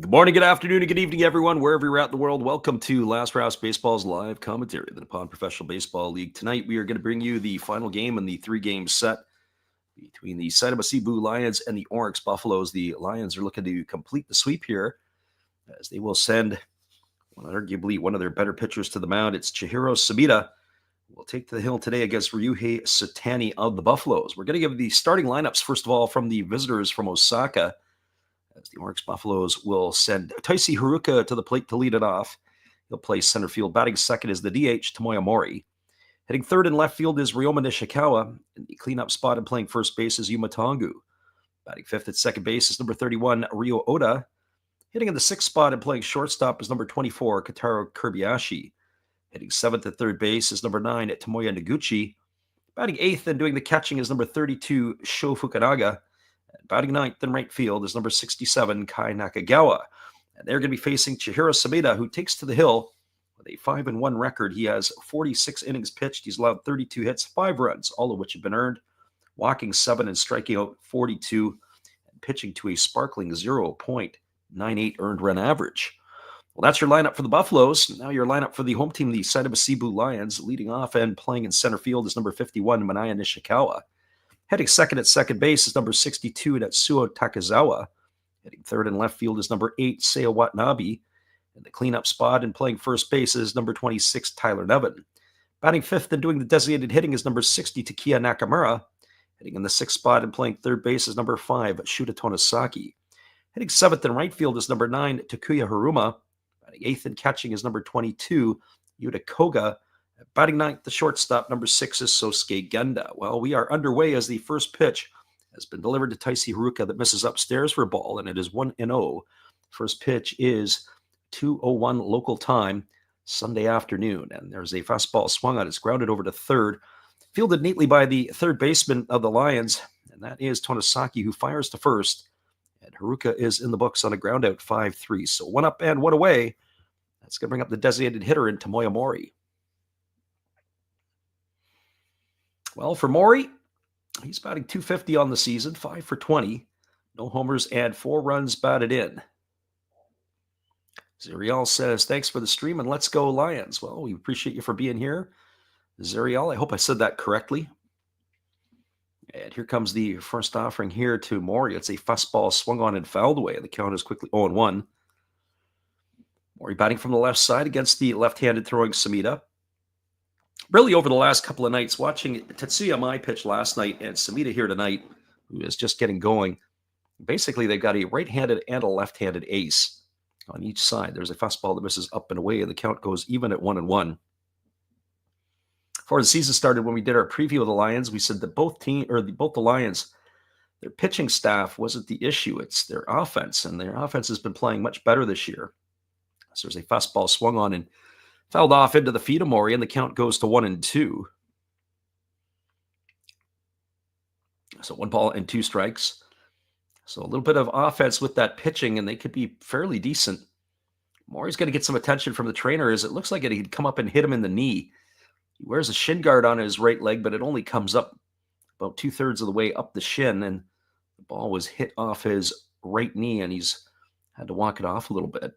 Good morning, good afternoon, and good evening, everyone, wherever you're at in the world. Welcome to Last Rouse Baseball's live commentary of the Nippon Professional Baseball League. Tonight, we are going to bring you the final game in the three-game set between the Saitama Seibu Lions and the Orix Buffaloes. The Lions are looking to complete the sweep here, as they will send, arguably, one of their better pitchers to the mound. It's Chihiro Sumida, who will take to the hill today against Ryuhei Sotani of the Buffaloes. We're going to give the starting lineups, first of all, from the visitors from Osaka, as the Orix Buffaloes will send Taisi Haruka to the plate to lead it off. He'll play center field. Batting second is the DH, Tomoya Mori. Hitting third and left field is Ryoma Nishikawa. In the cleanup spot and playing first base is Yuma Tongu. Batting fifth at second base is number 31, Ryo Oda. Hitting in the sixth spot and playing shortstop is number 24, Kotaro Kobayashi. Hitting seventh at third base is number 9, Tomoya Noguchi. Batting eighth and doing the catching is number 32, Sho Fukunaga. Batting ninth in right field is number 67, Kai Nakagawa. And they're going to be facing Chihiro Sumida, who takes to the hill with a 5-1 record. He has 46 innings pitched. He's allowed 32 hits, 5 runs, all of which have been earned, walking 7 and striking out 42, and pitching to a sparkling 0.98 earned run average. Well, that's your lineup for the Buffaloes. Now your lineup for the home team, the Saitama Seibu Lions. Leading off and playing in center field is number 51, Manaya Nishikawa. Heading second at second base is number 62, Natsuo Takezawa. Hitting third and left field is number 8, Seiya Watanabe. In the cleanup spot and playing first base is number 26, Tyler Nevin. Batting fifth and doing the designated hitting is number 60, Takiya Nakamura. Hitting in the sixth spot and playing third base is number 5, Shuta Tonosaki. Hitting seventh in right field is number 9, Takuya Haruma. Batting eighth and catching is number 22, Yuta Koga. Batting ninth, the shortstop, number 6 is Sosuke Genda. Well, we are underway as the first pitch has been delivered to Taisi Haruka that misses upstairs for a ball, and it is 1-0. First pitch is 2:01 local time, Sunday afternoon, and there's a fastball swung on. It's grounded over to third, fielded neatly by the third baseman of the Lions, and that is Tonosaki, who fires to first, and Haruka is in the books on a ground out 5-3. So 1 up and 1 away. That's going to bring up the designated hitter in Tomoya Mori. Well, for Mori, he's batting .250 on the season, 5 for 20. No homers and 4 runs batted in. Zerial says, thanks for the stream and let's go Lions. Well, we appreciate you for being here, Zerial. I hope I said that correctly. And here comes the first offering here to Mori. It's a fastball swung on and fouled away. The count is quickly 0-1. Mori batting from the left side against the left-handed throwing Sumida. Really, over the last couple of nights, watching Tetsuya Mai pitch last night and Sumida here tonight, who is just getting going, basically they've got a right-handed and a left-handed ace on each side. There's a fastball that misses up and away, and the count goes even at 1-1. Before the season started, when we did our preview of the Lions, we said that both the Lions, their pitching staff wasn't the issue. It's their offense, and their offense has been playing much better this year. So there's a fastball swung on and fouled off into the feet of Mori, and the count goes to 1-2. So 1 ball and 2 strikes. So a little bit of offense with that pitching, and they could be fairly decent. Mori's going to get some attention from the trainer, as it looks like he'd come up and hit him in the knee. He wears a shin guard on his right leg, but it only comes up about 2/3 of the way up the shin, and the ball was hit off his right knee, and he's had to walk it off a little bit.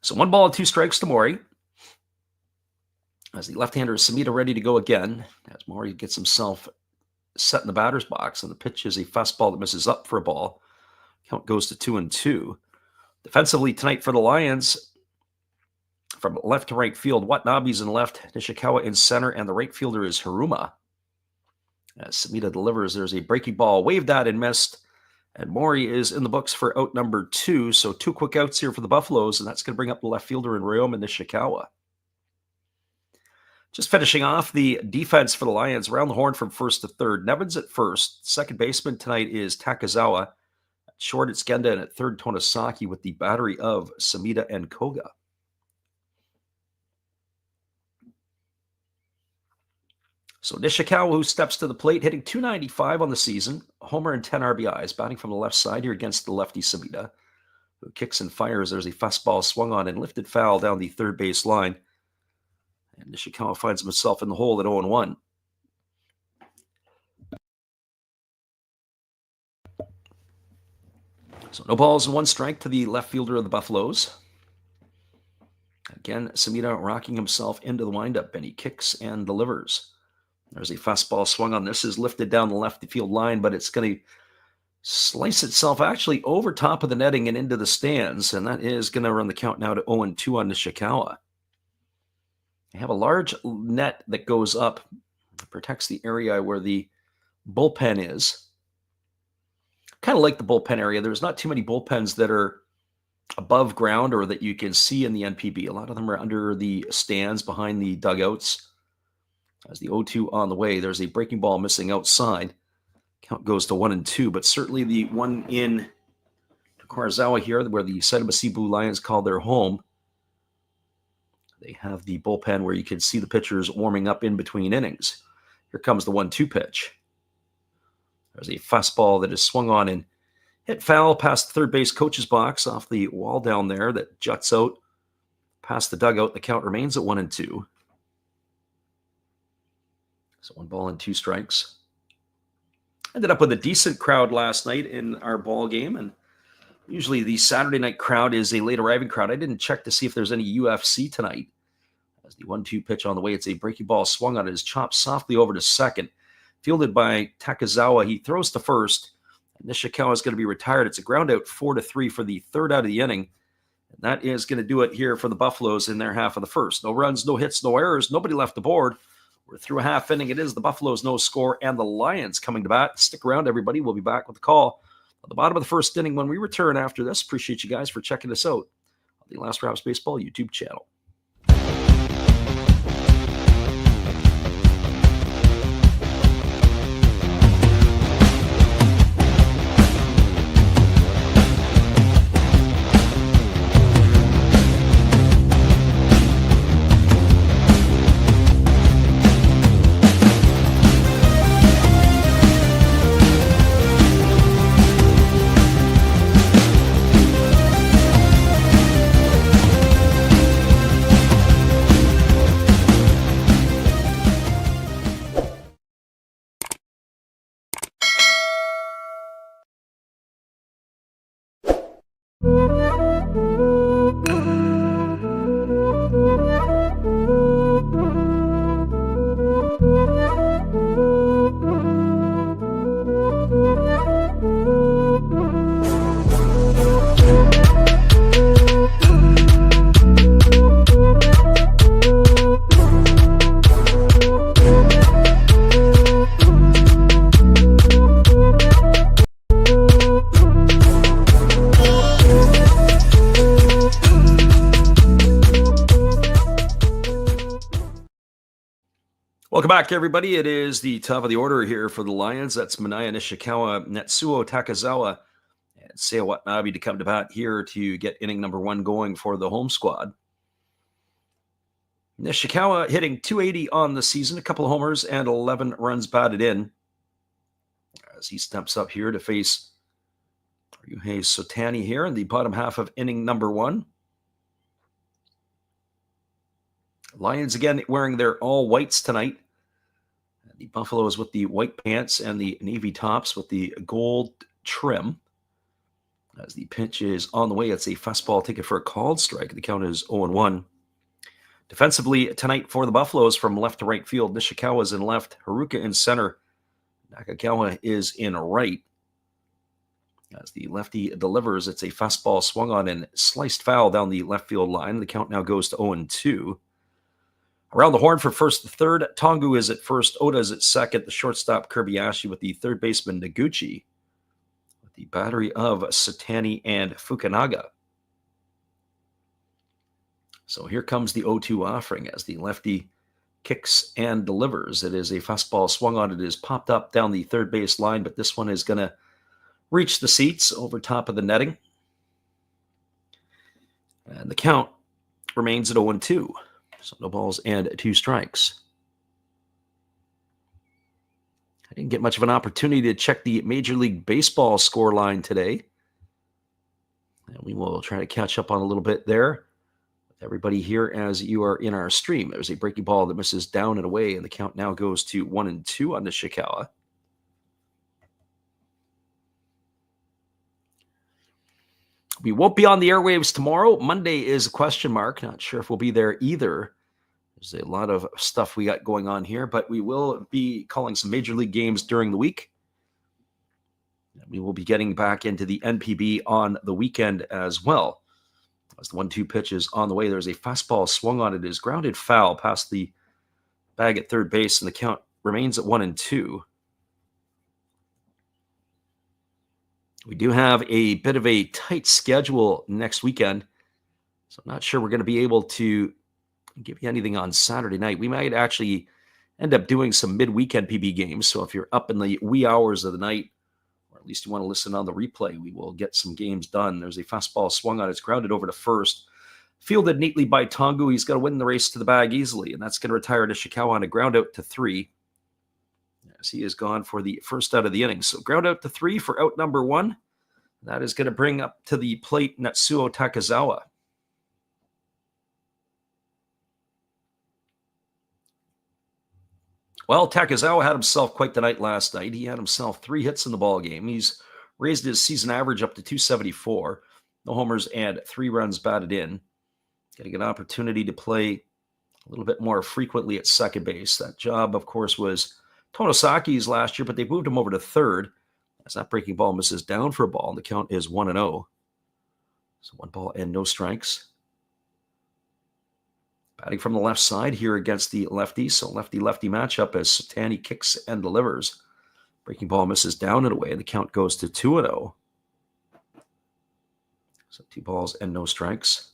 So 1 ball and 2 strikes to Mori. As the left-hander is Sumida ready to go again, as Mori gets himself set in the batter's box, and the pitch is a fastball that misses up for a ball. Count goes to 2-2. Defensively tonight for the Lions, From left to right field, Watanabe's in left, Nishikawa in center, and the right fielder is Hiruma. As Samita delivers, there's a breaking ball, waved at and missed. And Mori is in the books for out number 2. So 2 quick outs here for the Buffaloes, and that's going to bring up the left fielder in Ryoma Nishikawa. Just finishing off the defense for the Lions, around the horn from first to third. Nevins at first. Second baseman tonight is Takazawa. At short, it's Genda, and at third, Tonosaki with the battery of Samita and Koga. So Nishikawa, who steps to the plate, hitting .295 on the season, homer and 10 RBIs, batting from the left side here against the lefty Samita, who kicks and fires. There's a fastball swung on and lifted foul down the third base line. And Nishikawa finds himself in the hole at 0-1. So no balls and 1 strike to the left fielder of the Buffaloes. Again, Samita rocking himself into the windup, and he kicks and delivers. There's a fastball swung on. This is lifted down the left field line, but it's going to slice itself actually over top of the netting and into the stands, and that is going to run the count now to 0-2 on Nishikawa. They have a large net that goes up, protects the area where the bullpen is. Kind of like the bullpen area. There's not too many bullpens that are above ground or that you can see in the NPB. A lot of them are under the stands behind the dugouts. As the 0-2 on the way, there's a breaking ball missing outside. Count goes to 1-2, but certainly the one in Kurazawa here, where the Saitama Seibu Lions call their home, they have the bullpen where you can see the pitchers warming up in between innings. Here comes the 1-2 pitch. There's a fastball that is swung on and hit foul past the third base coach's box off the wall down there that juts out past the dugout. The count remains at 1-2. So 1 ball and 2 strikes. Ended up with a decent crowd last night in our ball game, and usually the Saturday night crowd is a late arriving crowd. I didn't check to see if there's any UFC tonight. As the 1-2 pitch on the way, it's a breaking ball swung on. It is chopped softly over to second. Fielded by Takazawa, he throws to first. Nishikawa is going to be retired. It's a ground out 4-3 for the third out of the inning. And that is going to do it here for the Buffaloes in their half of the first. No runs, no hits, no errors. Nobody left the board. We're through a half inning. It is the Buffaloes no score and the Lions coming to bat. Stick around, everybody. We'll be back with the call at the bottom of the first inning when we return after this. Appreciate you guys for checking us out on the Last Raps Baseball YouTube channel. Welcome back, everybody. It is the top of the order here for the Lions. That's Minaya Nishikawa, Netsuo Takazawa, and Seiya Watanabe to come to bat here to get inning number 1 going for the home squad. Nishikawa hitting .280 on the season, a couple of homers and 11 runs batted in. As he steps up here to face Ryuhei Sotani here in the bottom half of inning number 1. Lions again wearing their all whites tonight. The Buffaloes with the white pants and the navy tops with the gold trim. As the pitch is on the way, it's a fastball taken for a called strike. The count is 0-1. Defensively tonight for the Buffaloes from left to right field, Nishikawa is in left, Haruka in center, Nakagawa is in right. As the lefty delivers, it's a fastball swung on and sliced foul down the left field line. The count now goes to 0-2. Around the horn for first to third, Tongu is at first, Oda is at second, the shortstop Kobayashi with the third baseman Noguchi, with the battery of Satani and Fukunaga. So here comes the 0-2 offering as the lefty kicks and delivers. It is a fastball swung on. It is popped up down the third base line, but this one is going to reach the seats over top of the netting. And the count remains at 0-2. So no balls and 2 strikes. I didn't get much of an opportunity to check the Major League Baseball score line today. And we will try to catch up on a little bit there with everybody here as you are in our stream. There's a breaking ball that misses down and away, and the count now goes to 1-2 on Nishikawa. We won't be on the airwaves tomorrow. Monday is a question mark. Not sure if we'll be there either. There's a lot of stuff we got going on here, but we will be calling some Major League games during the week. We will be getting back into the NPB on the weekend as well. As the 1-2 pitch is on the way, there's a fastball swung on. It is grounded foul past the bag at third base, and the count remains at 1-2. We do have a bit of a tight schedule next weekend, so I'm not sure we're going to be able to give you anything on Saturday night. We might actually end up doing some mid-weekend PB games, so if you're up in the wee hours of the night, or at least you want to listen on the replay, we will get some games done. There's a fastball swung on. It's grounded over to first. Fielded neatly by Tongu. He's got to win the race to the bag easily, and that's going to retire Nishikawa on a ground out to 3. As he is gone for the first out of the inning. So ground out to 3 for out number 1. That is going to bring up to the plate Natsuo Takezawa. Well, Takezawa had himself quite the night last night. He had himself 3 hits in the ball game. He's raised his season average up to 274. No homers and 3 runs batted in. Getting an opportunity to play a little bit more frequently at second base. That job, of course, was Tonosaki's last year, but they moved him over to third. As that breaking ball misses down for a ball, and the count is 1-0. So 1 ball and no strikes. Batting from the left side here against the lefty. So lefty-lefty matchup as Satani kicks and delivers. Breaking ball misses down and away, and the count goes to 2-0. So 2 balls and no strikes.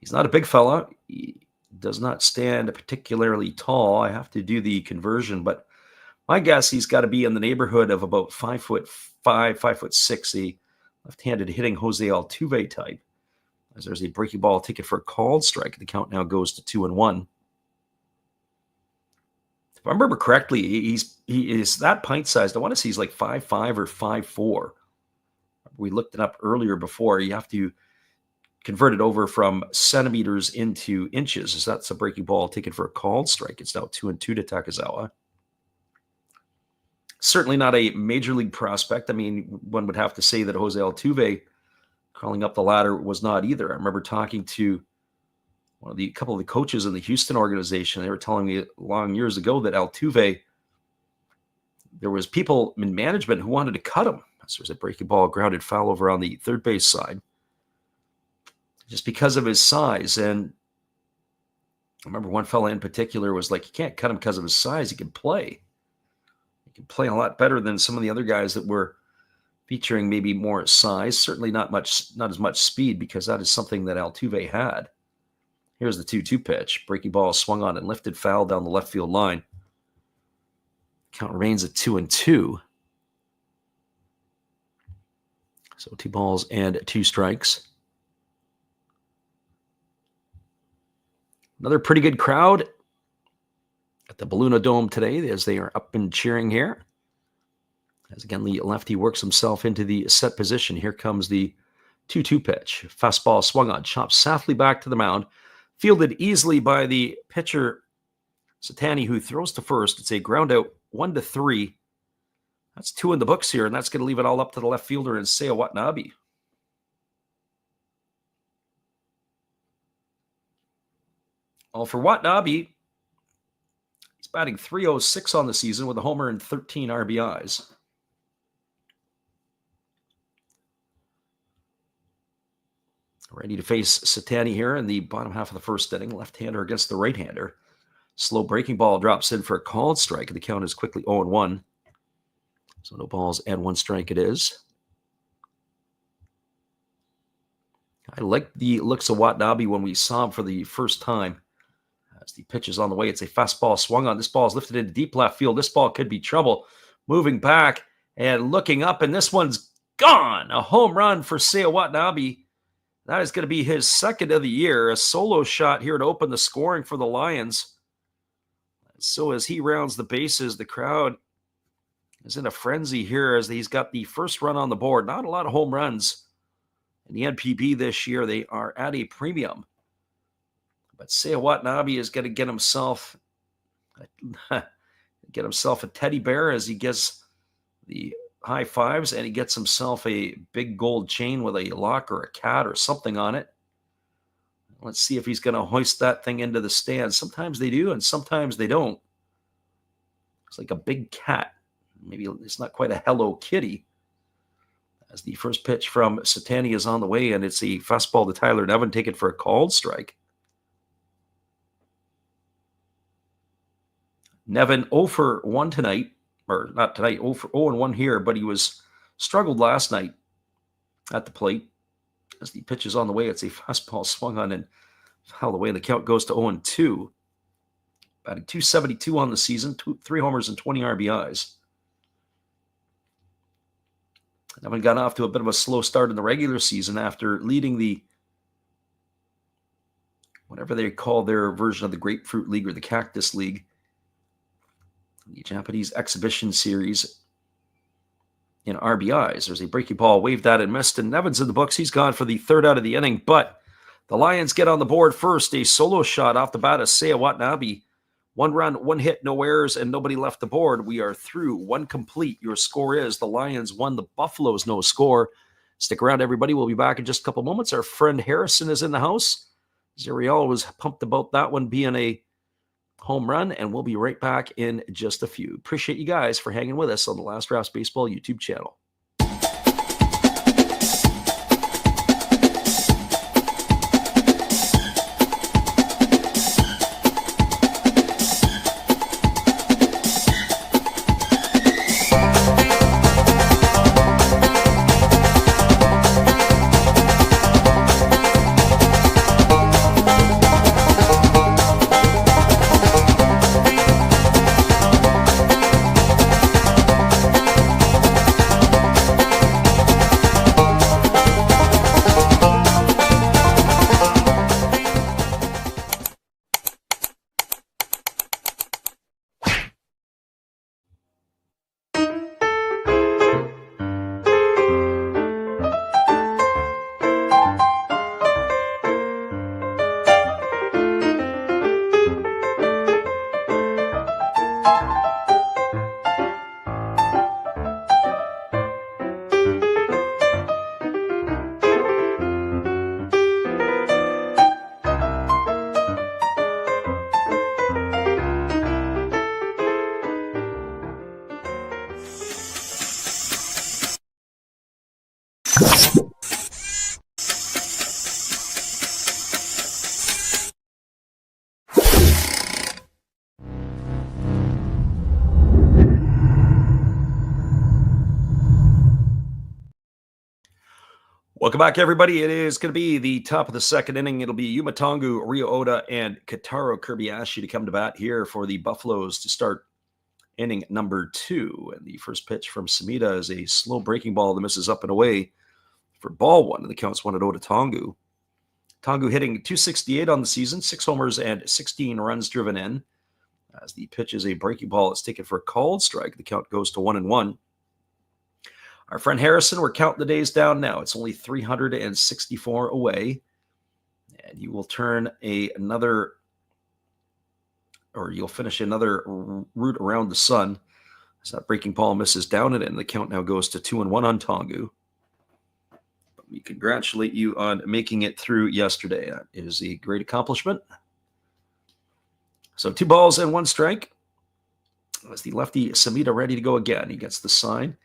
He's not a big fella. He does not stand particularly tall. I have to do the conversion, but my guess he's got to be in the neighborhood of about 5'5", 5'6", a left-handed hitting Jose Altuve type. As there's a breaking ball ticket for a called strike. The count now goes to 2-1. If I remember correctly, he is that pint-sized. I want to say he's like 5'5" or 5'4". We looked it up earlier before. You have to convert it over from centimeters into inches, as that's a breaking ball ticket for a called strike. It's now 2-2 to Takezawa. Certainly not a major league prospect. I mean, one would have to say that Jose Altuve crawling up the ladder was not either. I remember talking to a couple of the coaches in the Houston organization. They were telling me long years ago that Altuve, there was people in management who wanted to cut him. So there's a breaking ball grounded foul over on the third base side, just because of his size. And I remember one fella in particular was like, you can't cut him because of his size. He can play. He can play a lot better than some of the other guys that were featuring maybe more size, certainly not as much speed, because that is something that Altuve had. Here's the 2-2 pitch. Breaking ball swung on and lifted foul down the left field line. Count remains at 2-2. So 2 balls and 2 strikes. Another pretty good crowd at the Belluna Dome today as they are up and cheering here. As again, the lefty works himself into the set position. Here comes the 2-2 pitch. Fastball swung on, chopped softly back to the mound. Fielded easily by the pitcher, Satani, who throws to first. It's a ground out 1-3. That's 2 in the books here, and that's going to leave it all up to the left fielder and Seiya Watanabe. Well, for Watanabe, he's batting .306 on the season with a homer and 13 RBIs. Ready to face Satani here in the bottom half of the first inning. Left-hander against the right-hander. Slow breaking ball drops in for a called strike. The count is quickly 0-1. So no balls and 1 strike it is. I like the looks of Watanabe when we saw him for the first time. As the pitch is on the way, it's a fastball swung on. This ball is lifted into deep left field. This ball could be trouble. Moving back and looking up, and this one's gone. A home run for Seiya Watanabe. That is going to be his second of the year. A solo shot here to open the scoring for the Lions. So as he rounds the bases, the crowd is in a frenzy here as he's got the first run on the board. Not a lot of home runs in the NPB this year. They are at a premium. But Seiya Watanabe is going to get himself a teddy bear as he gets the high fives, and he gets himself a big gold chain with a lock or a cat or something on it. Let's see if he's going to hoist that thing into the stand. Sometimes they do, and sometimes they don't. It's like a big cat. Maybe it's not quite a Hello Kitty. As the first pitch from Satani is on the way, and it's a fastball to Tyler Nevin, taken for a called strike. Nevin 0 for 1 tonight, or not tonight, 0-1 here, but he was struggled last night at the plate. As the pitch is on the way, it's a fastball swung on and fouled away, and the count goes to 0-2. Batting .272 on the season, 3 homers and 20 RBIs. Nevin got off to a bit of a slow start in the regular season after leading the, whatever they call their version of the Grapefruit League or the Cactus League, the Japanese exhibition series in RBIs. There's a breaking ball, waved at and missed, and Nevin's in the books. He's gone for the third out of the inning, but the Lions get on the board first. A solo shot off the bat of Seiya Watanabe. 1 run, 1 hit, no errors, and nobody left the board. We are through 1 complete. Your score is the Lions 1, the Buffaloes no score. Stick around, everybody. We'll be back in just a couple moments. Our friend Harrison is in the house. Zerial was pumped about that one being a home run, and we'll be right back in just a few. Appreciate you guys for hanging with us on the Last Drafts Baseball YouTube channel. Welcome back, everybody. It is going to be the top of the second inning. It'll be Yuma Tongu, Rio Oda, and Kataro Kirbyashii to come to bat here for the Buffaloes to start inning number 2. And the first pitch from Samita is a slow breaking ball that misses up and away for ball 1, and the count's 1-0 to Tongu. Tongu hitting .268 on the season, 6 homers and 16 runs driven in. As the pitch is a breaking ball, it's taken for a called strike. The count goes to 1-1. Our friend Harrison, we're counting the days down now. It's only 364 away. And you will you'll finish another route around the sun. As that breaking ball misses down it, and the count now goes to 2-1 on Tongu. But we congratulate you on making it through yesterday. That is a great accomplishment. So 2 balls and 1 strike. As the lefty Samita ready to go again. He gets the sign.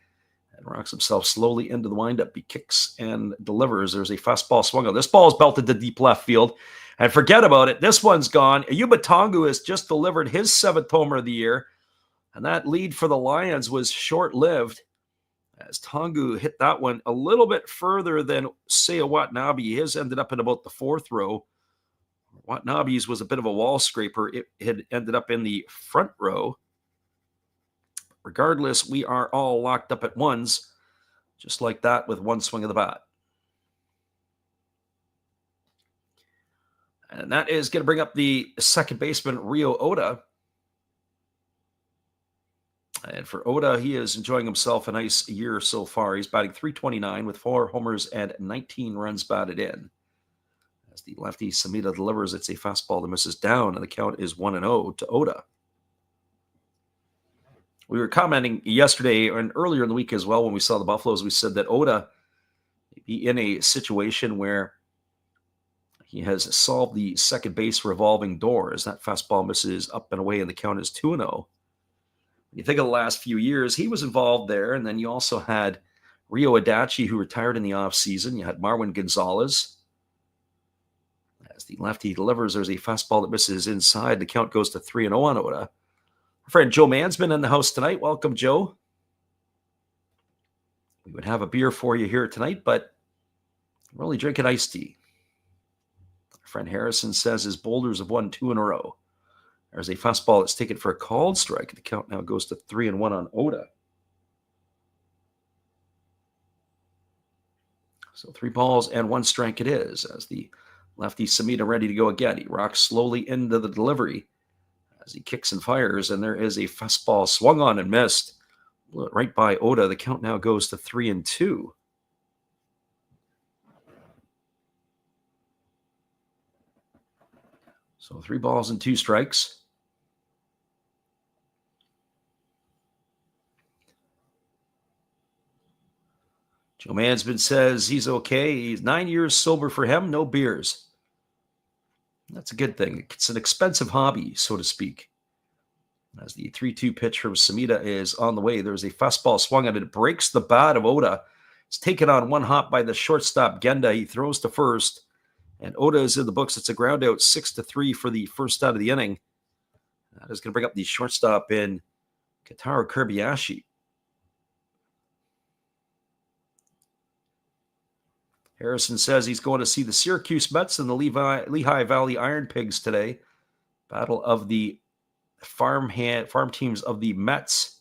And rocks himself slowly into the windup. He kicks and delivers. There's a fastball swung on. This ball is belted to deep left field. And forget about it. This one's gone. Yuba Tongu has just delivered his 7th homer of the year. And that lead for the Lions was short-lived, as Tongu hit that one a little bit further than Seiya Watanabe. His ended up in about the 4th row. Watanabe's was a bit of a wall scraper. It had ended up in the front row. Regardless, we are all locked up at ones, just like that, with one swing of the bat. And that is going to bring up the second baseman, Ryo Oda. And for Oda, he is enjoying himself a nice year so far. He's batting .329 with 4 homers and 19 runs batted in. As the lefty Samita delivers, it's a fastball that misses down, and the count is 1-0 to Oda. We were commenting yesterday and earlier in the week as well when we saw the Buffaloes. We said that Oda may be in a situation where he has solved the second base revolving door as that fastball misses up and away, and the count is 2-0. When you think of the last few years, he was involved there, and then you also had Rio Adachi, who retired in the offseason. You had Marwin Gonzalez. As the lefty delivers, there's a fastball that misses inside. The count goes to 3-0 on Oda. Our friend Joe Mansman in the house tonight. Welcome, Joe. We would have a beer for you here tonight, but we're only drinking iced tea. Our friend Harrison says his Boulders have won 2 in a row. There's a fastball that's taken for a called strike. The count now goes to 3-1 on Oda. So 3 balls and 1 strike it is, as the lefty Samita ready to go again. He rocks slowly into the delivery as he kicks and fires, and there is a fastball swung on and missed right by Oda. The count now goes to 3-2. So 3 balls and 2 strikes. Joe Mansman says he's okay. He's 9 years sober for him, no beers. That's a good thing. It's an expensive hobby, so to speak. As the 3-2 pitch from Samita is on the way, there's a fastball swung on it. It breaks the bat of Oda. It's taken on 1 hop by the shortstop, Genda. He throws to first, and Oda is in the books. It's a ground out, 6-3 for the first out of the inning. That is going to bring up the shortstop in Kentaro Kobayashi. Harrison says he's going to see the Syracuse Mets and the Lehigh Valley Iron Pigs today. Battle of the farm teams of the Mets,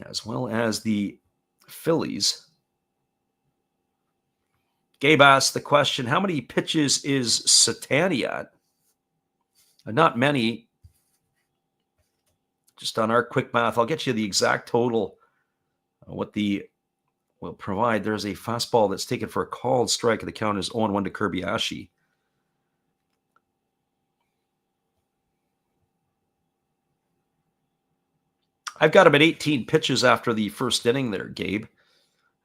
as well as the Phillies. Gabe asked the question, how many pitches is Satani at? Not many. Just on our quick math, I'll get you the exact total. What the will provide. There's a fastball that's taken for a called strike. The count is 0-1 to Kobayashi. I've got him at 18 pitches after the first inning there, Gabe.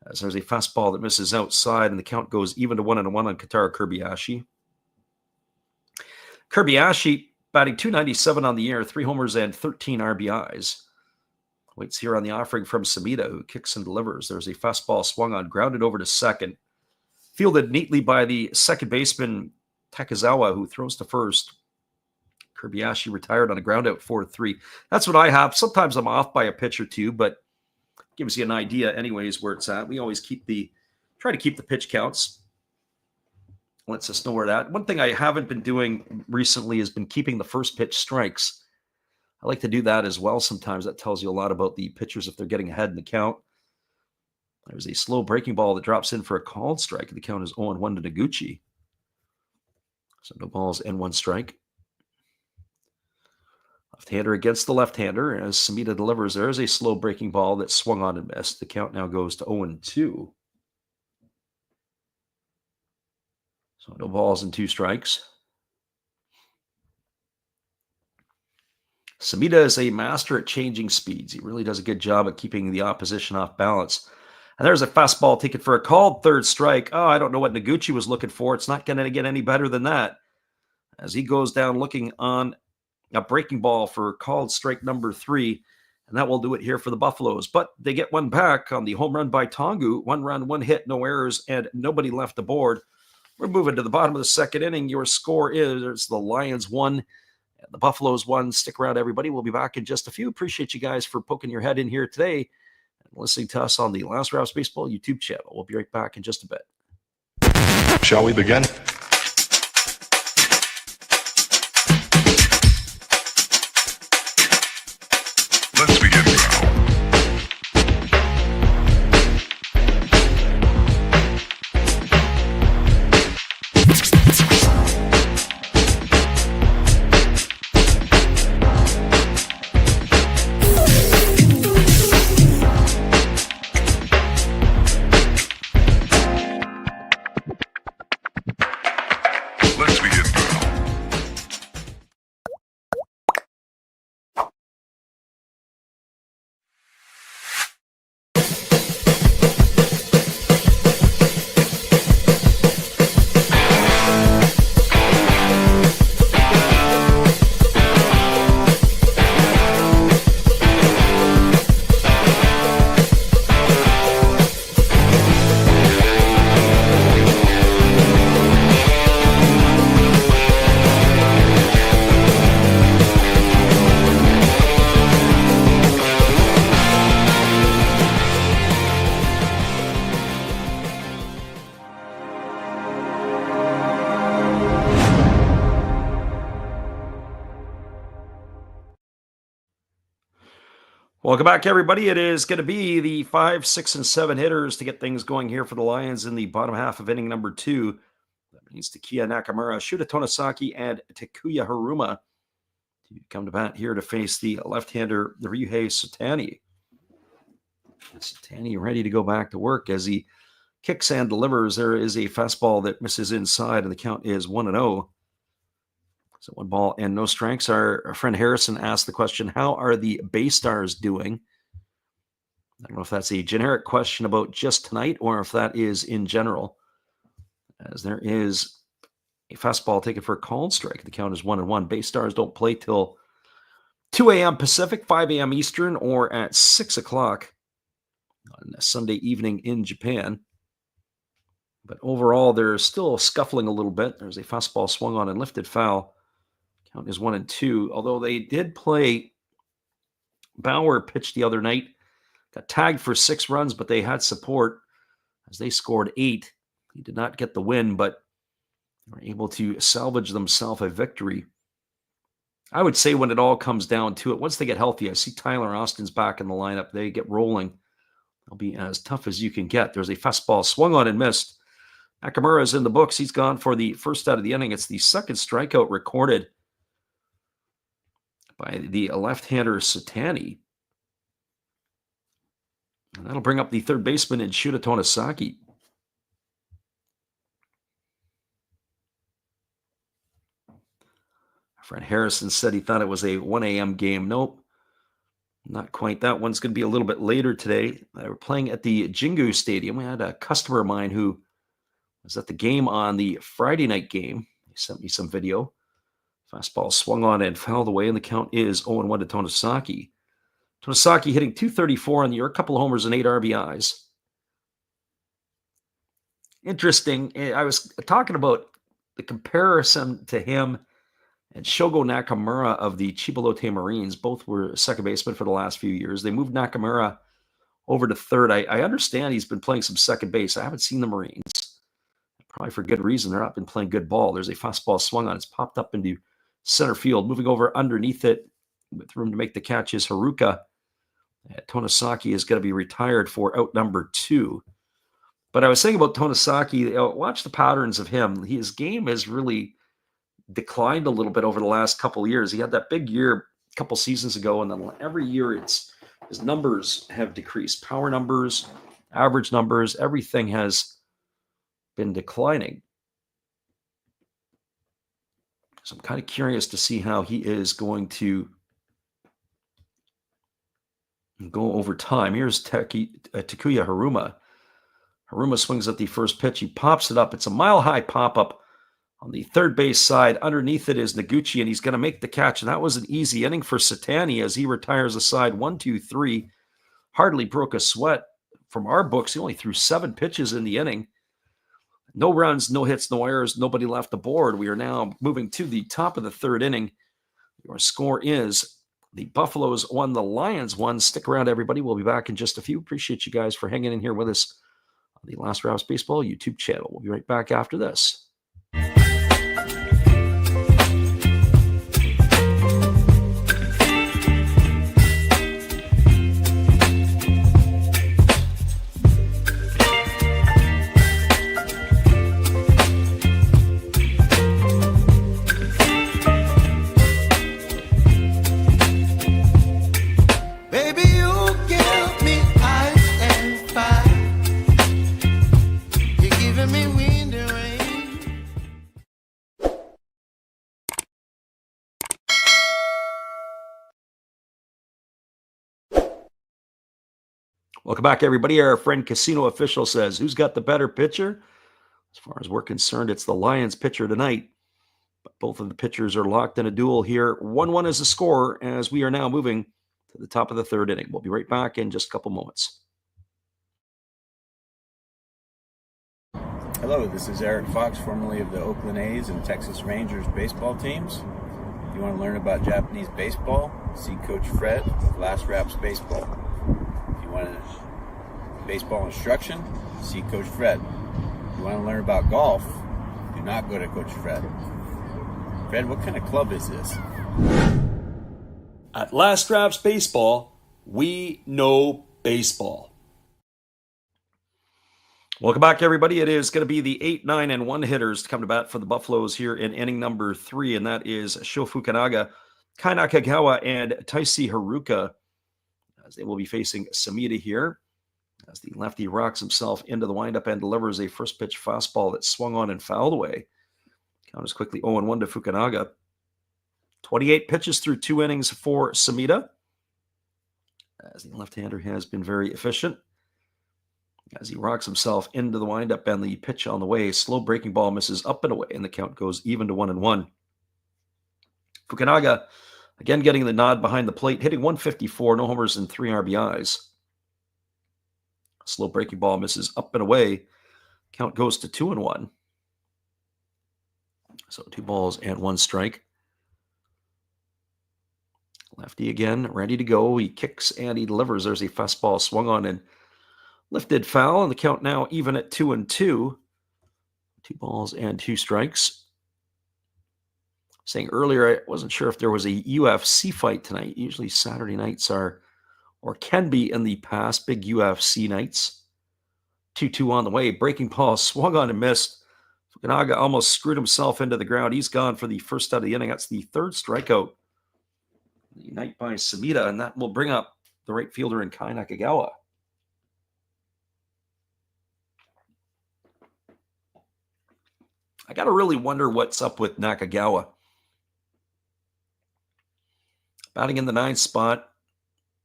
As there's a fastball that misses outside, and the count goes even to 1-1 on Kentaro Kobayashi. Kobayashi batting .297 on the year, 3 homers and 13 RBIs. Waits here on the offering from Samita, who kicks and delivers. There's a fastball swung on, grounded over to second. Fielded neatly by the second baseman, Takizawa, who throws to first. Kobayashi retired on a ground out 4-3. That's what I have. Sometimes I'm off by a pitch or two, but gives you an idea anyways where it's at. We always try to keep the pitch counts. Lets us know where that. One thing I haven't been doing recently has been keeping the first pitch strikes. I like to do that as well sometimes. That tells you a lot about the pitchers if they're getting ahead in the count. There's a slow breaking ball that drops in for a called strike. The count is 0-1 to Noguchi. So no balls and 1 strike. Left-hander against the left-hander. As Samita delivers, there is a slow breaking ball that swung on and missed. The count now goes to 0-2. So no balls and 2 strikes. Samita is a master at changing speeds. He really does a good job at keeping the opposition off balance. And there's a fastball taken for a called third strike. Oh, I don't know what Noguchi was looking for. It's not going to get any better than that. As he goes down looking on a breaking ball for called strike number 3. And that will do it here for the Buffaloes. But they get one back on the home run by Tongu. 1 run, 1 hit, no errors, and nobody left the board. We're moving to the bottom of the second inning. Your score is the Lions 1 and the Buffaloes 1. Stick around, everybody. We'll be back in just a few. Appreciate you guys for poking your head in here today and listening to us on the Last Rouse Baseball YouTube channel. We'll be right back in just a bit. Shall we begin? Let's begin now. Let's begin now. Welcome back, everybody. It is going to be the 5, 6, and 7 hitters to get things going here for the Lions in the bottom half of inning number 2. That means Takeya Nakamura, Shuta Tonosaki, and Takuya Haruma to come to bat here to face the left-hander Ryuhei Satani. Satani ready to go back to work as he kicks and delivers. There is a fastball that misses inside, and the count is 1-0. So 1 ball and no strikes. Our friend Harrison asked the question, how are the Bay Stars doing? I don't know if that's a generic question about just tonight or if that is in general, as there is a fastball taken for a called strike. The count is 1-1. Bay Stars don't play till 2 a.m. Pacific, 5 a.m. Eastern, or at 6 o'clock on a Sunday evening in Japan. But overall, they're still scuffling a little bit. There's a fastball swung on and lifted foul. Count is 1-2. Although they did play, Bauer pitched the other night, got tagged for 6 runs, but they had support as they scored 8. He did not get the win, but were able to salvage themselves a victory. I would say when it all comes down to it, once they get healthy, I see Tyler Austin's back in the lineup. They get rolling. They'll be as tough as you can get. There's a fastball swung on and missed. Nakamura is in the books. He's gone for the first out of the inning. It's the second strikeout recorded by the left-hander Satani. And that'll bring up the third baseman in Shuta Tonosaki. Our friend Harrison said he thought it was a 1 a.m. game. Nope, not quite. That one's going to be a little bit later today. They were playing at the Jingu Stadium. We had a customer of mine who was at the game on the Friday night game. He sent me some video. Fastball swung on and fouled away, and the count is 0-1 to Tonosaki. Tonosaki hitting .234 on the year, a couple of homers and 8 RBIs. Interesting. I was talking about the comparison to him and Shogo Nakamura of the Chibalote Marines. Both were second baseman for the last few years. They moved Nakamura over to third. I understand he's been playing some second base. I haven't seen the Marines. Probably for good reason. They're not been playing good ball. There's a fastball swung on. It's popped up into center field. Moving over underneath it with room to make the catch is Haruka. Tonosaki is going to be retired for out number 2. But I was saying about Tonosaki, watch the patterns of him. His game has really declined a little bit over the last couple of years. He had that big year a couple seasons ago, and then every year his numbers have decreased. Power numbers, average numbers, everything has been declining. So I'm kind of curious to see how he is going to go over time. Here's Takuya Haruma. Haruma swings at the first pitch. He pops it up. It's a mile-high pop-up On the third base side, underneath it is Noguchi, and he's going to make the catch. And that was an easy inning for Satani as he retires aside 1-2-3. Hardly broke a sweat. From our books, he only threw 7 pitches in the inning. No runs, no hits, no errors, nobody left the board. We are now moving to the top of the third inning. Your score is the Buffaloes 1, the Lions 1. Stick around, everybody. We'll be back in just a few. Appreciate you guys for hanging in here with us on the Last Rouse Baseball YouTube channel. We'll be right back after this. Welcome back, everybody. Our friend Casino Official says, who's got the better pitcher? As far as we're concerned, it's the Lions pitcher tonight. But both of the pitchers are locked in a duel here. 1-1 is the score as we are now moving to the top of the third inning. We'll be right back in just a couple moments. Hello, this is Eric Fox, formerly of the Oakland A's and Texas Rangers baseball teams. If you want to learn about Japanese baseball, see Coach Fred with Last Raps Baseball. If you want baseball instruction, see Coach Fred. If you want to learn about golf, do not go to Coach Fred. Fred, what kind of club is this? At Last Raps Baseball, we know baseball. Welcome back, everybody. It is going to be the 8, 9, and 1 hitters to come to bat for the Buffaloes here in inning number 3, and that is Sho Fukunaga, Kai Nakagawa, and Taisi Haruka, as they will be facing Samita here, as the lefty rocks himself into the windup and delivers a first pitch fastball that swung on and fouled away. Count is quickly 0-1 to Fukunaga. 28 pitches through 2 innings for Samita, as the left-hander has been very efficient. As he rocks himself into the windup and the pitch on the way, slow breaking ball misses up and away, and the count goes even to 1-1. Fukunaga, again getting the nod behind the plate, hitting 154, no homers and 3 RBIs. Slow breaking ball misses up and away. Count goes to 2-1. So 2 balls and 1 strike. Lefty again, ready to go. He kicks and he delivers. There's a fastball swung on and lifted foul, and the count now even at 2-2. 2 balls and 2 strikes. Saying earlier, I wasn't sure if there was a UFC fight tonight. Usually Saturday nights are, or can be in the past, big UFC nights. 2-2 on the way. Breaking ball swung on and missed. Fukunaga almost screwed himself into the ground. He's gone for the first out of the inning. That's the 3rd strikeout the night by Samita, and that will bring up the right fielder in Kai Nakagawa. I got to really wonder what's up with Nakagawa. Batting in the 9th spot.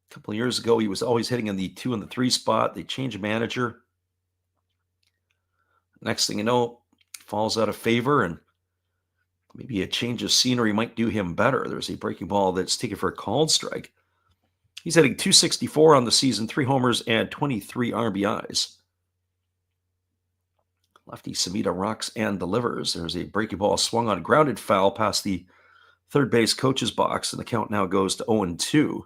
A couple of years ago, he was always hitting in the 2 and the 3 spot. They changed manager. Next thing you know, falls out of favor, and maybe a change of scenery might do him better. There's a breaking ball that's taken for a called strike. He's hitting .264 on the season, 3 homers and 23 RBIs. Lefty Samita rocks and delivers. There's a breaking ball swung on, grounded foul past the third base coach's box, and the count now goes to 0-2.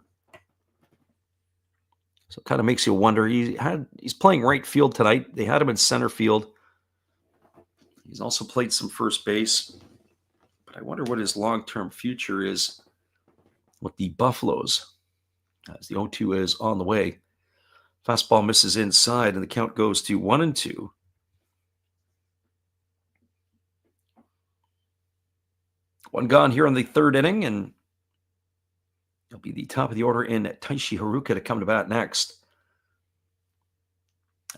So it kind of makes you wonder. He's playing right field tonight. They had him in center field. He's also played some first base. But I wonder what his long-term future is with the Buffaloes, as the 0-2 is on the way. Fastball misses inside, and the count goes to 1-2. One gone here in the 3rd inning, and it'll be the top of the order in Taisi Haruka to come to bat next.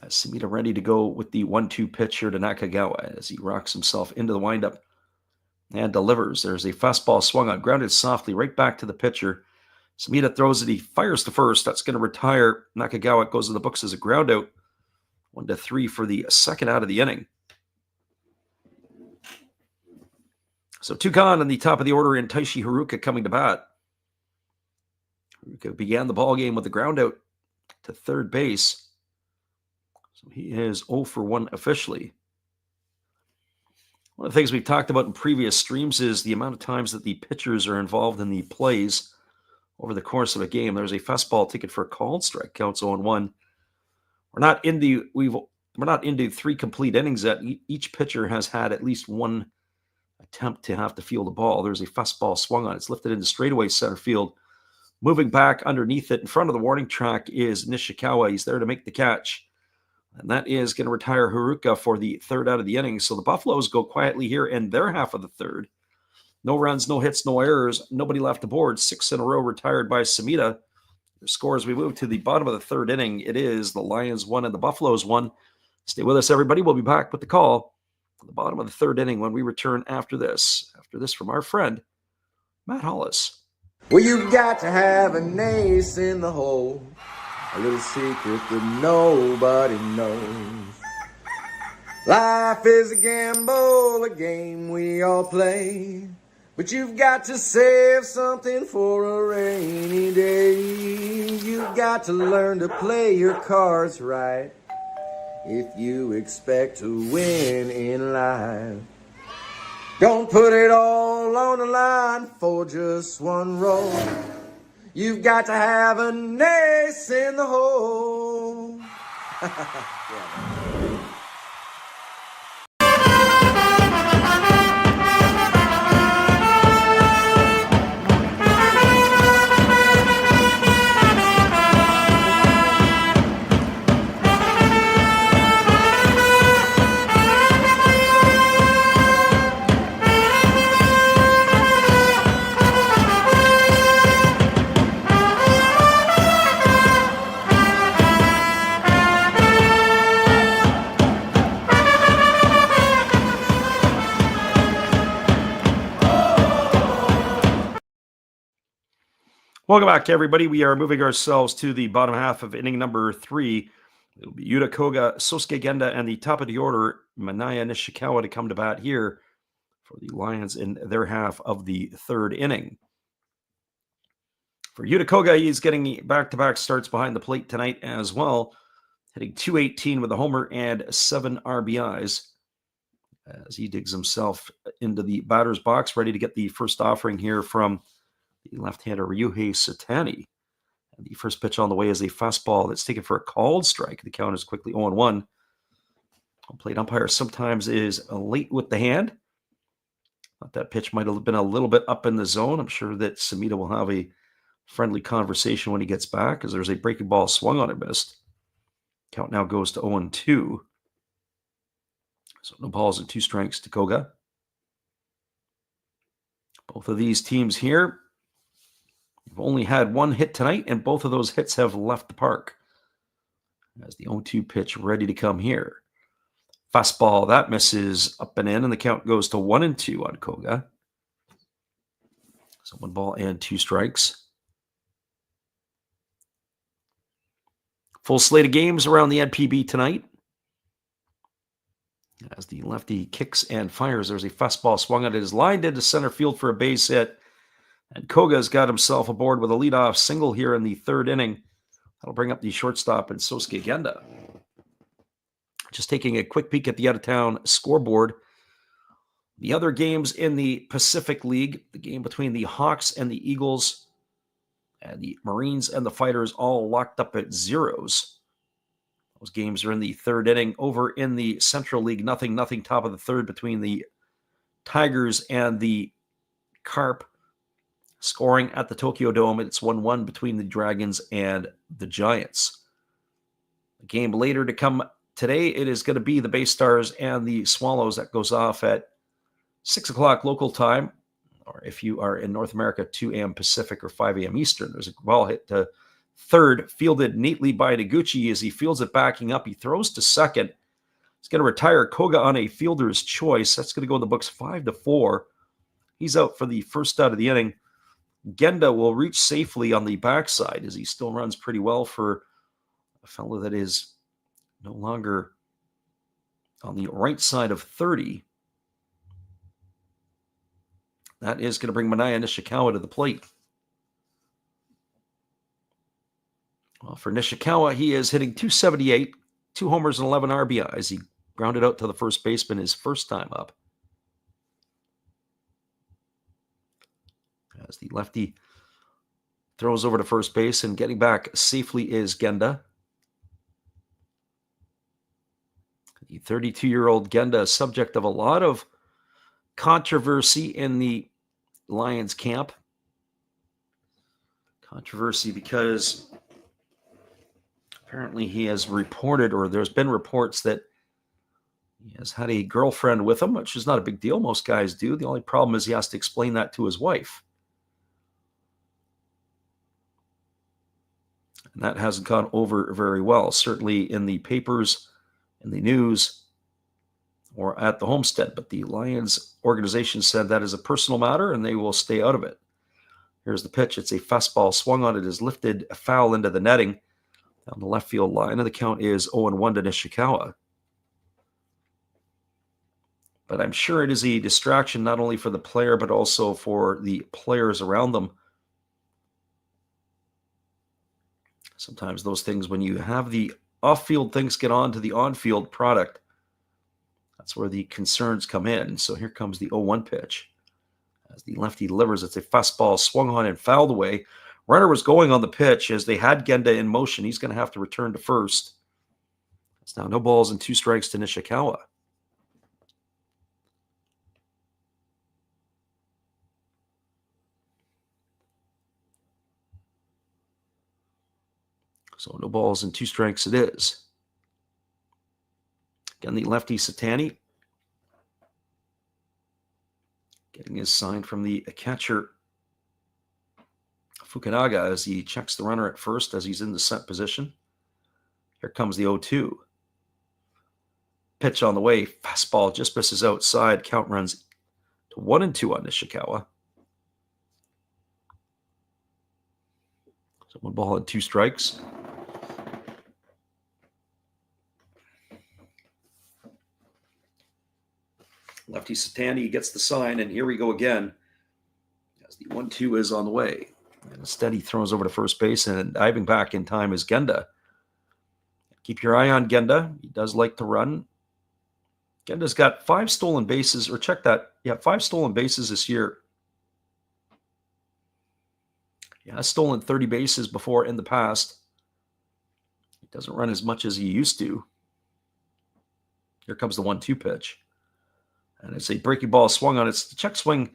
As Samita ready to go with the 1-2 pitch here to Nakagawa as he rocks himself into the windup and delivers. There's a fastball swung on, grounded softly right back to the pitcher. Samita throws it. He fires to first. That's going to retire Nakagawa. It goes in the books as a ground out. 1-3 for the 2nd out of the inning. So Tukan in the top of the order and Taishi Haruka coming to bat. Haruka began the ball game with a ground out to third base. So he is 0 for 1 officially. One of the things we've talked about in previous streams is the amount of times that the pitchers are involved in the plays over the course of a game. There's a fastball ticket for a called strike, counts 0-1. We're not into 3 complete innings yet. Each pitcher has had at least one attempt to have to field the ball. There's a fastball swung on. It's lifted into straightaway center field. Moving back underneath it in front of the warning track is Nishikawa. He's there to make the catch. And that is going to retire Haruka for the third out of the inning. So the Buffaloes go quietly here in their half of the third. No runs, no hits, no errors. Nobody left the board. 6 in a row retired by Sumida. The score as we move to the bottom of the third inning, it is the Lions 1 and the Buffaloes 1. Stay with us, everybody. We'll be back with the call at the bottom of the third inning when we return after this. After this from our friend, Matt Hollis. Well, you've got to have an ace in the hole. A little secret that nobody knows. Life is a gamble, a game we all play. But you've got to save something for a rainy day. You've got to learn to play your cards right if you expect to win in life. Don't put it all on the line for just one roll. You've got to have an ace in the hole. Welcome back, everybody. We are moving ourselves to the bottom half of inning number 3. It'll be Yuta Koga, Sosuke Genda, and the top of the order, Manaya Nishikawa, to come to bat here for the Lions in their half of the third inning. For Yuta Koga, he's getting back-to-back starts behind the plate tonight as well, hitting .218 with a homer and 7 RBIs as he digs himself into the batter's box, ready to get the first offering here from the left-hander Ryuhei Satani. And the first pitch on the way is a fastball that's taken for a called strike. The count is quickly 0-1. Plate umpire sometimes is late with the hand. Thought that pitch might have been a little bit up in the zone. I'm sure that Sumida will have a friendly conversation when he gets back, as there's a breaking ball swung on and missed. Count now goes to 0-2. So no balls and 2 strikes to Koga. Both of these teams here have only had 1 hit tonight, and both of those hits have left the park. As the 0-2 pitch ready to come here. Fastball, that misses up and in, and the count goes to 1-2 on Koga. So 1 ball and 2 strikes. Full slate of games around the NPB tonight. As the lefty kicks and fires, there's a fastball swung at it, is lined into center field for a base hit. And Koga's got himself aboard with a leadoff single here in the third inning. That'll bring up the shortstop and Sosuke Genda. Just taking a quick peek at the out-of-town scoreboard. The other games in the Pacific League, the game between the Hawks and the Eagles, and the Marines and the Fighters, all locked up at zeros. Those games are in the third inning. Over in the Central League, nothing, top of the third between the Tigers and the Carp. Scoring at the Tokyo Dome, it's 1-1 between the Dragons and the Giants. The game later to come today, it is going to be the Bay Stars and the Swallows. That goes off at 6 o'clock local time, or if you are in North America, 2 a.m. Pacific or 5 a.m. Eastern. There's a ball hit to third, fielded neatly by Noguchi. As he fields it backing up, he throws to second. He's going to retire Koga on a fielder's choice. That's going to go in the books 5-4. He's out for the first out of the inning. Genda will reach safely on the backside, as he still runs pretty well for a fellow that is no longer on the right side of 30. That is going to bring Manaea Nishikawa to the plate. Well, for Nishikawa, he is hitting .278, 2 homers and 11 RBIs. He grounded out to the first baseman his first time up. As the lefty throws over to first base, and getting back safely is Genda. The 32-year-old Genda, subject of a lot of controversy in the Lions camp. Controversy because apparently he has reported, or there's been reports that he has had a girlfriend with him, which is not a big deal. Most guys do. The only problem is he has to explain that to his wife. And that hasn't gone over very well, certainly in the papers, in the news, or at the homestead. But the Lions organization said that is a personal matter, and they will stay out of it. Here's the pitch. It's a fastball swung on. It is lifted foul into the netting down the left field line, and the count is 0-1 to Nishikawa. But I'm sure it is a distraction not only for the player, but also for the players around them. Sometimes those things, when you have the off-field things get on to the on-field product, that's where the concerns come in. So here comes the 0-1 pitch. As the lefty delivers, it's a fastball swung on and fouled away. Runner was going on the pitch as they had Genda in motion. He's going to have to return to first. It's now no balls and 2 strikes to Nishikawa. So no balls and 2 strikes it is. Again, the lefty Satani getting his sign from the catcher Fukunaga as he checks the runner at first as he's in the set position. Here comes the 0-2. Pitch on the way. Fastball just misses outside. Count runs to 1-2 on Nishikawa. So 1 ball and 2 strikes. Lefty Satani gets the sign, and here we go again as the 1-2 is on the way. And instead, he throws over to first base, and diving back in time is Genda. Keep your eye on Genda. He does like to run. Genda's got 5 stolen bases, or check that. Yeah, 5 stolen bases this year. He has stolen 30 bases before in the past. He doesn't run as much as he used to. Here comes the 1-2 pitch. And it's a breaking ball swung on. It's the check swing.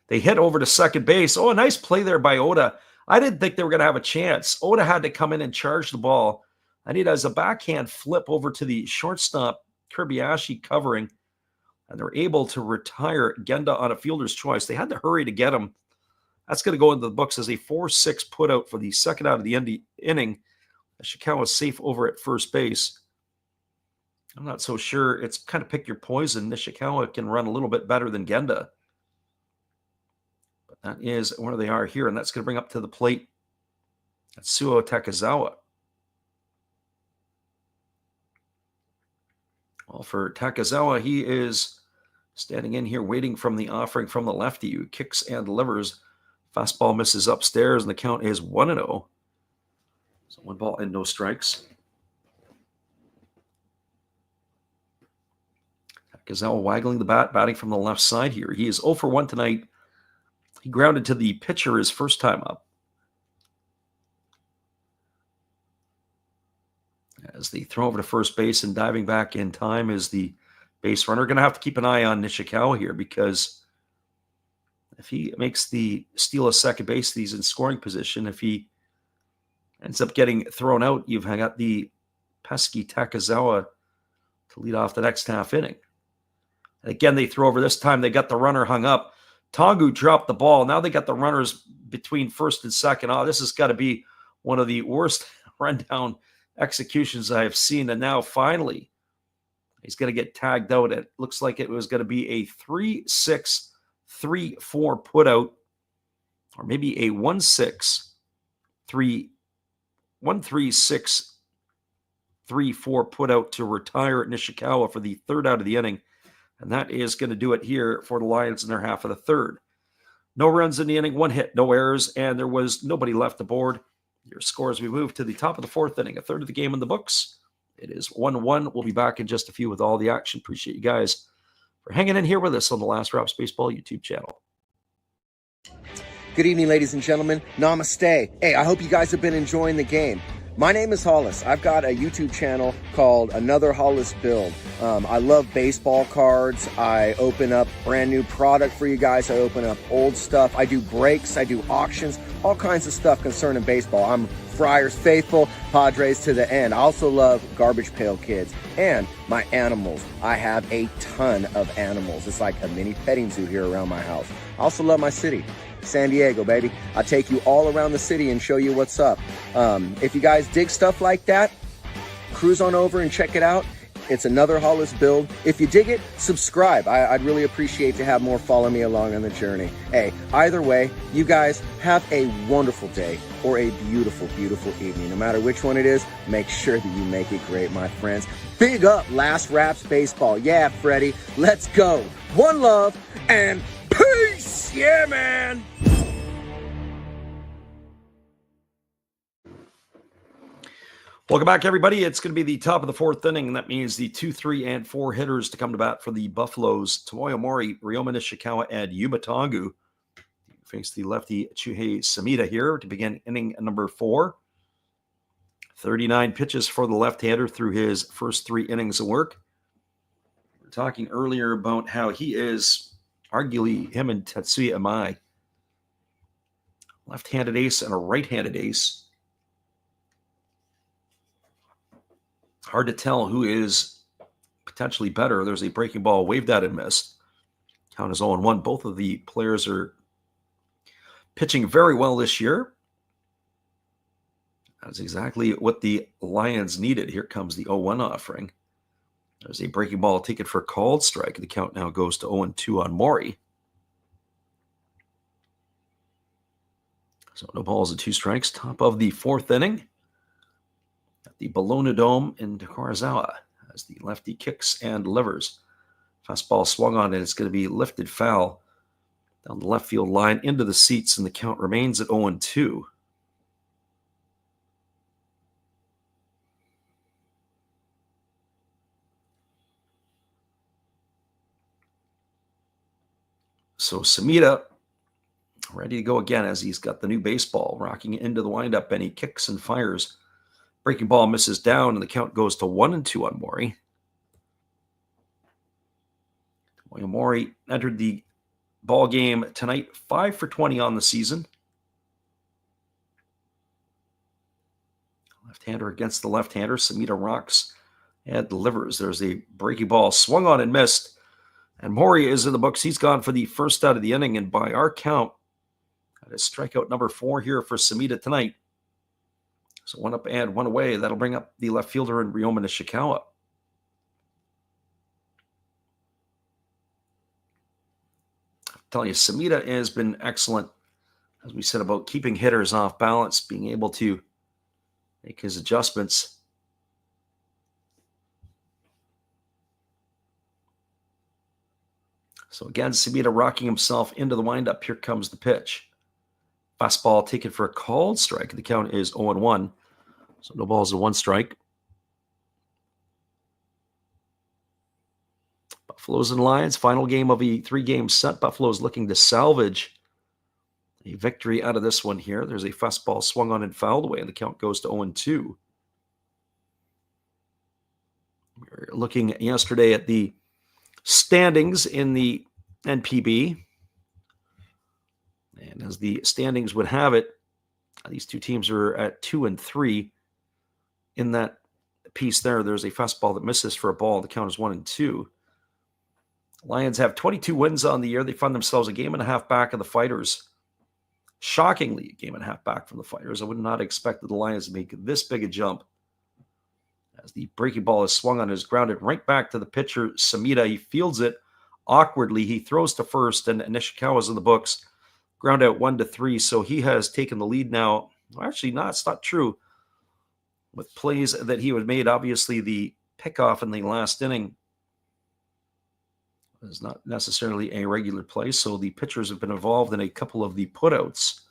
They hit over to second base. Oh, a nice play there by Oda. I didn't think they were going to have a chance. Oda had to come in and charge the ball. And he does a backhand flip over to the shortstop, Kirbiashi, covering. And they're able to retire Genda on a fielder's choice. They had to hurry to get him. That's going to go into the books as a 4-6 putout for the second out of the inning. Nishikawa is safe over at first base. I'm not so sure. It's kind of pick your poison. Nishikawa can run a little bit better than Genda. But that is where they are here, and that's going to bring up to the plate Atsuo Takezawa. Well, for Takezawa, he is standing in here waiting from the offering from the lefty who kicks and delivers. Fastball misses upstairs, and the count is 1-0. So 1 ball and no strikes. Takezawa waggling the bat, batting from the left side here. He is 0 for 1 tonight. He grounded to the pitcher his first time up. As they throw over to first base, and diving back in time is the base runner. Going to have to keep an eye on Nishikawa here, because if he makes the steal of second base, he's in scoring position. If he ends up getting thrown out, you've got the pesky Takezawa to lead off the next half inning. And again, they throw over. This time they got the runner hung up. Tongu dropped the ball. Now they got the runners between first and second. Oh, this has got to be one of the worst rundown executions I have seen. And now finally, he's going to get tagged out. It looks like it was going to be a 3-6, 3-4 putout, or maybe a 1-6, 3, 1-3-6, 3-4 putout to retire Nishikawa for the third out of the inning. And that is going to do it here for the Lions in their half of the third. No runs in the inning, 1 hit, no errors, and there was nobody left aboard. Your score as we move to the top of the 4th inning, a third of the game in the books. It is 1-1. We'll be back in just a few with all the action. Appreciate you guys for hanging in here with us on the Last Raps Baseball YouTube channel. Good evening, ladies and gentlemen. Namaste. Hey, I hope you guys have been enjoying the game. My name is Hollis. I've got a YouTube channel called Another Hollis Build. I love baseball cards. I open up brand new product for you guys. I open up old stuff. I do breaks. I do auctions. All kinds of stuff concerning baseball. I'm Friars faithful, Padres to the end. I also love Garbage Pail Kids and my animals. I have a ton of animals. It's like a mini petting zoo here around my house. I also love my city. San Diego, baby. I'll take you all around the city and show you what's up. If you guys dig stuff like that, cruise on over and check it out. It's Another Hollis Build. If you dig it, subscribe. I'd really appreciate to have more follow me along on the journey. Hey, either way, you guys have a wonderful day or a beautiful, beautiful evening. No matter which one it is, make sure that you make it great, my friends. Big up Last Raps Baseball. Yeah, Freddie, let's go. One love and peace. Yeah, man. Welcome back, everybody. It's going to be the top of the 4th inning, and that means the 2, 3, and 4 hitters to come to bat for the Buffaloes. Tomoya Mori, Ryoma Nishikawa, and Yuma Tongu face the lefty Chuhei Samita here to begin inning number 4. 39 pitches for the left-hander through his first 3 innings of work. We were talking earlier about how he is arguably, him and Tetsuya Amai, left-handed ace and a right-handed ace. Hard to tell who is potentially better. There's a breaking ball waved at and missed. Count is 0-1. Both of the players are pitching very well this year. That's exactly what the Lions needed. Here comes the 0-1 offering. There's a breaking ball taken for a called strike. The count now goes to 0-2 on Mori. So no balls and 2 strikes. Top of the 4th inning at the Bologna Dome in Takarazawa as the lefty kicks and delivers. Fastball swung on, and it's going to be lifted foul down the left field line into the seats, and the count remains at 0-2. So Samita ready to go again as he's got the new baseball rocking into the windup, and he kicks and fires. Breaking ball misses down, and the count goes to 1-2 on Mori. Mori entered the ball game tonight 5 for 20 on the season. Left-hander against the left-hander. Samita rocks and delivers. There's a breaking ball swung on and missed. And Mori is in the books. He's gone for the first out of the inning, and by our count, that is strikeout number 4 here for Samita tonight. So 1 up and 1 away. That'll bring up the left fielder in Ryoma Nishikawa. I'll tell you, Samita has been excellent, as we said, about keeping hitters off balance, being able to make his adjustments. So again, Samita rocking himself into the windup. Here comes the pitch. Fastball taken for a called strike. The count is 0-1. So no balls and 1 strike. Buffaloes and Lions, final game of a 3-game set. Buffaloes looking to salvage a victory out of this one here. There's a fastball swung on and fouled away, and the count goes to 0-2. We were looking yesterday at the standings in the NPB. And as the standings would have it, these two teams are at 2 and 3. In that piece there's a fastball that misses for a ball. The count is 1-2. Lions have 22 wins on the year. They find themselves a game and a half back of the Fighters. Shockingly, a game and a half back from the Fighters. I would not expect the Lions to make this big a jump. As the breaking ball is swung on, is grounded right back to the pitcher, Samita. He fields it awkwardly. He throws to first, and Nishikawa's in the books. Ground out 1-3, so he has taken the lead now. Well, actually, it's not true. With plays that he had made, obviously the pickoff in the last inning is not necessarily a regular play, so the pitchers have been involved in a couple of the putouts.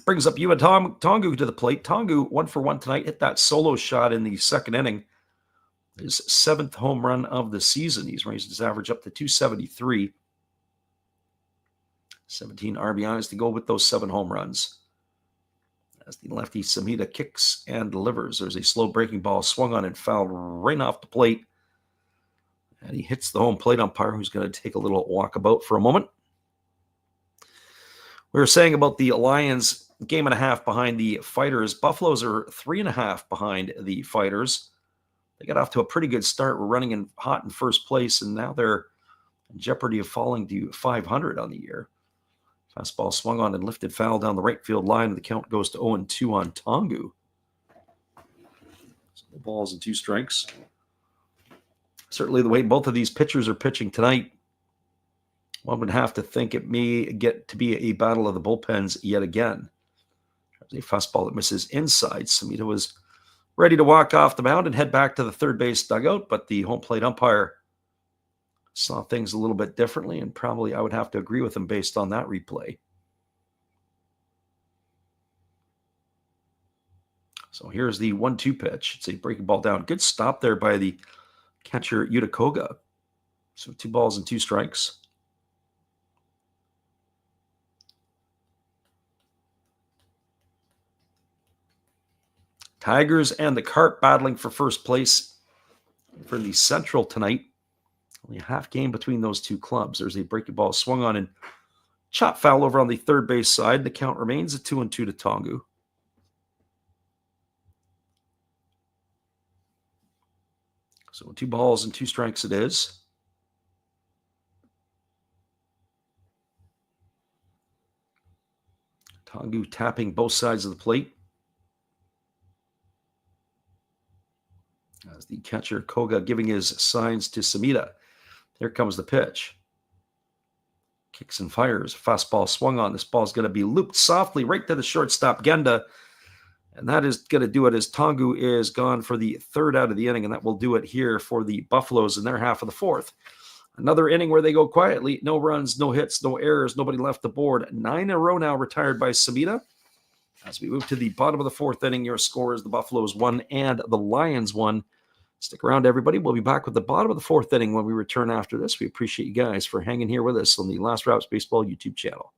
Brings up Yuma Tongu to the plate. Tongu, 1-for-1 tonight, hit that solo shot in the second inning. His 7th home run of the season. He's raised his average up to 273. 17 RBIs to go with those 7 home runs. As the lefty Samita kicks and delivers. There's a slow breaking ball swung on and fouled right off the plate. And he hits the home plate umpire, who's going to take a little walkabout for a moment. We were saying about the Lions, game and a half behind the Fighters. Buffaloes are 3.5 behind the Fighters. They got off to a pretty good start. We're running in hot in first place, and now they're in jeopardy of falling to 500 on the year. Fastball swung on and lifted foul down the right field line. The count goes to 0-2 on Tongu. So the balls and 2 strikes. Certainly the way both of these pitchers are pitching tonight, one would have to think it may get to be a battle of the bullpens yet again. There's a fastball that misses inside. Samita was ready to walk off the mound and head back to the third base dugout, but the home plate umpire saw things a little bit differently, and probably I would have to agree with him based on that replay. So here's the 1-2 pitch. It's a breaking ball down. Good stop there by the catcher Yutakoga. So 2 balls and 2 strikes. Tigers and the Carp battling for first place for the Central tonight. Only a half game between those two clubs. There's a breaking ball swung on and chop foul over on the third base side. The count remains at 2-2 to Tongu. So 2 balls and 2 strikes it is. Tongu tapping both sides of the plate. As the catcher Koga giving his signs to Samita. Here comes the pitch. Kicks and fires. Fastball swung on. This ball is going to be looped softly right to the shortstop Genda. And that is going to do it as Tongu is gone for the 3rd out of the inning. And that will do it here for the Buffaloes in their half of the 4th. Another inning where they go quietly. No runs, no hits, no errors. Nobody left the board. 9 in a row now retired by Samita. As we move to the bottom of the 4th inning, your score is the Buffaloes 1 and the Lions 1. Stick around, everybody. We'll be back with the bottom of the 4th inning when we return after this. We appreciate you guys for hanging here with us on the Last Routes Baseball YouTube channel.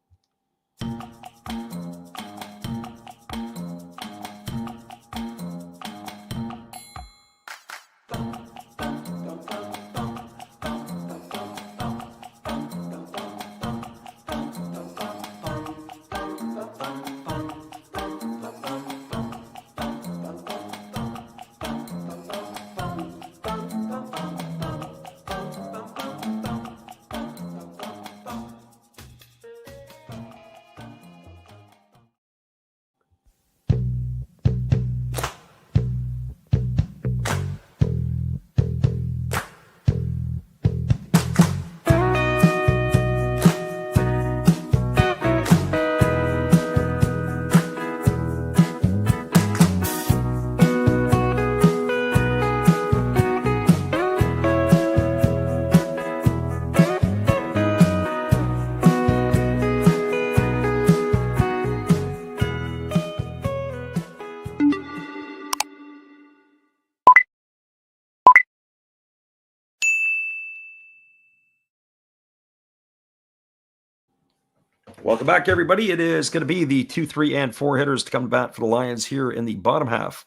Welcome back, everybody. It is going to be the 2, 3, and 4 hitters to come to bat for the Lions here in the bottom half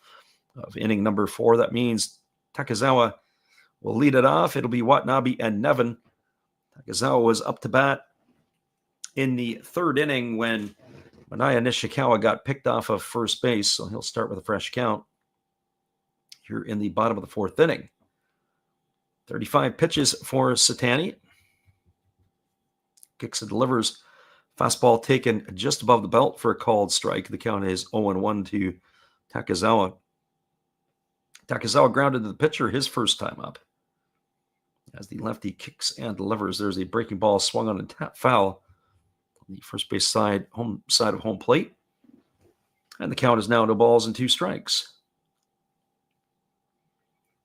of inning number 4. That means Takizawa will lead it off. It'll be Watanabe and Nevin. Takizawa was up to bat in the 3rd inning when Manaya Nishikawa got picked off of first base, so he'll start with a fresh count here in the bottom of the 4th inning. 35 pitches for Satani. Kicks and delivers. Fastball taken just above the belt for a called strike. The count is 0-1 to Takizawa. Takizawa grounded to the pitcher his first time up. As the lefty kicks and delivers, there's a breaking ball swung on and tap foul on the first base side, home side of home plate. And the count is now 2 balls and 2 strikes.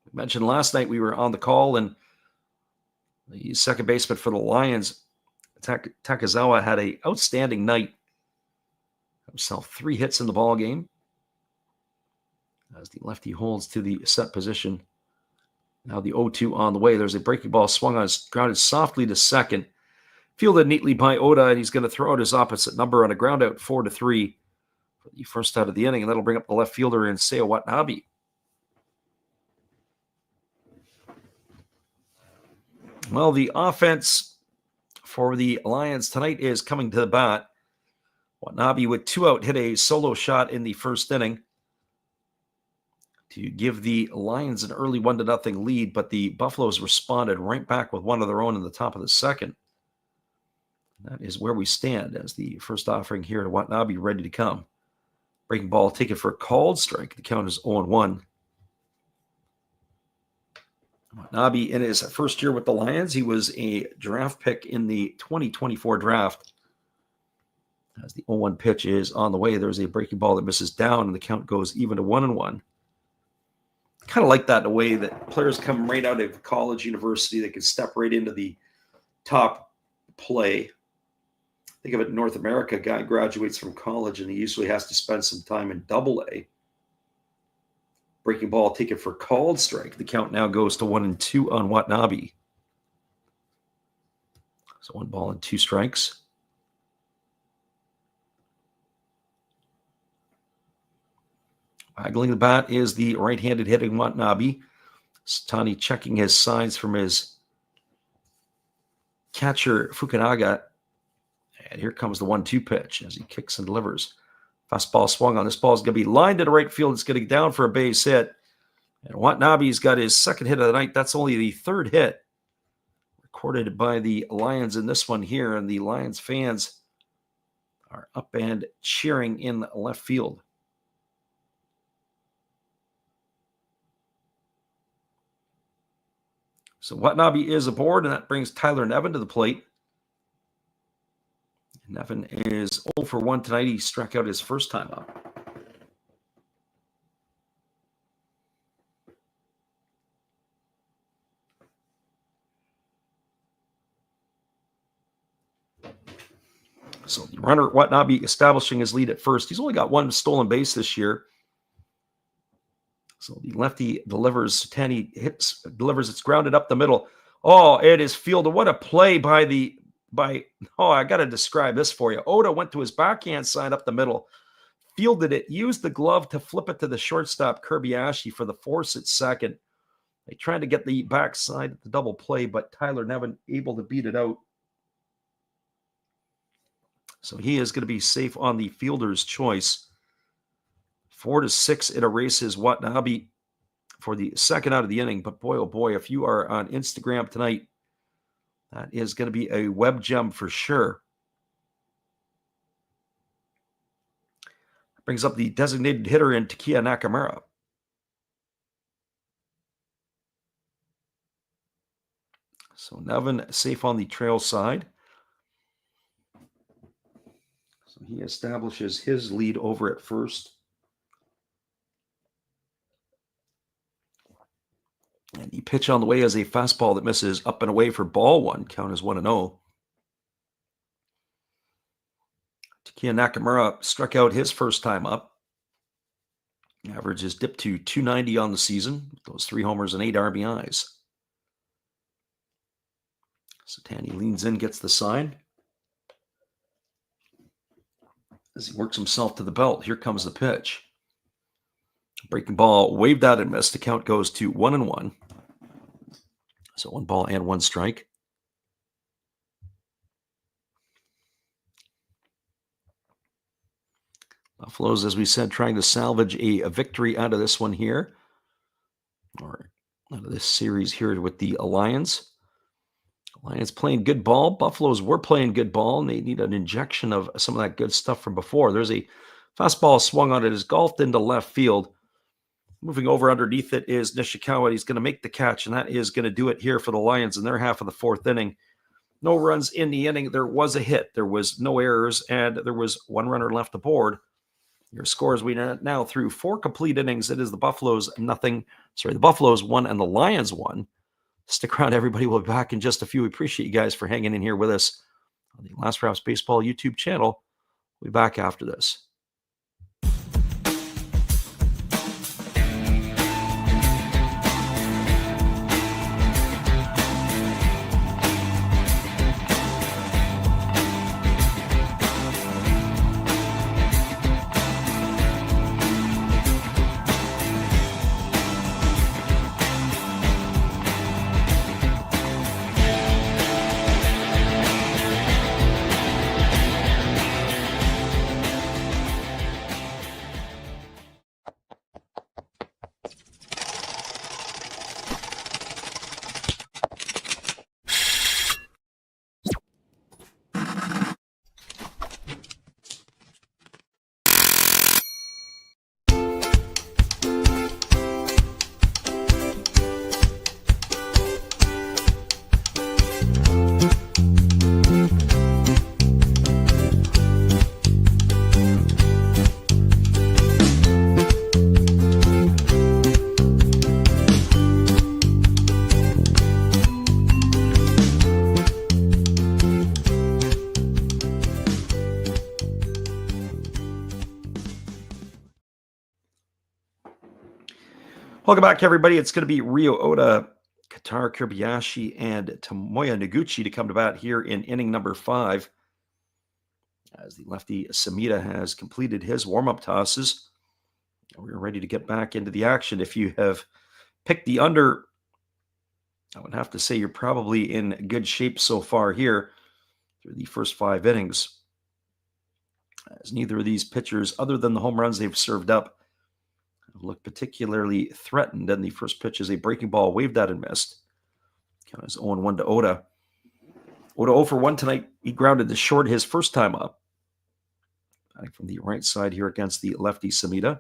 We mentioned last night we were on the call, and The second baseman for the Lions, Takazawa, had an outstanding night. Himself 3 hits in the ball game as the lefty holds to the set position. Now the 0-2 on the way. There's a breaking ball swung on, grounded softly to second. Fielded neatly by Oda, and he's going to throw out his opposite number on a ground out 4-3 for the first out of the inning, and that'll bring up the left fielder in Seiya Watanabe. Well, the offense for the Lions tonight is coming to the bat. Watanabe with 2 out hit a solo shot in the first inning to give the Lions an early 1-0 lead, but the Buffaloes responded right back with one of their own in the top of the second. That is where we stand as the first offering here to Watanabe ready to come. Breaking ball taken for a called strike. The count is 0-1. Watanabe, in his first year with the Lions, he was a draft pick in the 2024 draft. As the 0-1 pitch is on the way, there's a breaking ball that misses down, and the count goes even to 1-1. Kind of like that in a way that players come right out of college, university, they can step right into the top play. Think of it in North America, a guy graduates from college and he usually has to spend some time in AA. Breaking ball taken for called strike. The count now goes to 1-2 on Watanabe. So 1 ball and 2 strikes. Waggling the bat is the right-handed hitting Watanabe. Satani checking his signs from his catcher, Fukunaga. And here comes the 1-2 pitch as he kicks and delivers. Fastball swung on. This ball is going to be lined to the right field. It's going to get down for a base hit. And Watanabe's got his second hit of the night. That's only the 3rd hit recorded by the Lions in this one here. And the Lions fans are up and cheering in left field. So Watanabe is aboard, and that brings Tyler Nevin to the plate. Nevin is 0 for 1 tonight. He struck out his first time up. So the runner, Watanabe, establishing his lead at first. He's only got 1 stolen base this year. So the lefty delivers. Tanny delivers. It's grounded up the middle. Oh, it is fielded. What a play I got to describe this for you. Oda went to his backhand side up the middle, fielded it, used the glove to flip it to the shortstop, Kirby for the force at second. They tried to get the backside at the double play, but Tyler Nevin able to beat it out. So he is going to be safe on the fielder's choice. 4-6, it erases Watanabe for the second out of the inning. But boy, oh boy, if you are on Instagram tonight, that is going to be a web gem for sure. Brings up the designated hitter in Takeya Nakamura. So Nevin safe on the trail side. So he establishes his lead over at first. And the pitch on the way is a fastball that misses up and away for ball 1. Count is 1-0. Takeya Nakamura struck out his first time up. Average is dipped to 290 on the season. Those 3 homers and 8 RBIs. Satani leans in, gets the sign. As he works himself to the belt, here comes the pitch. Breaking ball waved out and missed. The count goes to 1-1. So 1 ball and 1 strike. Buffaloes, as we said, trying to salvage a victory out of this one here, or out of this series here with the Lions. Lions playing good ball. Buffaloes were playing good ball, and they need an injection of some of that good stuff from before. There's a fastball swung on it, is golfed into left field. Moving over underneath it is Nishikawa. He's going to make the catch, and that is going to do it here for the Lions in their half of the 4th inning. No runs in the inning. There was a hit. There was no errors, and there was 1 runner left aboard. Your scores, we now through 4 complete innings. It is the Buffaloes 1 and the Lions 1. Stick around, everybody. We'll be back in just a few. We appreciate you guys for hanging in here with us on the Last Raps Baseball YouTube channel. We'll be back after this. Welcome back, everybody. It's going to be Ryo Oda, Kentaro Kobayashi, and Tomoya Noguchi to come to bat here in inning number 5. As the lefty Samita has completed his warm-up tosses, we're ready to get back into the action. If you have picked the under, I would have to say you're probably in good shape so far here through the first 5 innings. As neither of these pitchers, other than the home runs they've served up, look particularly threatened. And the first pitch is a breaking ball, waved at and missed. Count is 0-1 to Oda. Oda 0 for 1 tonight. He grounded to short his first time up. Batting from the right side here against the lefty Samita.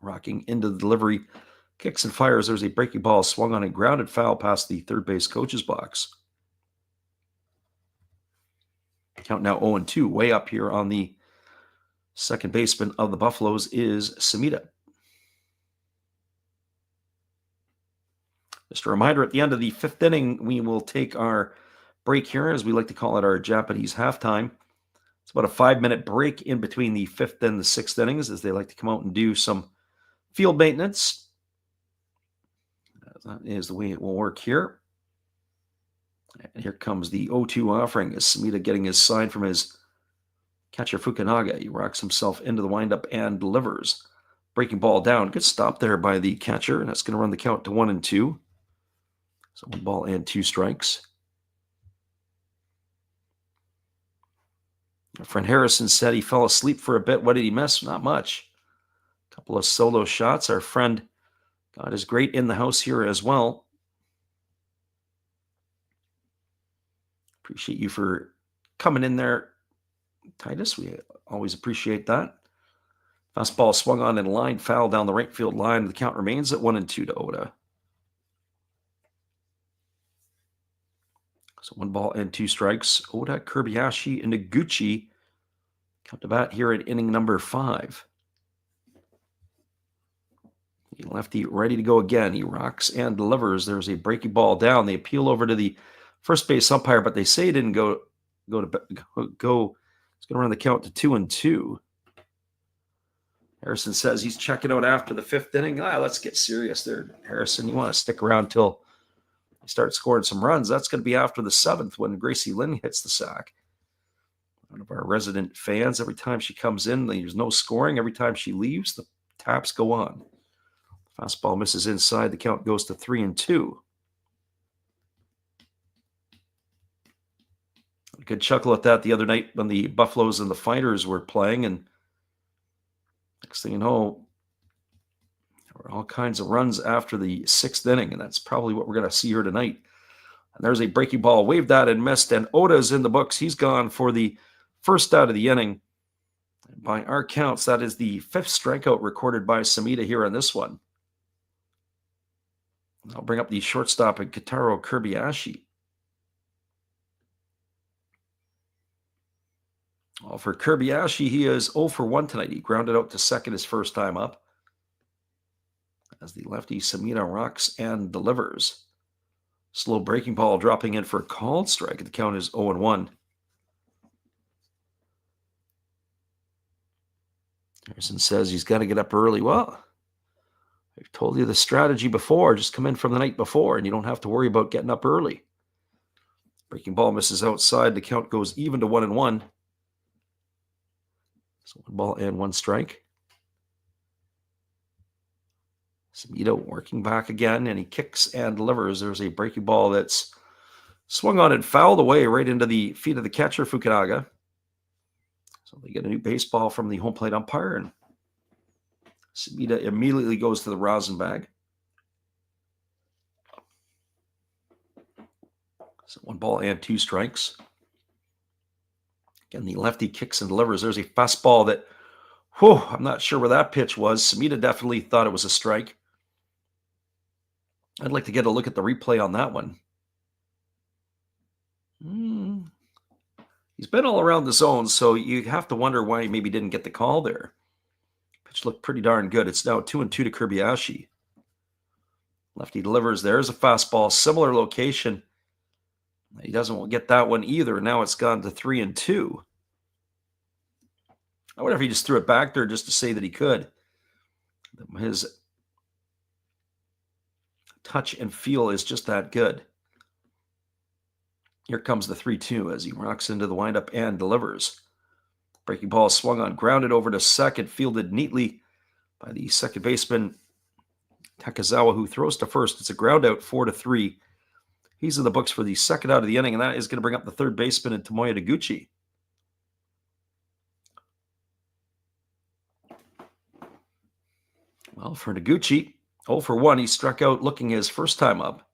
Rocking into the delivery. Kicks and fires. There's a breaking ball swung on and grounded foul past the third base coach's box. Count now 0-2. Way up here on the second baseman of the Buffaloes is Samita. Just a reminder, at the end of the 5th inning, we will take our break here, as we like to call it, our Japanese halftime. It's about a 5-minute break in between the 5th and the 6th innings, as they like to come out and do some field maintenance. That is the way it will work here. And here comes the 0-2 offering, as Samita getting his sign from his catcher Fukunaga. He rocks himself into the windup and delivers. Breaking ball down. Good stop there by the catcher, and that's going to run the count to 1-2. So 1 ball and 2 strikes. My friend Harrison said he fell asleep for a bit. What did he miss? Not much. A couple of solo shots. Our friend God is great in the house here as well. Appreciate you for coming in there, Titus. We always appreciate that. Fastball swung on in line, foul down the right field line. The count remains at 1-2 to Oda. So 1 ball and 2 strikes. Oda, Kobayashi, and Noguchi come to bat here in inning number 5. The lefty ready to go again. He rocks and delivers. There's a breaking ball down. They appeal over to the first base umpire, but they say it didn't go. It's going to run the count to 2-2. Harrison says he's checking out after the 5th inning. Let's get serious there, Harrison. You want to stick around till you start scoring some runs. That's going to be after the 7th when Gracie Lynn hits the sack. One of our resident fans, every time she comes in, there's no scoring. Every time she leaves, the taps go on. Fastball misses inside. The count goes to 3-2. A good chuckle at that the other night when the Buffaloes and the Fighters were playing, and next thing you know, there were all kinds of runs after the 6th inning, and that's probably what we're going to see here tonight. And there's a breaking ball, waved at and missed, and Oda's in the books. He's gone for the first out of the inning. And by our counts, that is the 5th strikeout recorded by Samita here on this one. I'll bring up the shortstop and Kentaro Kobayashi. Well, for Kobayashi, he is 0 for 1 tonight. He grounded out to second his first time up. as the lefty Samita rocks and delivers. Slow breaking ball dropping in for a called strike. The count is 0-1. Harrison says he's got to get up early. Well, I've told you the strategy before. Just come in from the night before, and you don't have to worry about getting up early. Breaking ball misses outside. The count goes even to 1-1. So 1 ball and 1 strike. Samita working back again, and he kicks and delivers. There's a breaking ball that's swung on and fouled away right into the feet of the catcher, Fukunaga. So they get a new baseball from the home plate umpire, and Samita immediately goes to the rosin bag. So 1 ball and 2 strikes. Again, the lefty kicks and delivers. There's a fastball that, I'm not sure where that pitch was. Samita definitely thought it was a strike. I'd like to get a look at the replay on that one. He's been all around the zone, so you have to wonder why he maybe didn't get the call there. Pitch looked pretty darn good. It's now 2-2 to Kirby. Lefty delivers. There's a fastball, similar location. He doesn't get that one either. Now it's gone to 3-2. I wonder if he just threw it back there just to say that he could. His touch and feel is just that good. Here comes the 3-2 as he rocks into the windup and delivers. Breaking ball swung on, grounded over to second, fielded neatly by the second baseman, Takazawa, who throws to first. It's a ground out, 4-3. He's in the books for the second out of the inning, and that is going to bring up the third baseman in Tomoya Taguchi. Well, for Taguchi, 0 for 1. He struck out looking his first time up.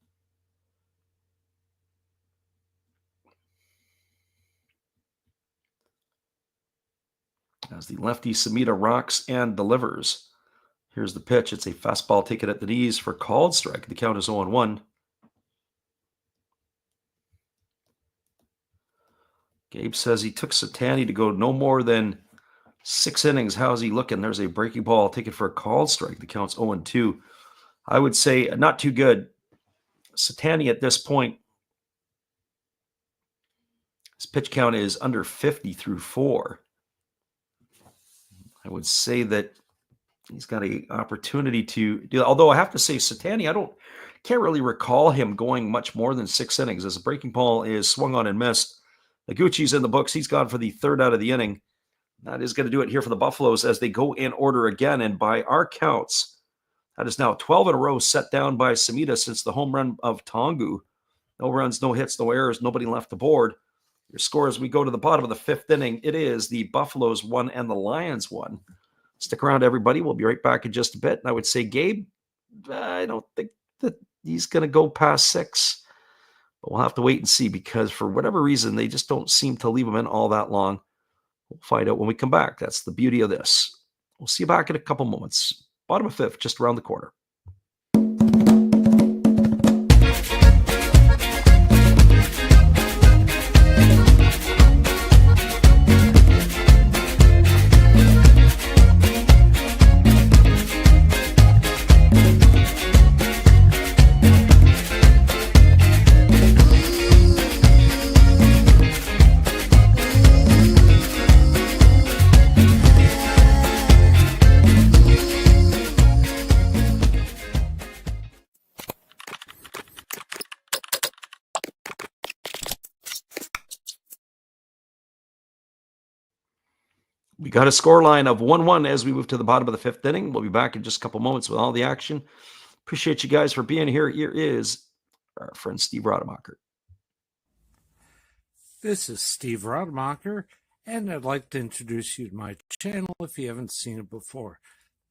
As the lefty Samita rocks and delivers. Here's the pitch. It's a fastball taken at the knees for called strike. The count is 0-1. Gabe says he took Satani to go no more than 6 innings. How's he looking? There's a breaking ball taken for a called strike. The count's 0-2. I would say not too good. Satani at this point, his pitch count is under 50 through 4. I would say that he's got an opportunity to do. Although I have to say, Satani, can't really recall him going much more than 6 innings. As the breaking ball is swung on and missed, Taguchi's in the books. He's gone for the third out of the inning. That is going to do it here for the Buffaloes as they go in order again. And by our counts, that is now 12 in a row set down by Samita since the home run of Tongu. No runs, no hits, no errors, nobody left the board. Your score as we go to the bottom of the 5th inning, it is the Buffaloes 1 and the Lions 1. Stick around, everybody. We'll be right back in just a bit. And I would say, Gabe, I don't think that he's going to go past 6. But we'll have to wait and see because for whatever reason, they just don't seem to leave him in all that long. We'll find out when we come back. That's the beauty of this. We'll see you back in a couple moments. Bottom of 5th, just around the corner. We got a score line of 1-1 as we move to the bottom of the 5th inning. We'll be back in just a couple moments with all the action. Appreciate you guys for being here. Here is our friend Steve Rademacher. This is Steve Rademacher, and I'd like to introduce you to my channel if you haven't seen it before.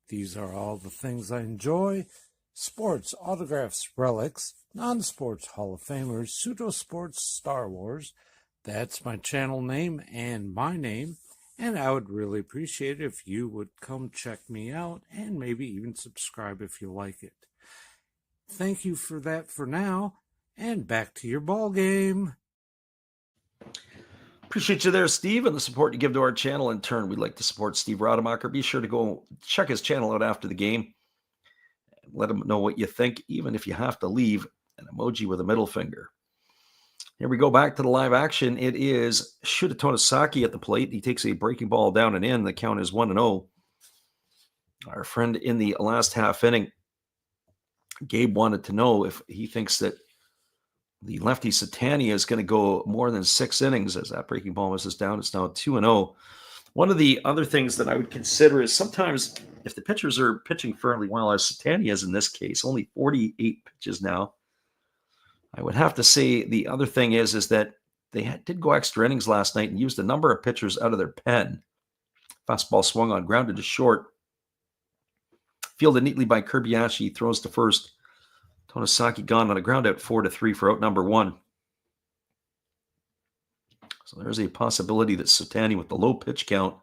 These are all the things I enjoy: sports, autographs, relics, non-sports Hall of Famers, pseudo-sports, Star Wars. That's my channel name and my name. And I would really appreciate it if you would come check me out and maybe even subscribe if you like it. Thank you for that for now, and back to your ball game. Appreciate you there, Steve, and the support you give to our channel. In turn, we'd like to support Steve Rademacher. Be sure to go check his channel out after the game. let them know what you think, even if you have to leave an emoji with a middle finger. Here we go back to the live action. It is Shuta Tonosaki at the plate. He takes a breaking ball down and in. The count is 1-0. Our friend in the last half inning, Gabe, wanted to know if he thinks that the lefty Saitama is going to go more than 6 innings as that breaking ball misses down. It's now 2-0. One of the other things that I would consider is sometimes if the pitchers are pitching fairly well, as Saitama is in this case, only 48 pitches now, I would have to say the other thing is that they did go extra innings last night and used a number of pitchers out of their pen. Fastball swung on, grounded to short. Fielded neatly by Kirby-Ashi, throws to first. Tonosaki gone on a ground out 4-3 for out number 1. So there's a possibility that Saitama with the low pitch count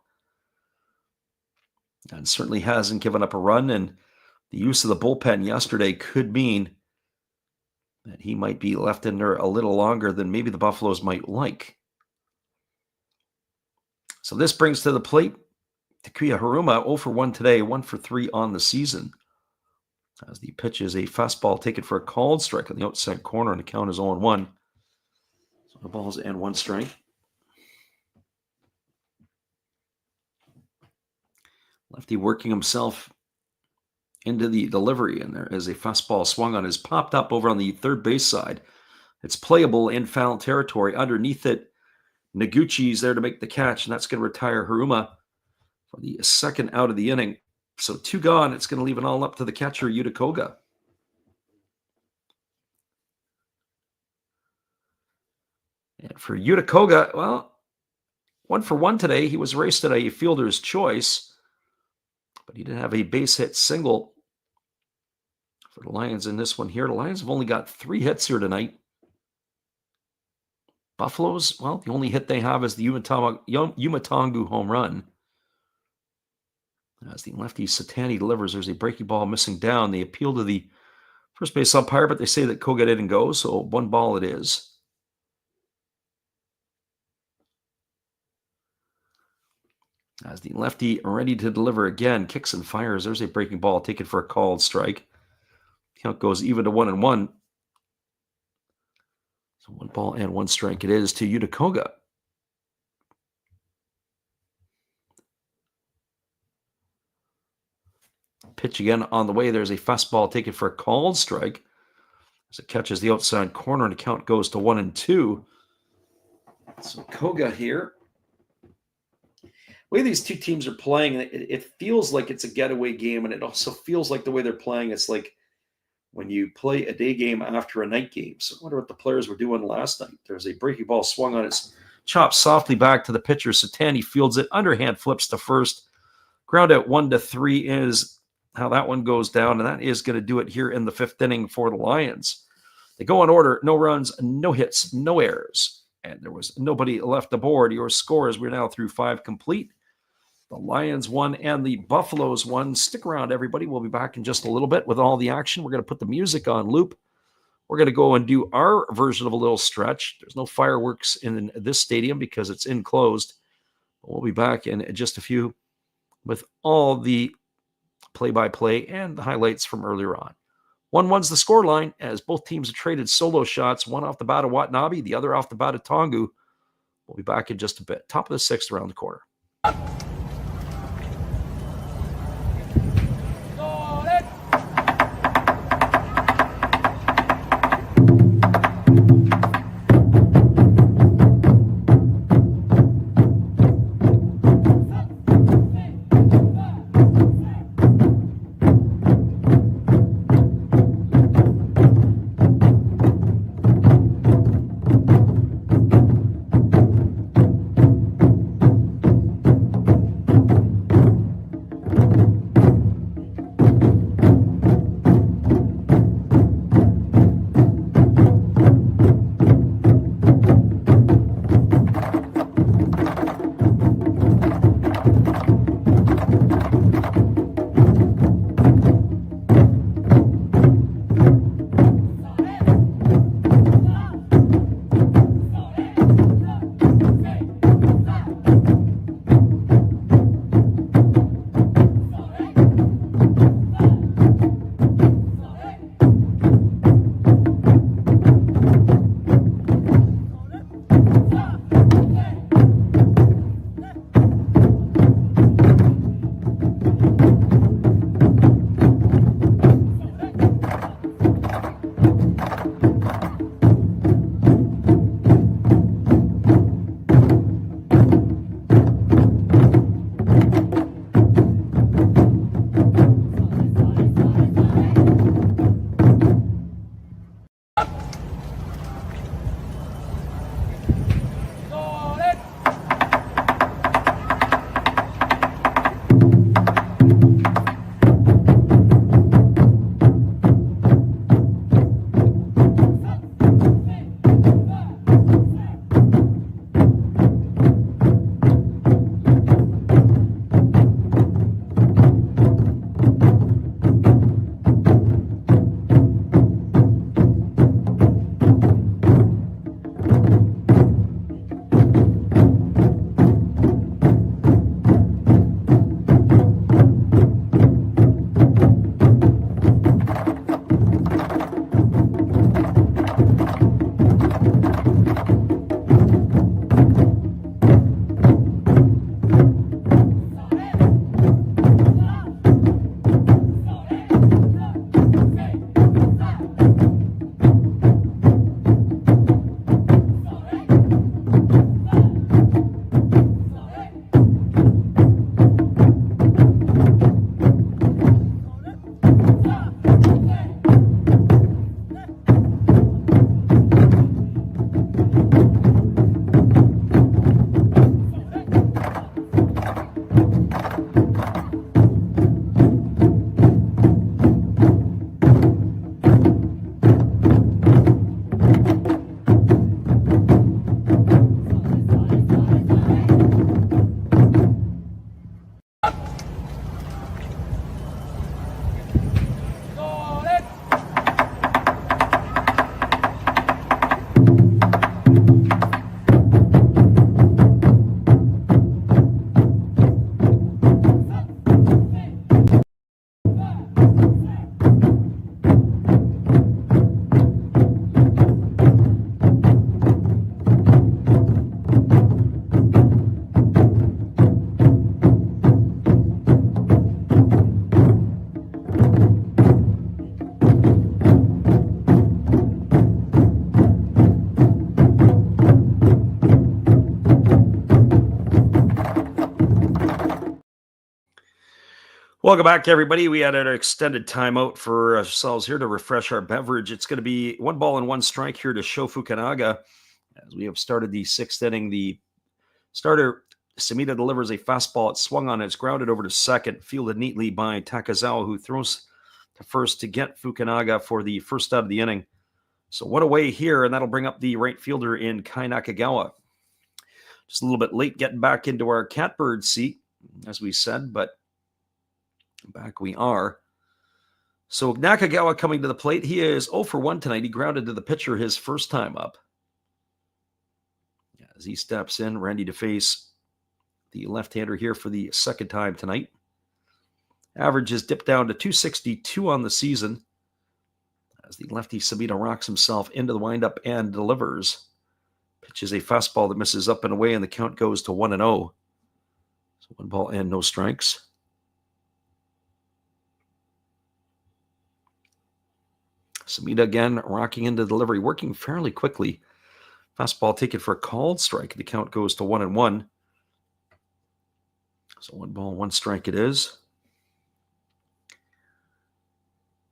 and certainly hasn't given up a run, and the use of the bullpen yesterday could mean that he might be left in there a little longer than maybe the Buffaloes might like. So this brings to the plate Takuya Haruma, 0 for 1 today, 1 for 3 on the season. As the pitch is a fastball taken for a called strike on the outside corner, and the count is 0-1. So the balls and 1 strike. Lefty working himself into the delivery, and there is a fastball swung on, is popped up over on the third base side. It's playable in foul territory. Underneath it, Noguchi's there to make the catch, and that's going to retire Haruma for the second out of the inning. So 2 gone. It's going to leave it all up to the catcher, Yuta Koga. And for Yuta Koga, well, 1 for 1 today. He was raced at a fielder's choice, but he did have a base hit single for the Lions in this one here. The Lions have only got 3 hits here tonight. Buffaloes, well, the only hit they have is the Umatongu home run. As the lefty Saitama delivers, there's a breaking ball missing down. They appeal to the first base umpire, but they say that Koga didn't go, so 1 ball it is. As the lefty ready to deliver again, kicks and fires. There's a breaking ball taken for a called strike. Count goes even to 1-1. So 1 ball and 1 strike it is to Yuta Koga. Pitch again on the way. There's a fastball taken for a called strike as it catches the outside corner, and the count goes to 1-2. So Koga here. The way these two teams are playing, it feels like it's a getaway game, and it also feels like the way they're playing, it's like when you play a day game after a night game. So I wonder what the players were doing last night. There's a breaking ball swung on. It's chopped softly back to the pitcher. Saitama fields it. Underhand flips to first. Ground out 1-3 is how that one goes down, and that is going to do it here in the 5th inning for the Lions. They go in order. No runs, no hits, no errors. And there was nobody left aboard. Your scores, we're now through 5 complete. The Lions won and the Buffaloes won. Stick around, everybody. We'll be back in just a little bit with all the action. We're going to put the music on loop. We're going to go and do our version of a little stretch. There's no fireworks in this stadium because it's enclosed. We'll be back in just a few with all the play-by-play and the highlights from earlier on. 1-1's the scoreline as both teams have traded solo shots, one off the bat of Watanabe, the other off the bat of Tongu. We'll be back in just a bit. Top of the 6th around the corner. Welcome back, everybody. We had an extended timeout for ourselves here to refresh our beverage. It's going to be 1-1 here to Sho Fukunaga. As we have started the sixth inning, the starter, Samita, delivers a fastball. It swung on. It's grounded over to second, fielded neatly by Takazawa, who throws to first to get Fukunaga for the first out of the inning. So one away here, and that'll bring up the right fielder in Kai Nakagawa. Just a little bit late getting back into our catbird seat, as we said, but back we are. So Nakagawa coming to the plate. He is 0 for 1 tonight. He grounded to the pitcher his first time up. As he steps in, ready to face the left-hander here for the second time tonight. Average is dipped down to 262 on the season. As the lefty Sabita rocks himself into the windup and delivers. Pitches a fastball that misses up and away, and the count goes to 1-0. So 1 ball and no strikes. Samita again rocking into delivery, working fairly quickly. Fastball taken for a called strike. The count goes to 1-1. So 1 ball, 1 strike it is.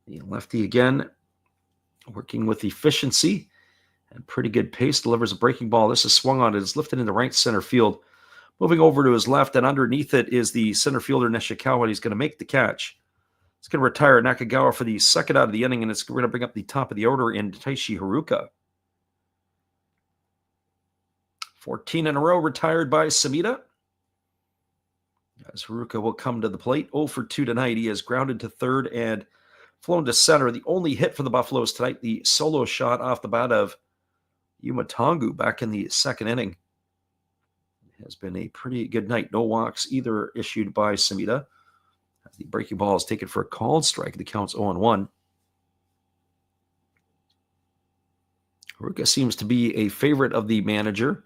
The lefty again working with efficiency and pretty good pace. Delivers a breaking ball. This is swung on. It is lifted into right center field. Moving over to his left, and underneath it is the center fielder Nishikawa. He's going to make the catch. It's going to retire Nakagawa for the second out of the inning, and it's going to bring up the top of the order in Taishi Haruka. 14 in a row retired by Samita. As Haruka will come to the plate. 0 for 2 tonight. He has grounded to third and flown to center. The only hit for the Buffaloes tonight, the solo shot off the bat of Yuma Tongu back in the second inning. It has been a pretty good night. No walks either issued by Samita. The breaking ball is taken for a called strike. The count's 0-1. Haruka seems to be a favorite of the manager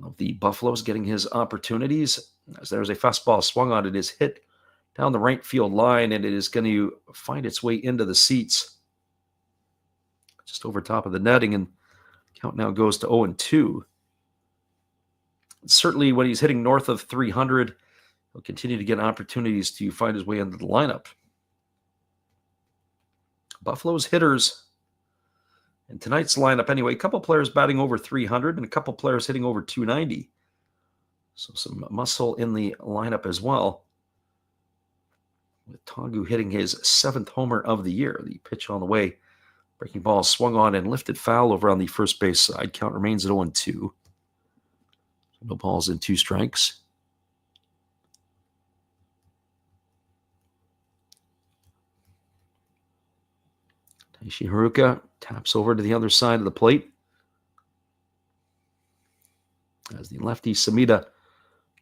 of the Buffaloes, getting his opportunities. As there's a fastball swung on, it is hit down the right field line, and it is going to find its way into the seats just over top of the netting, and count now goes to 0-2. Certainly when he's hitting north of 300, he'll continue to get opportunities to find his way into the lineup. Buffalo's hitters in tonight's lineup anyway, a couple players batting over 300 and a couple players hitting over 290. So some muscle in the lineup as well. With Tongu hitting his 7th homer of the year. The pitch on the way. Breaking ball swung on and lifted foul over on the first base side. Count remains at 0-2. No balls and 2 strikes. Taishi Haruka taps over to the other side of the plate. As the lefty Samita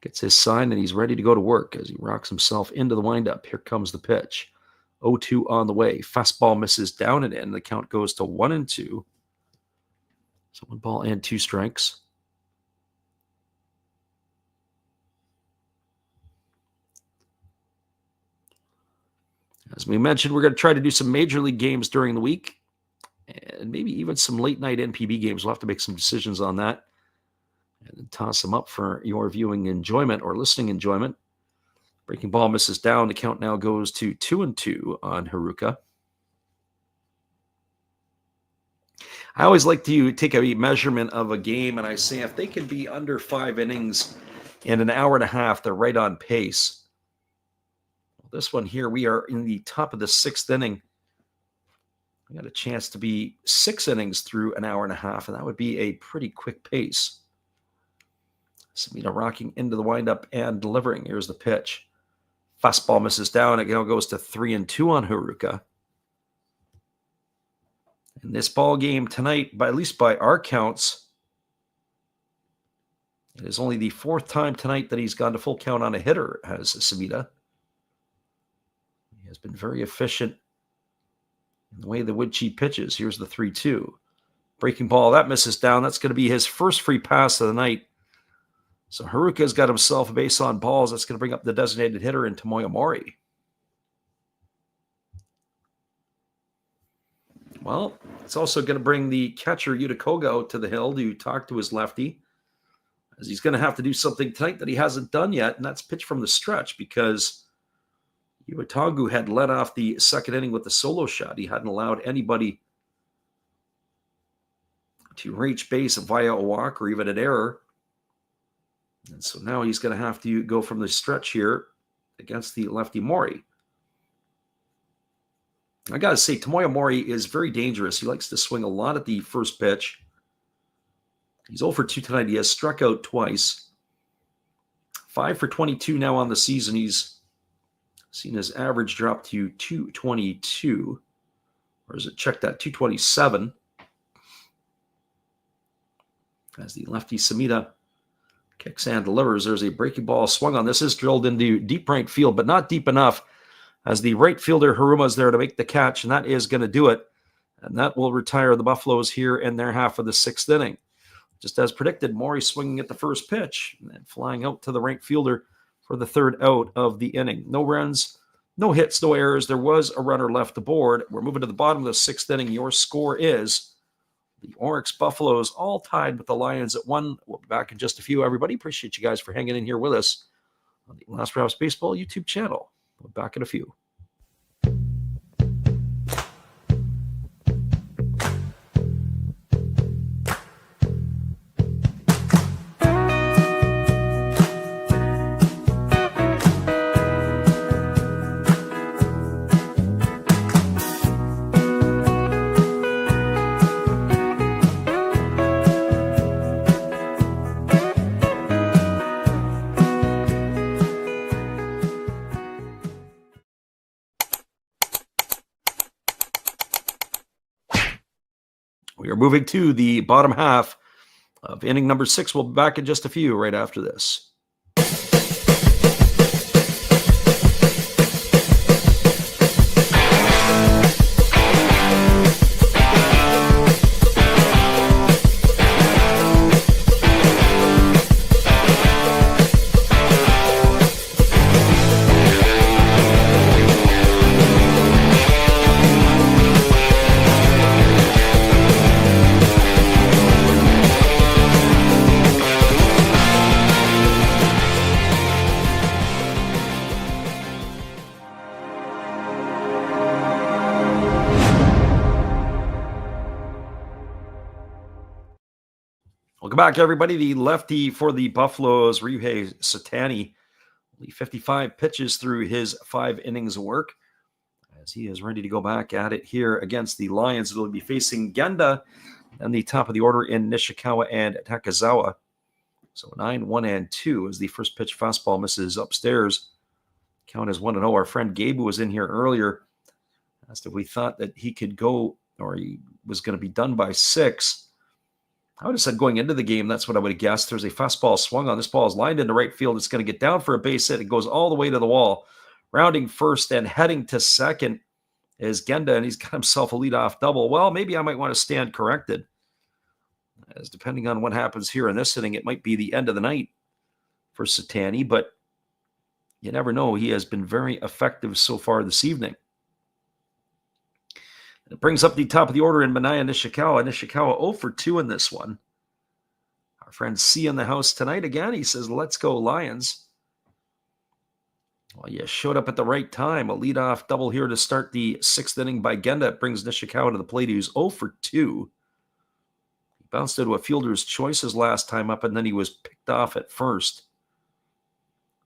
gets his sign, and he's ready to go to work as he rocks himself into the windup. Here comes the pitch. 0-2 on the way. Fastball misses down and in. The count goes to 1-2. So 1 ball and 2 strikes. As we mentioned, we're going to try to do some major league games during the week and maybe even some late night NPB games. We'll have to make some decisions on that and toss them up for your viewing enjoyment or listening enjoyment. Breaking ball misses down. The count now goes to 2-2 on Haruka. I always like to take a measurement of a game, and I say if they can be under 5 innings in an hour and a half, they're right on pace. This one here, we are in the top of the 6th inning. We got a chance to be 6 innings through an hour and a half, and that would be a pretty quick pace. Samita rocking into the windup and delivering. Here's the pitch. Fastball misses down. It now goes to 3-2 on Haruka. In this ball game tonight, at least by our counts, it is only the 4th time tonight that he's gone to full count on a hitter, has Samita. He has been very efficient in the way the wood chip pitches. Here's the 3-2. Breaking ball, that misses down. That's going to be his first free pass of the night. So Haruka's got himself a base on balls. That's going to bring up the designated hitter in Tomoya Mori. Well, it's also going to bring the catcher Yuta Koga out to the hill to talk to his lefty, as he's going to have to do something tonight that he hasn't done yet, and that's pitch from the stretch, because Iwatagu had led off the second inning with the solo shot. He hadn't allowed anybody to reach base via a walk or even an error. And so now he's going to have to go from the stretch here against the lefty Mori. I got to say, Tomoya Mori is very dangerous. He likes to swing a lot at the first pitch. He's 0 for 2 tonight. He has struck out twice. 5 for 22 now on the season. He's seen his average drop to 222. Or is it checked at 227? As the lefty Samita kicks and delivers. There's a breaking ball swung on. This is drilled into deep right field, but not deep enough, as the right fielder Haruma is there to make the catch, and that is going to do it. And that will retire the Buffaloes here in their half of the sixth inning. Just as predicted, Mori swinging at the first pitch and flying out to the right fielder for the third out of the inning. No runs, no hits, no errors. There was a runner left aboard. We're moving to the bottom of the sixth inning. Your score is the Orix Buffaloes all tied with the Lions at 1. We'll be back in just a few, everybody. Appreciate you guys for hanging in here with us on the Last Rouse Baseball YouTube channel. We'll be back in a few. We are moving to the bottom half of inning number 6. We'll be back in just a few right after this. Welcome back, everybody. The lefty for the Buffaloes, Ryuhei Satani, only 55 pitches through his 5 innings of work, as he is ready to go back at it here against the Lions. They'll be facing Genda and the top of the order in Nishikawa and Takazawa. So 9-1-2 as the first pitch fastball misses upstairs. Count is 1-0. Our friend Gabe, who was in here earlier, asked if we thought that he could go, or he was going to be done by 6. I would have said going into the game, that's what I would have guessed. There's a fastball swung on. This ball is lined into right field. It's going to get down for a base hit. It goes all the way to the wall. Rounding first and heading to second is Genda, and he's got himself a leadoff double. Well, maybe I might want to stand corrected, as depending on what happens here in this inning, it might be the end of the night for Satani, but you never know. He has been very effective so far this evening. It brings up the top of the order in Manaya Nishikawa. Nishikawa 0 for 2 in this one. Our friend C in the house tonight again. He says, let's go Lions. Well, you showed up at the right time. A leadoff double here to start the 6th inning by Genda. It brings Nishikawa to the plate. He was 0 for 2. He bounced into a fielder's choices last time up, and then he was picked off at first.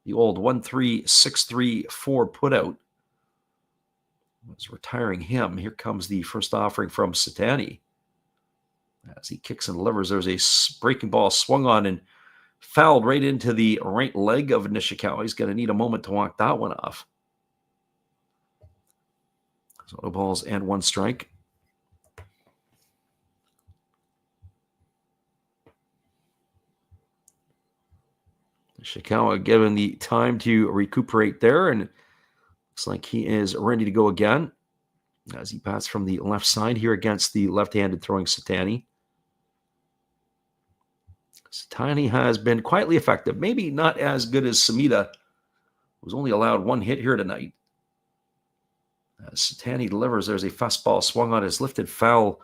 The old 1-3-6-3-4 putout was retiring him. Here comes the first offering from Satani. As he kicks and delivers, there's a breaking ball swung on and fouled right into the right leg of Nishikawa. He's going to need a moment to walk that one off. So 2 balls and 1 strike. Nishikawa given the time to recuperate there, and looks like he is ready to go again as he bats from the left side here against the left-handed throwing Satani. Satani has been quietly effective, maybe not as good as Samita, who's only allowed 1 hit here tonight. As Satani delivers, there's a fastball swung on, his lifted foul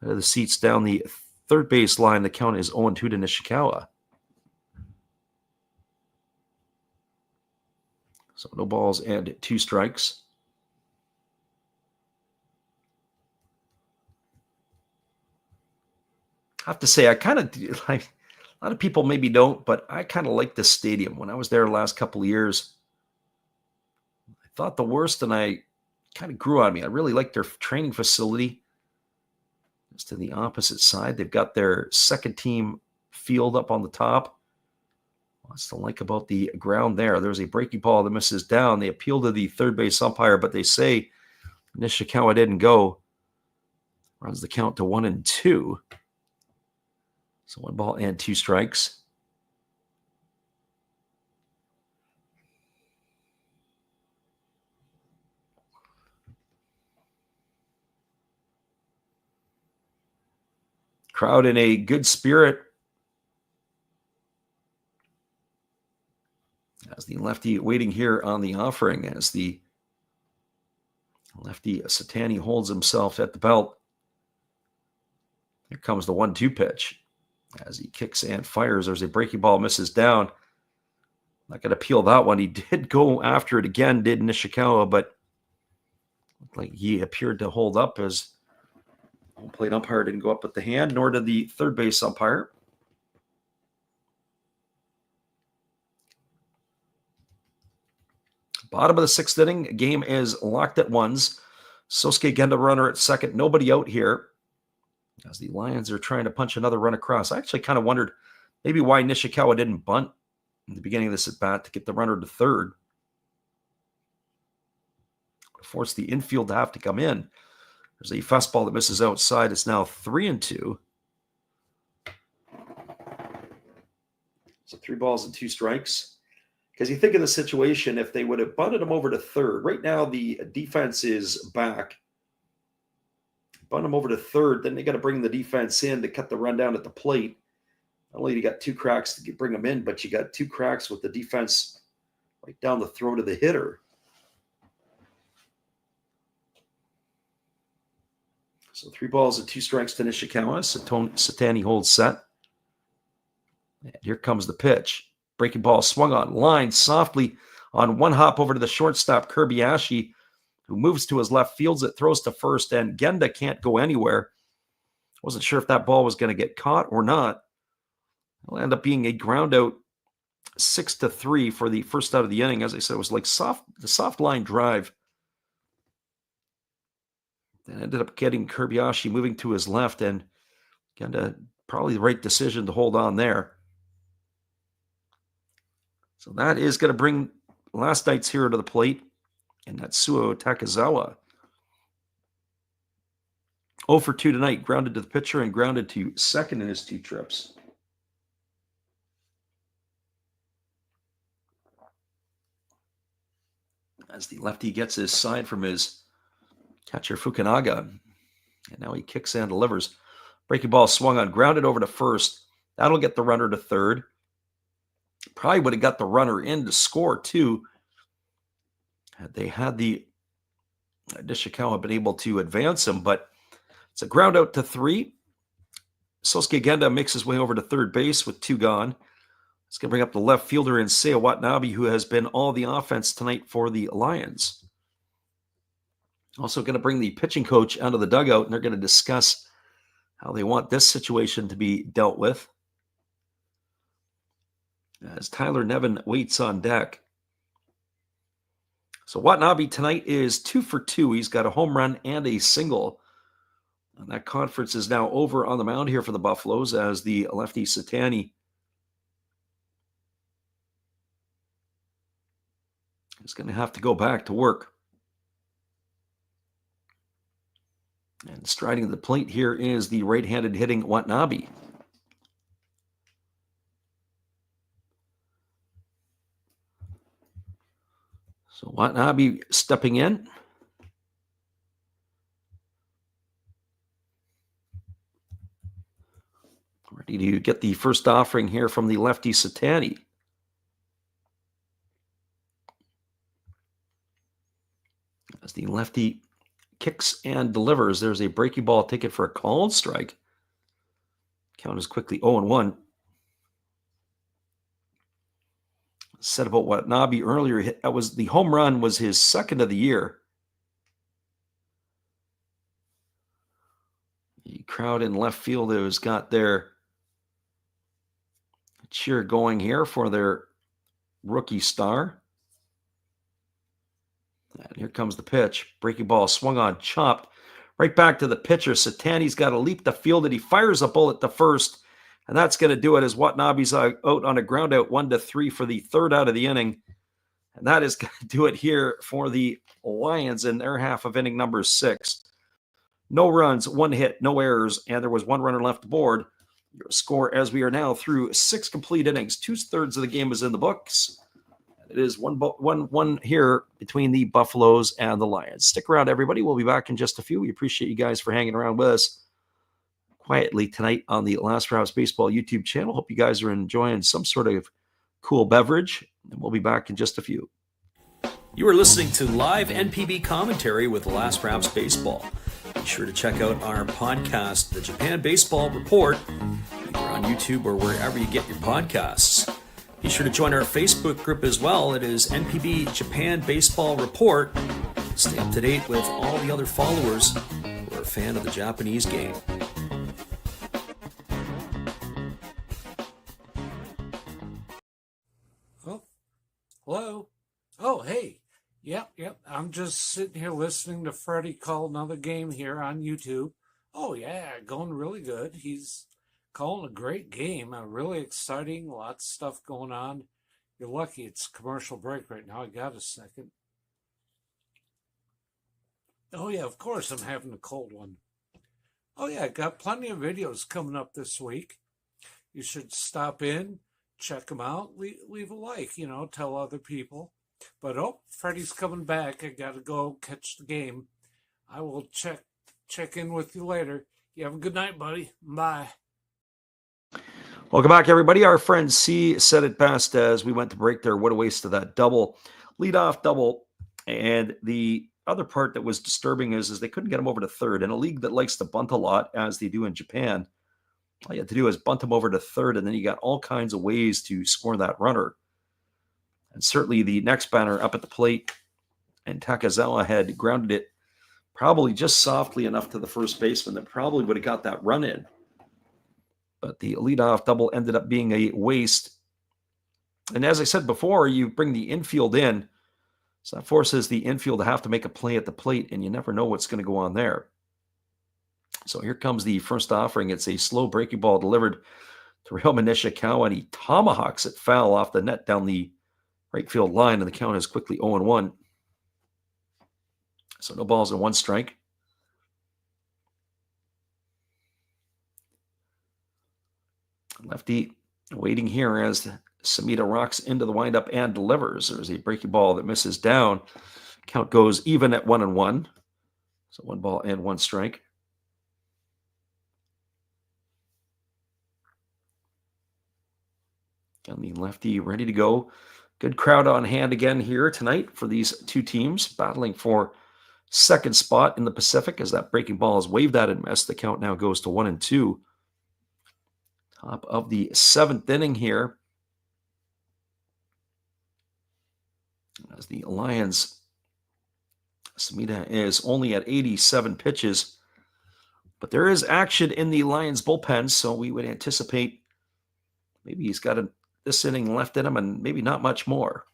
out of the seats down the third base line. The count is 0-2 to Nishikawa. So no balls and 2 strikes. I have to say, I kind of like, a lot of people maybe don't, but I kind of like this stadium. When I was there the last couple of years, I thought the worst, and I kind of grew on me. I really like their training facility. It's to the opposite side. They've got their second team field up on the top. What's to like about the ground there? There's a breaking ball that misses down. They appeal to the third base umpire, but they say Nishikawa didn't go. Runs the count to 1-2. So 1 ball and 2 strikes. Crowd in a good spirit as the lefty waiting here on the offering, as the lefty Satani holds himself at the belt. Here comes the 1-2 pitch. As he kicks and fires, there's a breaking ball, misses down. Not going to peel that one. He did go after it again, did Nishikawa, but looked like he appeared to hold up as home plate umpire didn't go up with the hand, nor did the third base umpire. Bottom of the 6th inning, game is locked at 1s. Sosuke Genda runner at second, nobody out here, as the Lions are trying to punch another run across. I actually kind of wondered maybe why Nishikawa didn't bunt in the beginning of this at-bat to get the runner to third. Force the infield to have to come in. There's a fastball that misses outside. It's now 3-2. So 3 balls and 2 strikes. Because you think of the situation, if they would have bunted him over to third. Right now, the defense is back. Bunt him over to third, then they got to bring the defense in to cut the run down at the plate. Not only you got 2 cracks to bring them in, but you got 2 cracks with the defense right down the throat of the hitter. So 3 balls and 2 strikes to Nishikawa. Satani holds set. And here comes the pitch. Breaking ball swung on, line softly on 1 hop over to the shortstop, Kobayashi, who moves to his left, fields it, throws to first, and Genda can't go anywhere. Wasn't sure if that ball was going to get caught or not. It'll end up being a ground out, 6-3 for the first out of the inning. As I said, it was like the soft line drive. Then ended up getting Kobayashi moving to his left, and Genda probably the right decision to hold on there. So that is going to bring last night's hero to the plate, and that's Suo Takizawa. 0 for 2 tonight, grounded to the pitcher and grounded to second in his 2 trips. As the lefty gets his side from his catcher Fukunaga, and now he kicks and delivers. Breaking ball swung on, grounded over to first. That'll get the runner to third. Probably would have got the runner in to score too. Had they had the Nishikawa been able to advance him, but it's a ground out to 3. Sosuke Genda makes his way over to third base with 2 gone. It's going to bring up the left fielder in Seiya Watanabe, who has been all the offense tonight for the Lions. Also going to bring the pitching coach out of the dugout, and they're going to discuss how they want this situation to be dealt with. As Tyler Nevin waits on deck. So Watanabe tonight is 2 for 2. He's got a home run and a single. And that conference is now over on the mound here for the Buffaloes, as the lefty Satani is going to have to go back to work. And striding the plate here is the right-handed hitting Watanabe. So Watanabe stepping in. Ready to get the first offering here from the lefty Satani. As the lefty kicks and delivers, there's a breaking ball ticket for a called strike. Count is quickly 0-1. said about Watanabe earlier, that was the home run was his second of the year. The crowd in left field has got their cheer going here for their rookie star. And here comes the pitch. Breaking ball swung on, chopped right back to the pitcher. Satani's got to leap the field, and he fires a bullet to first. And that's going to do it as Watanabe's out on a ground out 1-3 for the third out of the inning. And that is going to do it here for the Lions in their half of inning number 6. No runs, 1 hit, no errors, and there was 1 runner left aboard. Your score as we are now through 6 complete innings. 2/3 of the game is in the books. It is 1-1 here between the Buffaloes and the Lions. Stick around, everybody. We'll be back in just a few. We appreciate you guys for hanging around with us quietly tonight on the Last Rouse Baseball YouTube channel. Hope you guys are enjoying some sort of cool beverage, and we'll be back in just a few. You are listening to live NPB commentary with Last Rouse Baseball. Be sure to check out our podcast, The Japan Baseball Report, either on YouTube or wherever you get your podcasts. Be sure to join our Facebook group as well. It is NPB Japan Baseball Report. Stay up to date with all the other followers who are a fan of the Japanese game. Hello? Oh, hey. Yep. I'm just sitting here listening to Freddie call another game here on YouTube. Oh, yeah, going really good. He's calling a great game. Really exciting. Lots of stuff going on. You're lucky it's commercial break right now. I got a second. Oh, yeah, of course I'm having a cold one. Oh, yeah, got plenty of videos coming up this week. You should stop in. Check them out. Leave a like, tell other people. But, Freddie's coming back. I got to go catch the game. I will check in with you later. You have a good night, buddy. Bye. Welcome back, everybody. Our friend C said it best as we went to break there. What a waste of that double. Leadoff double. And the other part that was disturbing is they couldn't get him over to third. In a league that likes to bunt a lot, as they do in Japan, all you had to do is bunt him over to third, and then you got all kinds of ways to score that runner. And certainly the next batter up at the plate, and Takazawa had grounded it probably just softly enough to the first baseman that probably would have got that run in. But the leadoff double ended up being a waste. And as I said before, you bring the infield in, so that forces the infield to have to make a play at the plate, and you never know what's going to go on there. So here comes the first offering. It's a slow breaking ball delivered to Ryoma Nishikawa, and he tomahawks it foul off the net down the right field line, and the count is quickly 0-1. So no balls and 1 strike. Lefty waiting here as Samita rocks into the windup and delivers. There's a breaking ball that misses down. Count goes even at 1-1. So 1 ball and 1 strike. And the lefty ready to go. Good crowd on hand again here tonight for these two teams battling for second spot in the Pacific as that breaking ball is waved at and missed. The count now goes to 1-2. Top of the 7th inning here. As the Lions, Samita is only at 87 pitches. But there is action in the Lions bullpen, so we would anticipate maybe he's got this inning left in him and maybe not much more.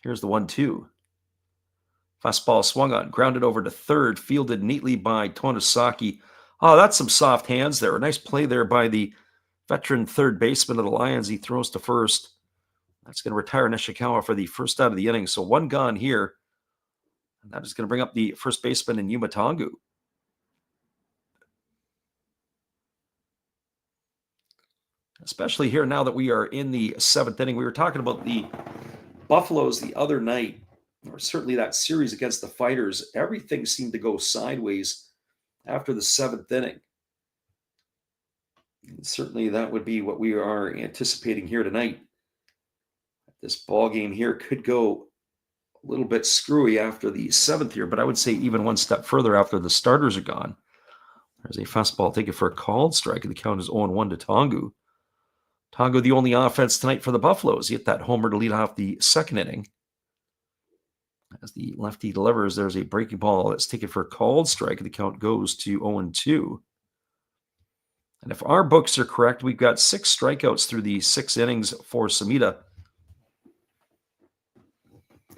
Here's the 1-2. Fastball swung on, grounded over to third, fielded neatly by Tonosaki. Oh, that's some soft hands there. A nice play there by the veteran third baseman of the Lions. He throws to first. That's going to retire Nishikawa for the first out of the inning. So 1 gone here. And that is going to bring up the first baseman in Yuma Tongu. Especially here now that we are in the 7th inning. We were talking about the Buffaloes the other night, or certainly that series against the Fighters. Everything seemed to go sideways after the 7th inning. And certainly that would be what we are anticipating here tonight. This ball game here could go a little bit screwy after the 7th here, but I would say even 1 step further after the starters are gone. There's a fastball taken for a called strike, and the count is 0-1 to Tongu. Tonga, the only offense tonight for the Buffaloes. He hit that homer to lead off the second inning. As the lefty delivers, there's a breaking ball that's taken for a called strike, and the count goes to 0-2. And if our books are correct, we've got 6 strikeouts through the 6 innings for Samita.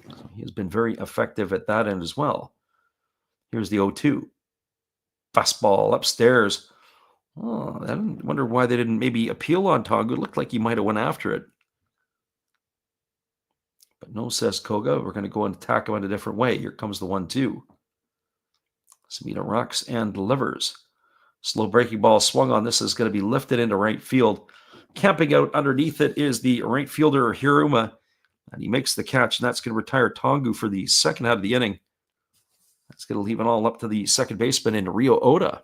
So he has been very effective at that end as well. Here's the 0-2. Fastball upstairs. Oh, I wonder why they didn't maybe appeal on Tonga. It looked like he might have went after it. But no, says Koga. We're going to go and attack him in a different way. Here comes the 1-2. Samita rocks and delivers. Slow breaking ball swung on. This is going to be lifted into right field. Camping out underneath it is the right fielder Hiruma. And he makes the catch, and that's going to retire Tongu for the second out of the inning. That's going to leave it all up to the second baseman in Rio Oda.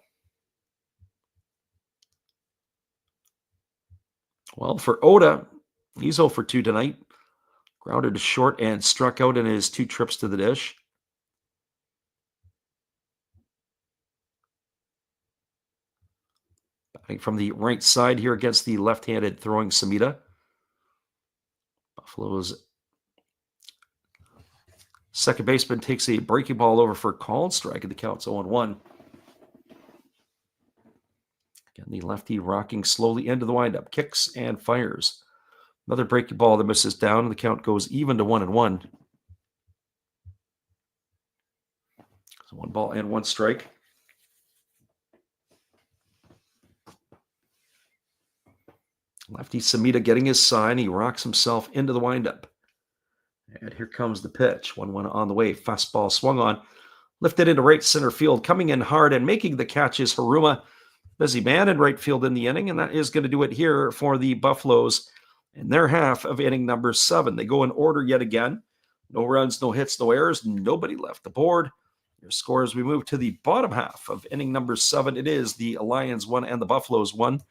Well, for Oda, he's 0 for 2 tonight. Grounded to short and struck out in his 2 trips to the dish. Batting from the right side here against the left-handed throwing Samita. Buffaloes second baseman takes a breaking ball over for a called strike, and the count's 0-1. Again, the lefty rocking slowly into the windup, kicks and fires. Another breaking ball that misses down, and the count goes even to 1-1. So 1 ball and 1 strike. Lefty Samita getting his sign. He rocks himself into the windup. And here comes the pitch. 1-1 on the way. Fastball swung on. Lifted into right center field. Coming in hard and making the catch is Hiruma. Busy man in right field in the inning. And that is going to do it here for the Buffaloes in their half of inning number 7. They go in order yet again. No runs, no hits, no errors. Nobody left the board. Your score as we move to the bottom half of inning number 7. It is the Lions 1 and the Buffaloes 1.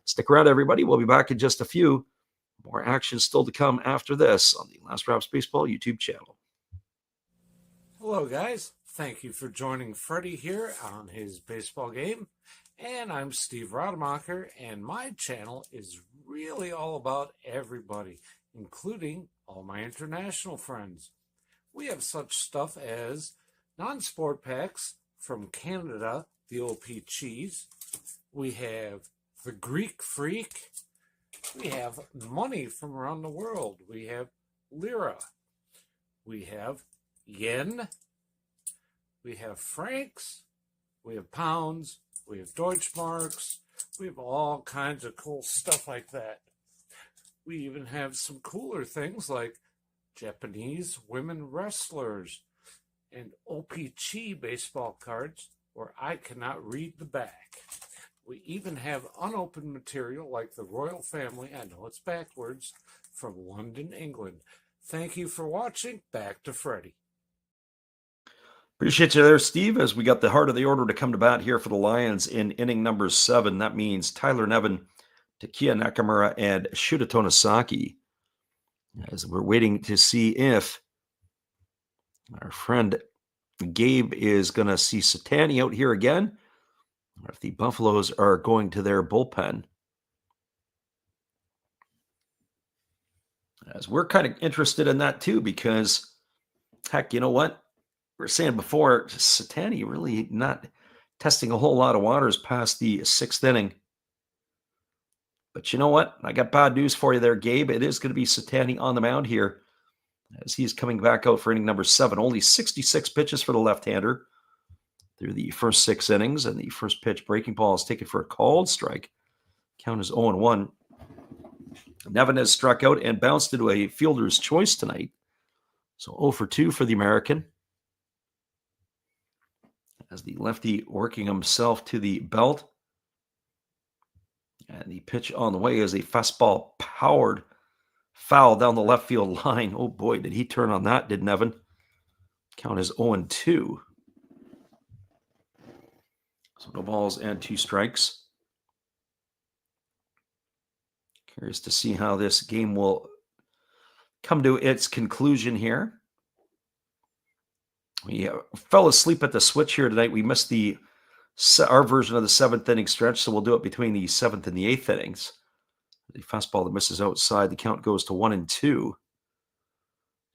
Stick around, everybody. We'll be back in just a few. More action still to come after this on the Last Raps Baseball YouTube channel. Hello, guys. Thank you for joining Freddie here on his baseball game. And I'm Steve Rademacher, and my channel is really all about everybody, including all my international friends. We have such stuff as non-sport packs from Canada, the OP Cheese. We have the Greek Freak. We have money from around the world. We have lira. We have yen. We have francs. We have pounds. We have Deutschmarks. We have all kinds of cool stuff like that. We even have some cooler things like Japanese women wrestlers and OPC baseball cards where I cannot read the back. We even have unopened material like the royal family, I know it's backwards, from London, England. Thank you for watching. Back to Freddie. Appreciate you there, Steve, as we got the heart of the order to come to bat here for the Lions in inning number 7. That means Tyler Nevin, Takia Nakamura, and Shuta Tonosaki. As we're waiting to see if our friend Gabe is going to see Satani out here again, or if the Buffaloes are going to their bullpen. As we're kind of interested in that too, because, heck, you know what? We were saying before, Satani really not testing a whole lot of waters past the 6th inning. But you know what? I got bad news for you there, Gabe. It is going to be Satani on the mound here as he's coming back out for inning number 7. Only 66 pitches for the left-hander through the first 6 innings, and the first pitch breaking ball is taken for a called strike. Count is 0-1. Nevin has struck out and bounced into a fielder's choice tonight. So 0 for 2 for the American. As the lefty working himself to the belt. And the pitch on the way is a fastball powered foul down the left field line. Oh boy, did he turn on that, did Nevin. Count is 0-2. So no balls and 2 strikes. Curious to see how this game will come to its conclusion here. We fell asleep at the switch here tonight. We missed our version of the 7th inning stretch, so we'll do it between the 7th and the 8th innings. The fastball that misses outside. The count goes to 1-2. So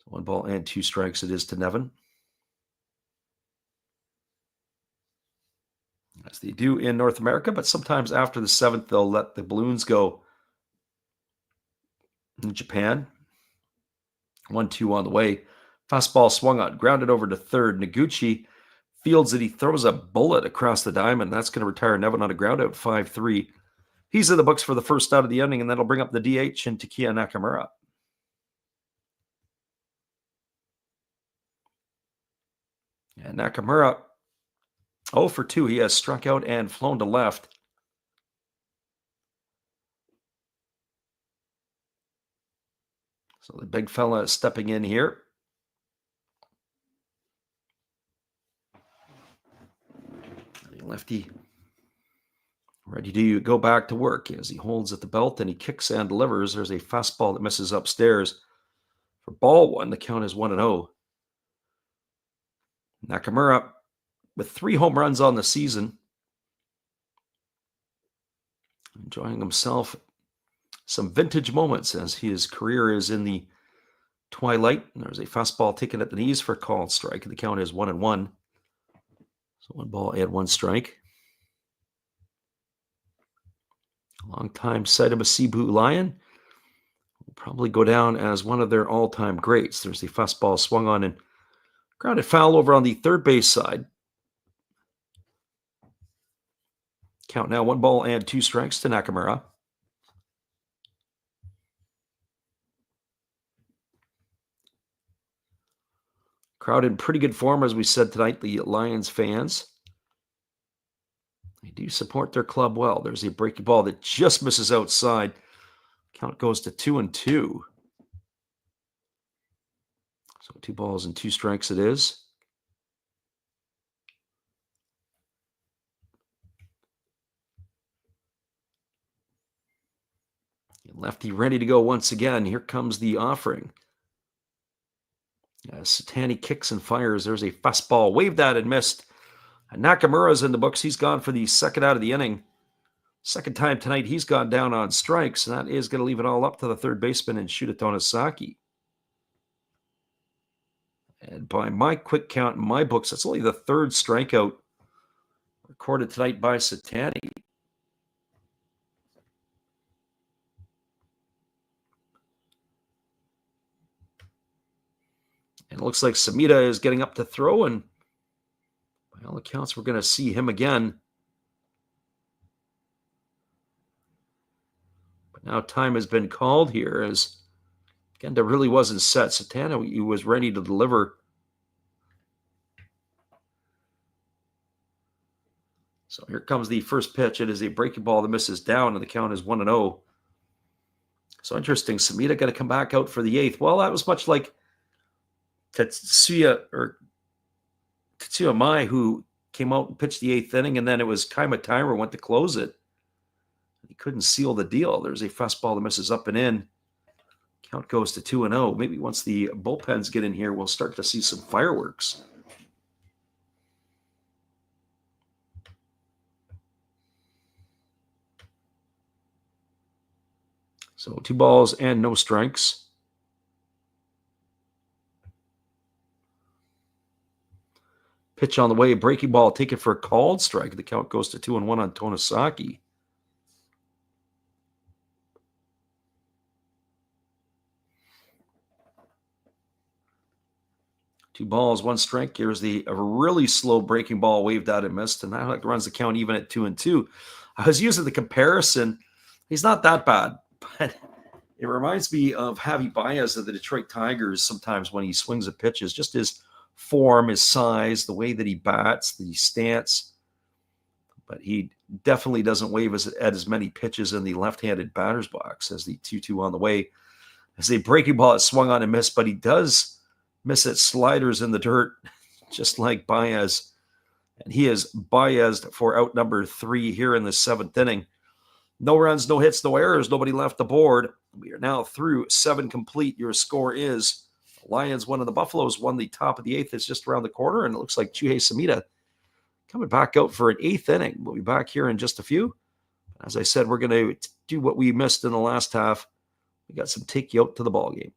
1 ball and 2 strikes it is to Nevin. As they do in North America, but sometimes after the 7th, they'll let the balloons go in Japan. 1-2 on the way. Fastball swung on, grounded over to third. Noguchi fields it. He throws a bullet across the diamond. That's going to retire Nevin on a ground out, 5-3. He's in the books for the first out of the inning, and that'll bring up the DH and Takeya Nakamura. And Nakamura, 0 for 2. He has struck out and flown to left. So the big fella is stepping in here. The lefty ready to go back to work as he holds at the belt and he kicks and delivers. There's a fastball that misses upstairs for ball 1. The count is 1-0. Nakamura with 3 home runs on the season. Enjoying himself some vintage moments as his career is in the twilight. There's a fastball taken at the knees for a called strike. The count is 1-1. So 1 ball and 1 strike. Long-time Saitama Seibu Lion will probably go down as one of their all-time greats. There's the fastball swung on and grounded foul over on the third base side. Count now 1 ball and 2 strikes to Nakamura. Crowd in pretty good form, as we said tonight, the Lions fans. They do support their club well. There's a breaking ball that just misses outside. Count goes to 2-2. So 2 balls and 2 strikes it is. Lefty ready to go once again. Here comes the offering. Satani kicks and fires. There's a fastball. Waved at and missed. And Nakamura's in the books. He's gone for the second out of the inning. Second time tonight he's gone down on strikes. And that is going to leave it all up to the third baseman and Shuta Tonosaki. And by my quick count in my books, that's only the 3rd strikeout recorded tonight by Satani. And it looks like Samita is getting up to throw, and by all accounts, we're going to see him again. But now time has been called here as Genda really wasn't set. Satana, he was ready to deliver. So here comes the first pitch. It is a breaking ball that misses down, and the count is 1-0. So interesting. Samita got to come back out for the 8th. Well, that was much like Tetsuya Mai, who came out and pitched the 8th inning, and then it was Kaima Timer went to close it. He couldn't seal the deal. There's a fastball that misses up and in. Count goes to 2-0. Maybe once the bullpens get in here, we'll start to see some fireworks. So 2 balls and no strikes. Pitch on the way, breaking ball taken for a called strike. The count goes to 2-1 on Tonosaki. Two balls, 1 strike. Here's a really slow breaking ball waved out and missed, and that runs the count even at 2-2. I was using the comparison. He's not that bad, but it reminds me of Javi Baez of the Detroit Tigers sometimes when he swings at pitches. Just his form, his size, the way that he bats, the stance. But he definitely doesn't wave at as many pitches in the left-handed batter's box as the 2-2 on the way. As a breaking ball is swung on and missed, but he does miss at sliders in the dirt, just like Baez. And he is Baez'd for out number 3 here in the 7th inning. No runs, no hits, no errors, nobody left the board. We are now through 7 complete. Your score is Lions won and the Buffaloes won the top of the 8th. It's just around the corner, and it looks like Chuhei Samita coming back out for an 8th inning. We'll be back here in just a few. As I said, we're going to do what we missed in the last half. We got some take you out to the ball game.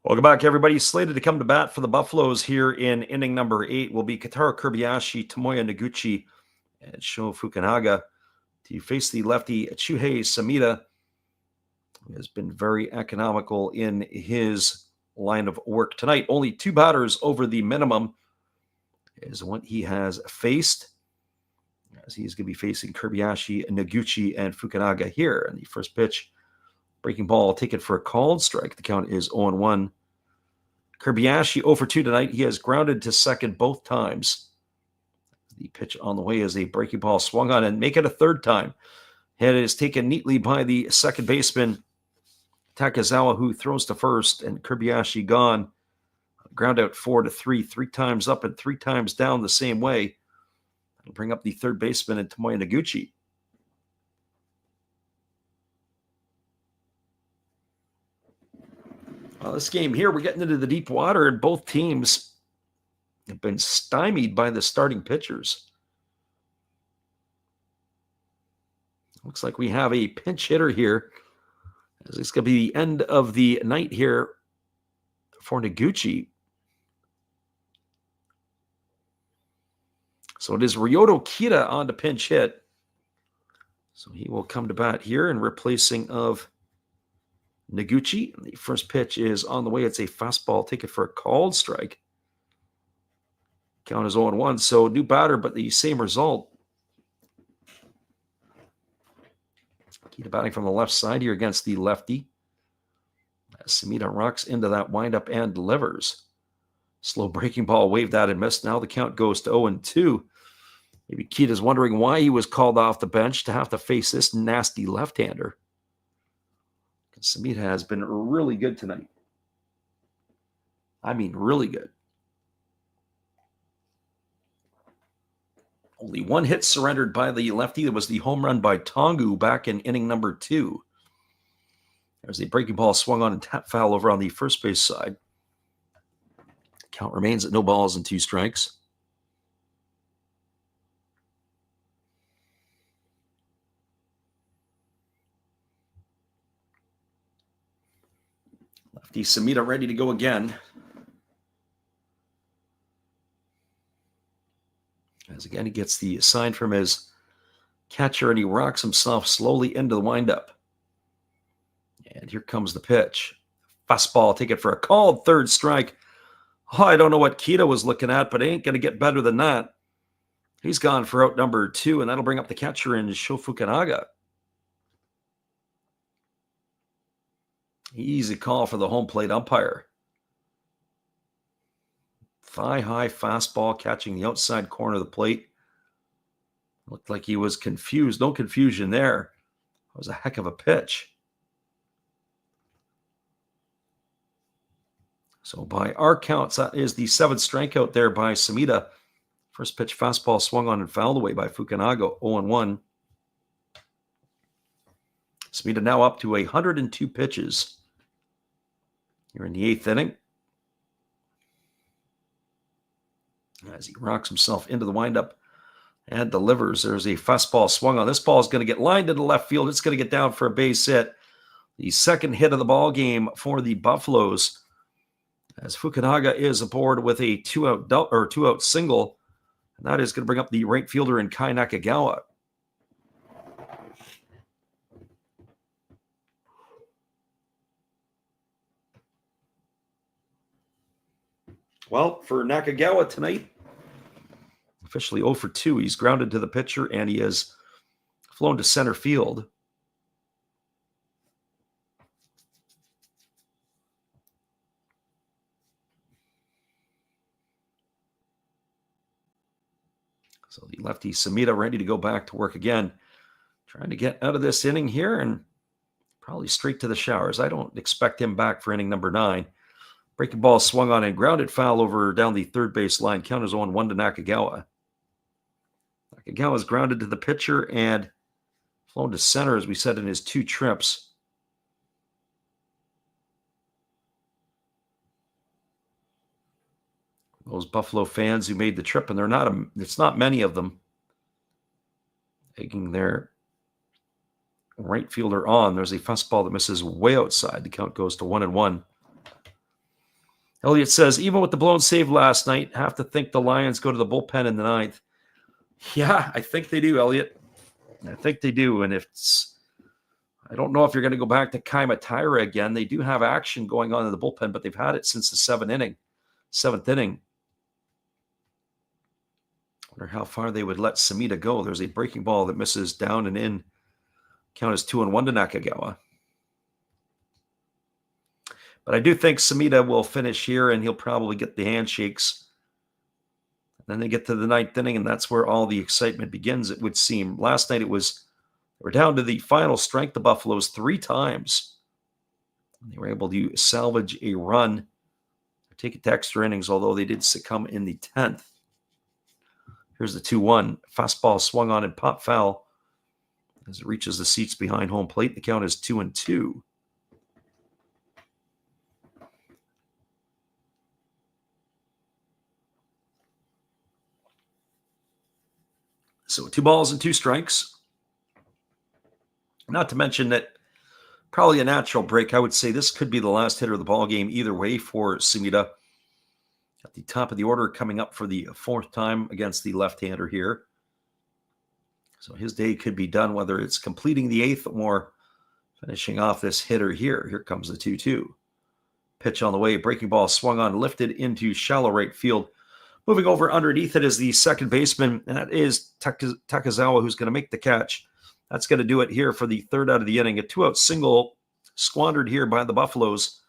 Welcome back, everybody. Slated to come to bat for the Buffaloes here in inning number 8 will be Kentaro Kobayashi, Tomoya Noguchi, and Sho Fukunaga to face the lefty Chuhei Samita, who has been very economical in his line of work tonight. Only 2 batters over the minimum is what he has faced, as he's going to be facing Kobayashi, Noguchi, and Fukunaga here. And the first pitch, breaking ball, take it for a called strike. The count is 0-1. Kobayashi 0 for 2 tonight. He has grounded to second both times. The pitch on the way is a breaking ball swung on and make it a third time. And it is taken neatly by the second baseman, Takazawa, who throws to first, and Kobayashi gone. Ground out 4-3, 3 times up and 3 times down the same way. That'll bring up the third baseman and Tomoya Noguchi. This game here, we're getting into the deep water, and both teams have been stymied by the starting pitchers. Looks like we have a pinch hitter here, as it's going to be the end of the night here for Noguchi. So it is Ryoto Kita on the pinch hit. So he will come to bat here in replacing of Noguchi. The first pitch is on the way. It's a fastball. Take it for a called strike. Count is 0-1. So new batter, but the same result. Kita batting from the left side here against the lefty. As Samita rocks into that windup and delivers. Slow breaking ball, waved at and missed. Now the count goes to 0-2. Maybe Kita's wondering why he was called off the bench to have to face this nasty left-hander. Samita has been really good tonight. I mean, really good. Only 1 hit surrendered by the lefty. That was the home run by Tongu back in inning number 2. There's a breaking ball swung on and tap foul over on the first base side. Count remains at 0 balls and 2 strikes. Lefty Samita ready to go again. As again, he gets the sign from his catcher and he rocks himself slowly into the windup. And here comes the pitch. Fastball, take it for a called third strike. Oh, I don't know what Kita was looking at, but it ain't going to get better than that. He's gone for out number 2, and that'll bring up the catcher in Sho Fukunaga. Easy call for the home plate umpire. Thigh-high fastball catching the outside corner of the plate. Looked like he was confused. No confusion there. That was a heck of a pitch. So by our counts, that is the 7th strikeout there by Samita. First pitch fastball swung on and fouled away by Fukunaga, 0-1. Samita now up to 102 pitches. You're in the 8th inning. as he rocks himself into the windup and delivers. There's a fastball swung on. This ball is going to get lined into left field. It's going to get down for a base hit. The second hit of the ball game for the Buffaloes, as Fukunaga is aboard with a two-out single, and that is going to bring up the right fielder in Kai Nakagawa. Well, for Nakagawa tonight, officially 0 for 2. He's grounded to the pitcher, and he has flown to center field. So the lefty Samita ready to go back to work again. Trying to get out of this inning here and probably straight to the showers. I don't expect him back for inning number 9. Breaking ball swung on and grounded foul over down the third base line. Count is 1-1 to Nakagawa. Nakagawa is grounded to the pitcher and flown to center, as we said, in his 2 trips. Those Buffalo fans who made the trip, and it's not many of them, taking their right fielder on. There's a fastball that misses way outside. The count goes to 1-1. Elliott says, even with the blown save last night, have to think the Lions go to the bullpen in the 9th. Yeah, I think they do, Elliott. I think they do. And I don't know if you're going to go back to Kaima Taira again. They do have action going on in the bullpen, but they've had it since the 7th inning. Wonder how far they would let Samita go. There's a breaking ball that misses down and in. Count is 2-1 to Nakagawa. But I do think Samita will finish here, and he'll probably get the handshakes. Then they get to the 9th inning, and that's where all the excitement begins, it would seem. Last night we're down to the final strength, the Buffaloes, 3 times. They were able to salvage a run, take it to extra innings, although they did succumb in the 10th. Here's the 2-1. Fastball swung on and pop foul as it reaches the seats behind home plate. The count is 2-2. So 2 balls and 2 strikes. Not to mention that probably a natural break. I would say this could be the last hitter of the ball game either way for Samita. At the top of the order, coming up for the 4th time against the left-hander here. So his day could be done, whether it's completing the 8th or finishing off this hitter here. Here comes the 2-2. Pitch on the way. Breaking ball swung on, lifted into shallow right field. Moving over underneath it is the second baseman, and that is Takazawa, who's going to make the catch. That's going to do it here for the 3rd out of the inning. A 2-out single squandered here by the Buffaloes.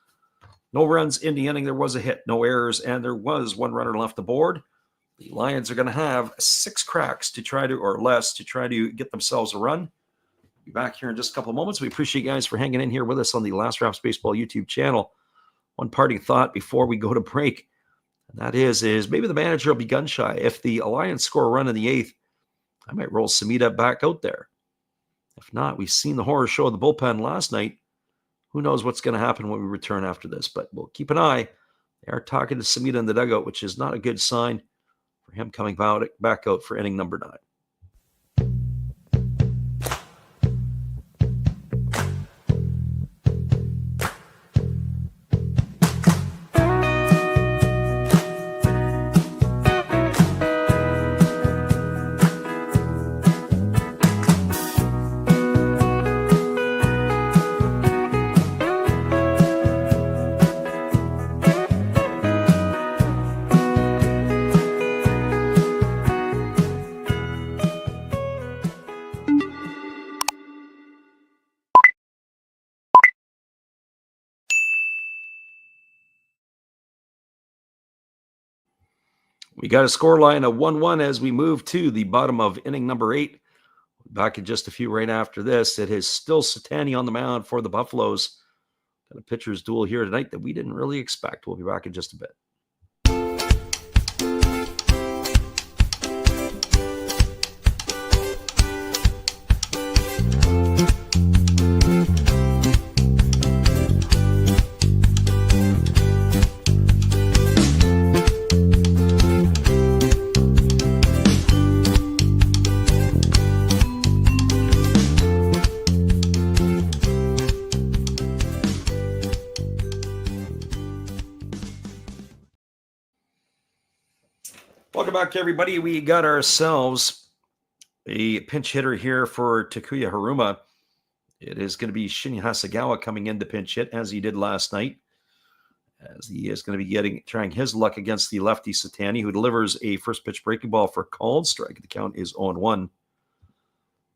No runs in the inning. There was a hit, no errors, and there was 1 runner left aboard. The Lions are going to have 6 cracks or less to try to get themselves a run. Be back here in just a couple of moments. We appreciate you guys for hanging in here with us on the Last Raps Baseball YouTube channel. One parting thought before we go to break, and that is maybe the manager will be gun shy. If the Lions score a run in the 8th, I might roll Samita back out there. If not, we've seen the horror show of the bullpen last night. Who knows what's going to happen when we return after this, but we'll keep an eye. They are talking to Samita in the dugout, which is not a good sign for him coming back out for inning number 9. We got a score line of 1-1 as we move to the bottom of inning number 8. Back in just a few right after this. It is still Satani on the mound for the Buffaloes. Got a pitcher's duel here tonight that we didn't really expect. We'll be back in just a bit. Welcome back, everybody. We got ourselves a pinch hitter here for Takuya Haruma. It is going to be Shinya Hasegawa coming in to pinch hit, as he did last night, as he is going to be trying his luck against the lefty Satani, who delivers a first pitch breaking ball for called strike. The count is 0-1.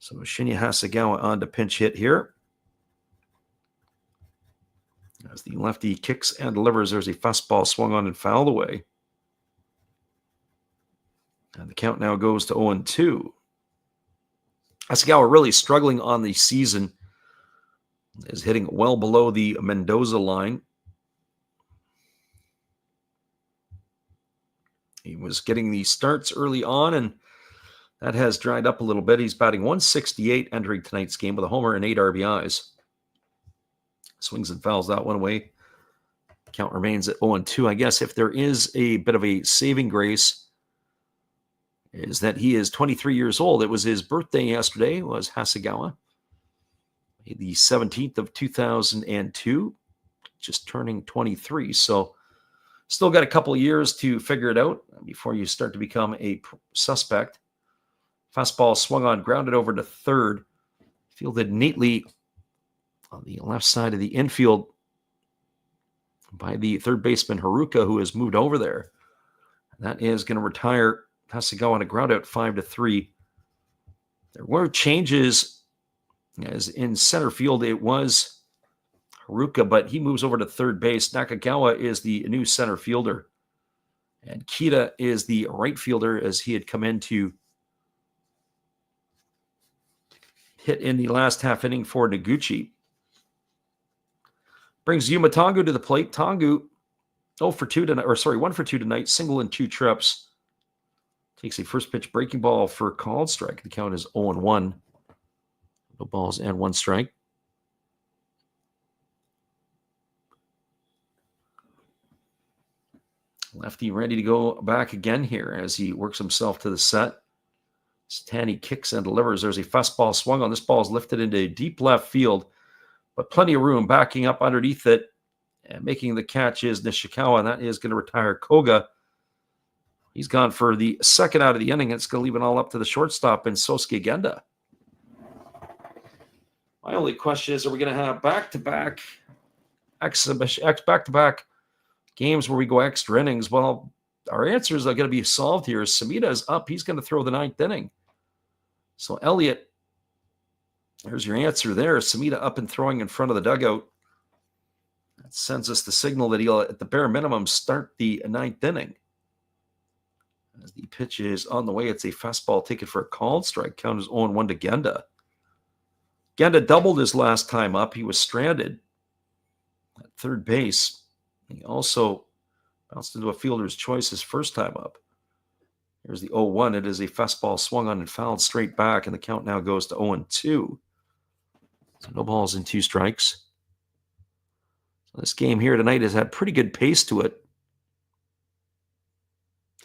So Shinya Hasegawa on to pinch hit here. As the lefty kicks and delivers, there's a fastball swung on and fouled away. And the count now goes to 0-2. Hasegawa really struggling on the season, is hitting well below the Mendoza line. He was getting the starts early on, and that has dried up a little bit. He's batting .168 entering tonight's game with a homer and 8 RBIs. Swings and fouls that one away. The count remains at 0-2. I guess if there is a bit of a saving grace, is that he is 23 years old. It was his birthday yesterday, was Hasegawa. The 17th of 2002, just turning 23. So still got a couple of years to figure it out before you start to become a suspect. Fastball swung on, grounded over to third. Fielded neatly on the left side of the infield by the third baseman Haruka, who has moved over there. That is going to retire Hasegawa on a ground out 5-3. There were changes, as in center field it was Haruka, but he moves over to third base. Nakagawa is the new center fielder, and Kita is the right fielder, as he had come in to hit in the last half inning for Noguchi. Brings Yuma Tongu to the plate. Tongu 1 for 2 tonight, single and 2 trips. Takes a first pitch breaking ball for called strike. The count is 0-1. No balls and 1 strike. Lefty ready to go back again here as he works himself to the set. Satani kicks and delivers. There's a fastball swung on. This ball is lifted into deep left field, but plenty of room. Backing up underneath it and making the catch is Nishikawa, and that is going to retire Koga. He's gone for the second out of the inning. It's going to leave it all up to the shortstop in Sosuke Genda. My only question is, are we going to have back-to-back games where we go extra innings? Well, our answers are going to be solved here. Samita is up. He's going to throw the 9th inning. So Elliott, there's your answer there. Samita up and throwing in front of the dugout. That sends us the signal that he'll, at the bare minimum, start the 9th inning. As the pitch is on the way, it's a fastball taken for a called strike. Count is 0-1 to Genda. Genda doubled his last time up. He was stranded at third base. He also bounced into a fielder's choice his first time up. Here's the 0-1. It is a fastball swung on and fouled straight back, and the count now goes to 0-2. So no balls and 2 strikes. So this game here tonight has had pretty good pace to it.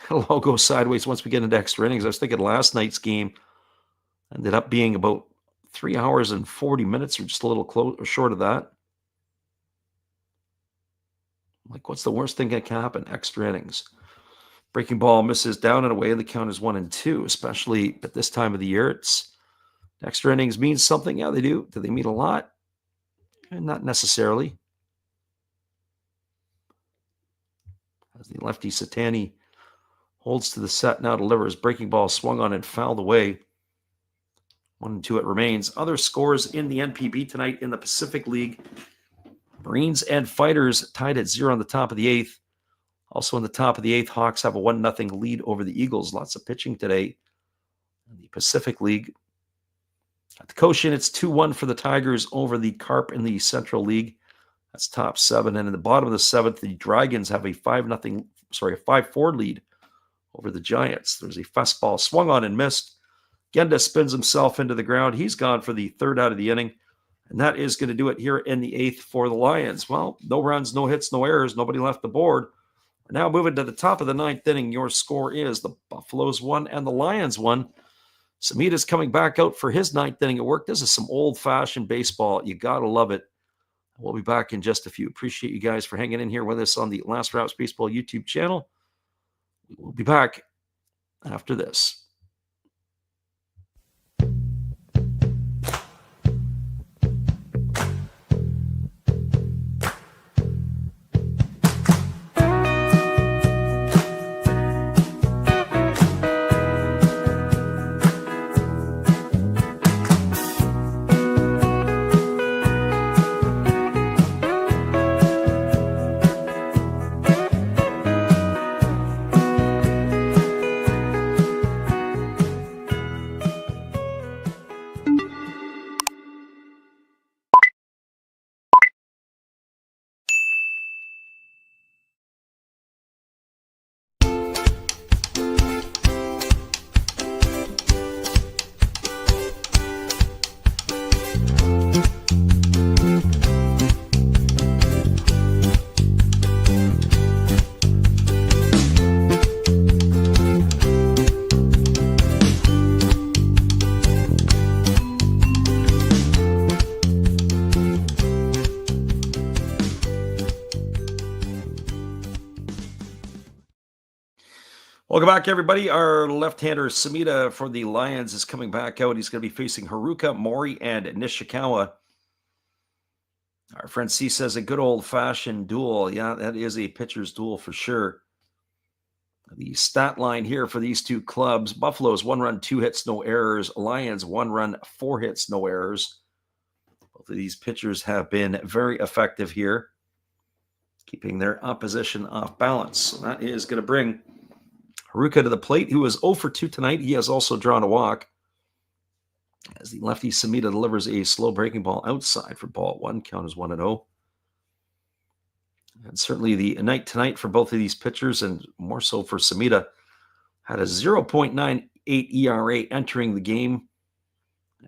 It'll all go sideways once we get into extra innings. I was thinking last night's game ended up being about 3 hours and 40 minutes, or just a little close or short of that. Like, what's the worst thing that can happen? Extra innings. Breaking ball misses down and away, and the count is 1-2, especially at this time of the year. Extra innings means something. Yeah, they do. Do they mean a lot? Not necessarily. As the lefty Satani holds to the set, now delivers. Breaking ball swung on and fouled away. 1-2 it remains. Other scores in the NPB tonight in the Pacific League. Marines and Fighters tied at 0 on the top of the 8th. Also in the top of the 8th, Hawks have a 1-0 lead over the Eagles. Lots of pitching today in the Pacific League. At the Cochin, it's 2-1 for the Tigers over the Carp in the Central League. That's top 7. And in the bottom of the 7th, the Dragons have a 5-4 lead over the Giants. There's a fastball swung on and missed. Genda spins himself into the ground. He's gone for the 3rd out of the inning. And that is going to do it here in the 8th for the Lions. Well, no runs, no hits, no errors. Nobody left the board. We're now moving to the top of the 9th inning. Your score is the Buffaloes 1 and the Lions 1. Samita's coming back out for his 9th inning at work. This is some old-fashioned baseball. You got to love it. We'll be back in just a few. Appreciate you guys for hanging in here with us on the Last Routes Baseball YouTube channel. We will be back after this. Welcome back, everybody. Our left-hander, Samita, for the Lions is coming back out. He's going to be facing Haruka, Mori, and Nishikawa. Our friend C says a good old-fashioned duel. Yeah, that is a pitcher's duel for sure. The stat line here for these two clubs: Buffaloes, 1 run, 2 hits, no errors. Lions, 1 run, 4 hits, no errors. Both of these pitchers have been very effective here, keeping their opposition off balance. So that is going to bring Haruka to the plate, who is 0 for 2 tonight. He has also drawn a walk, as the lefty Samita delivers a slow breaking ball outside for ball 1. Count is 1-0. And certainly the night tonight for both of these pitchers, and more so for Samita, had a 0.98 ERA entering the game,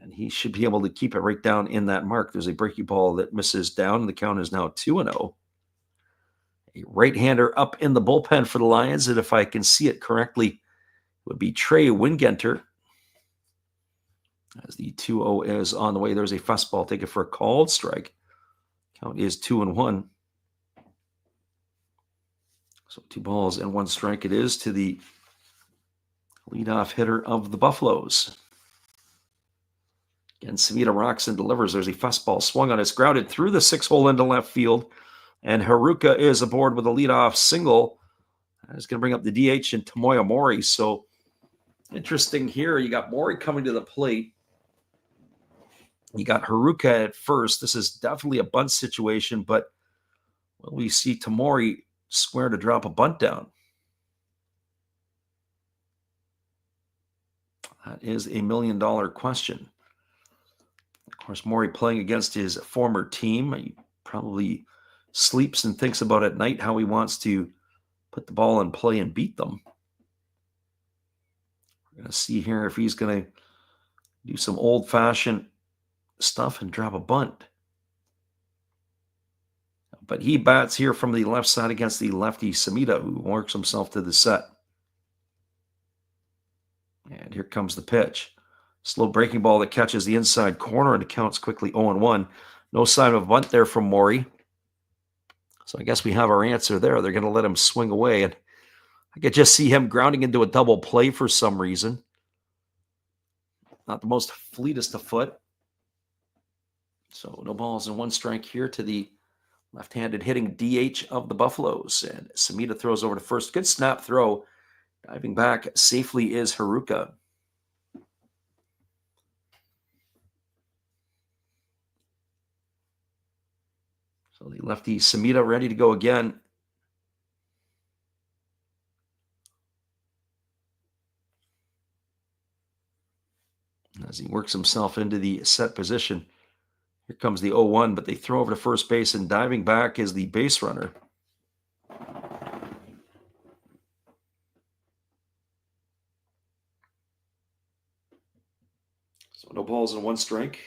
and he should be able to keep it right down in that mark. There's a breaking ball that misses down, and the count is now 2-0. A right-hander up in the bullpen for the Lions, and if I can see it correctly, it would be Trey Wingenter. As the 2-0 is on the way, there's a fastball taken for a called strike. Count is 2-1. So 2 balls and 1 strike it is to the leadoff hitter of the Buffaloes. Again, Samita rocks and delivers. There's a fastball swung on. It's grounded through the 6-hole into left field. And Haruka is aboard with a leadoff single. That's going to bring up the DH and Tomoya Mori. So interesting here. You got Mori coming to the plate. You got Haruka at first. This is definitely a bunt situation, but will we see Tomori square to drop a bunt down? That is $1 million question. Of course, Mori playing against his former team. He probably sleeps and thinks about at night how he wants to put the ball in play and beat them. We're going to see here if he's going to do some old-fashioned stuff and drop a bunt. But he bats here from the left side against the lefty Samita, who works himself to the set. And here comes the pitch. Slow breaking ball that catches the inside corner, and it counts quickly 0-1. No sign of a bunt there from Mori. So I guess we have our answer there. They're going to let him swing away. And I could just see him grounding into a double play for some reason. Not the most fleetest of foot. So no balls and 1 strike here to the left-handed hitting DH of the Buffaloes. And Samita throws over to first. Good snap throw. Diving back safely is Haruka. So the lefty Samita ready to go again. As he works himself into the set position. Here comes the 0-1, but they throw over to first base, and diving back is the base runner. So no balls and 1 strike.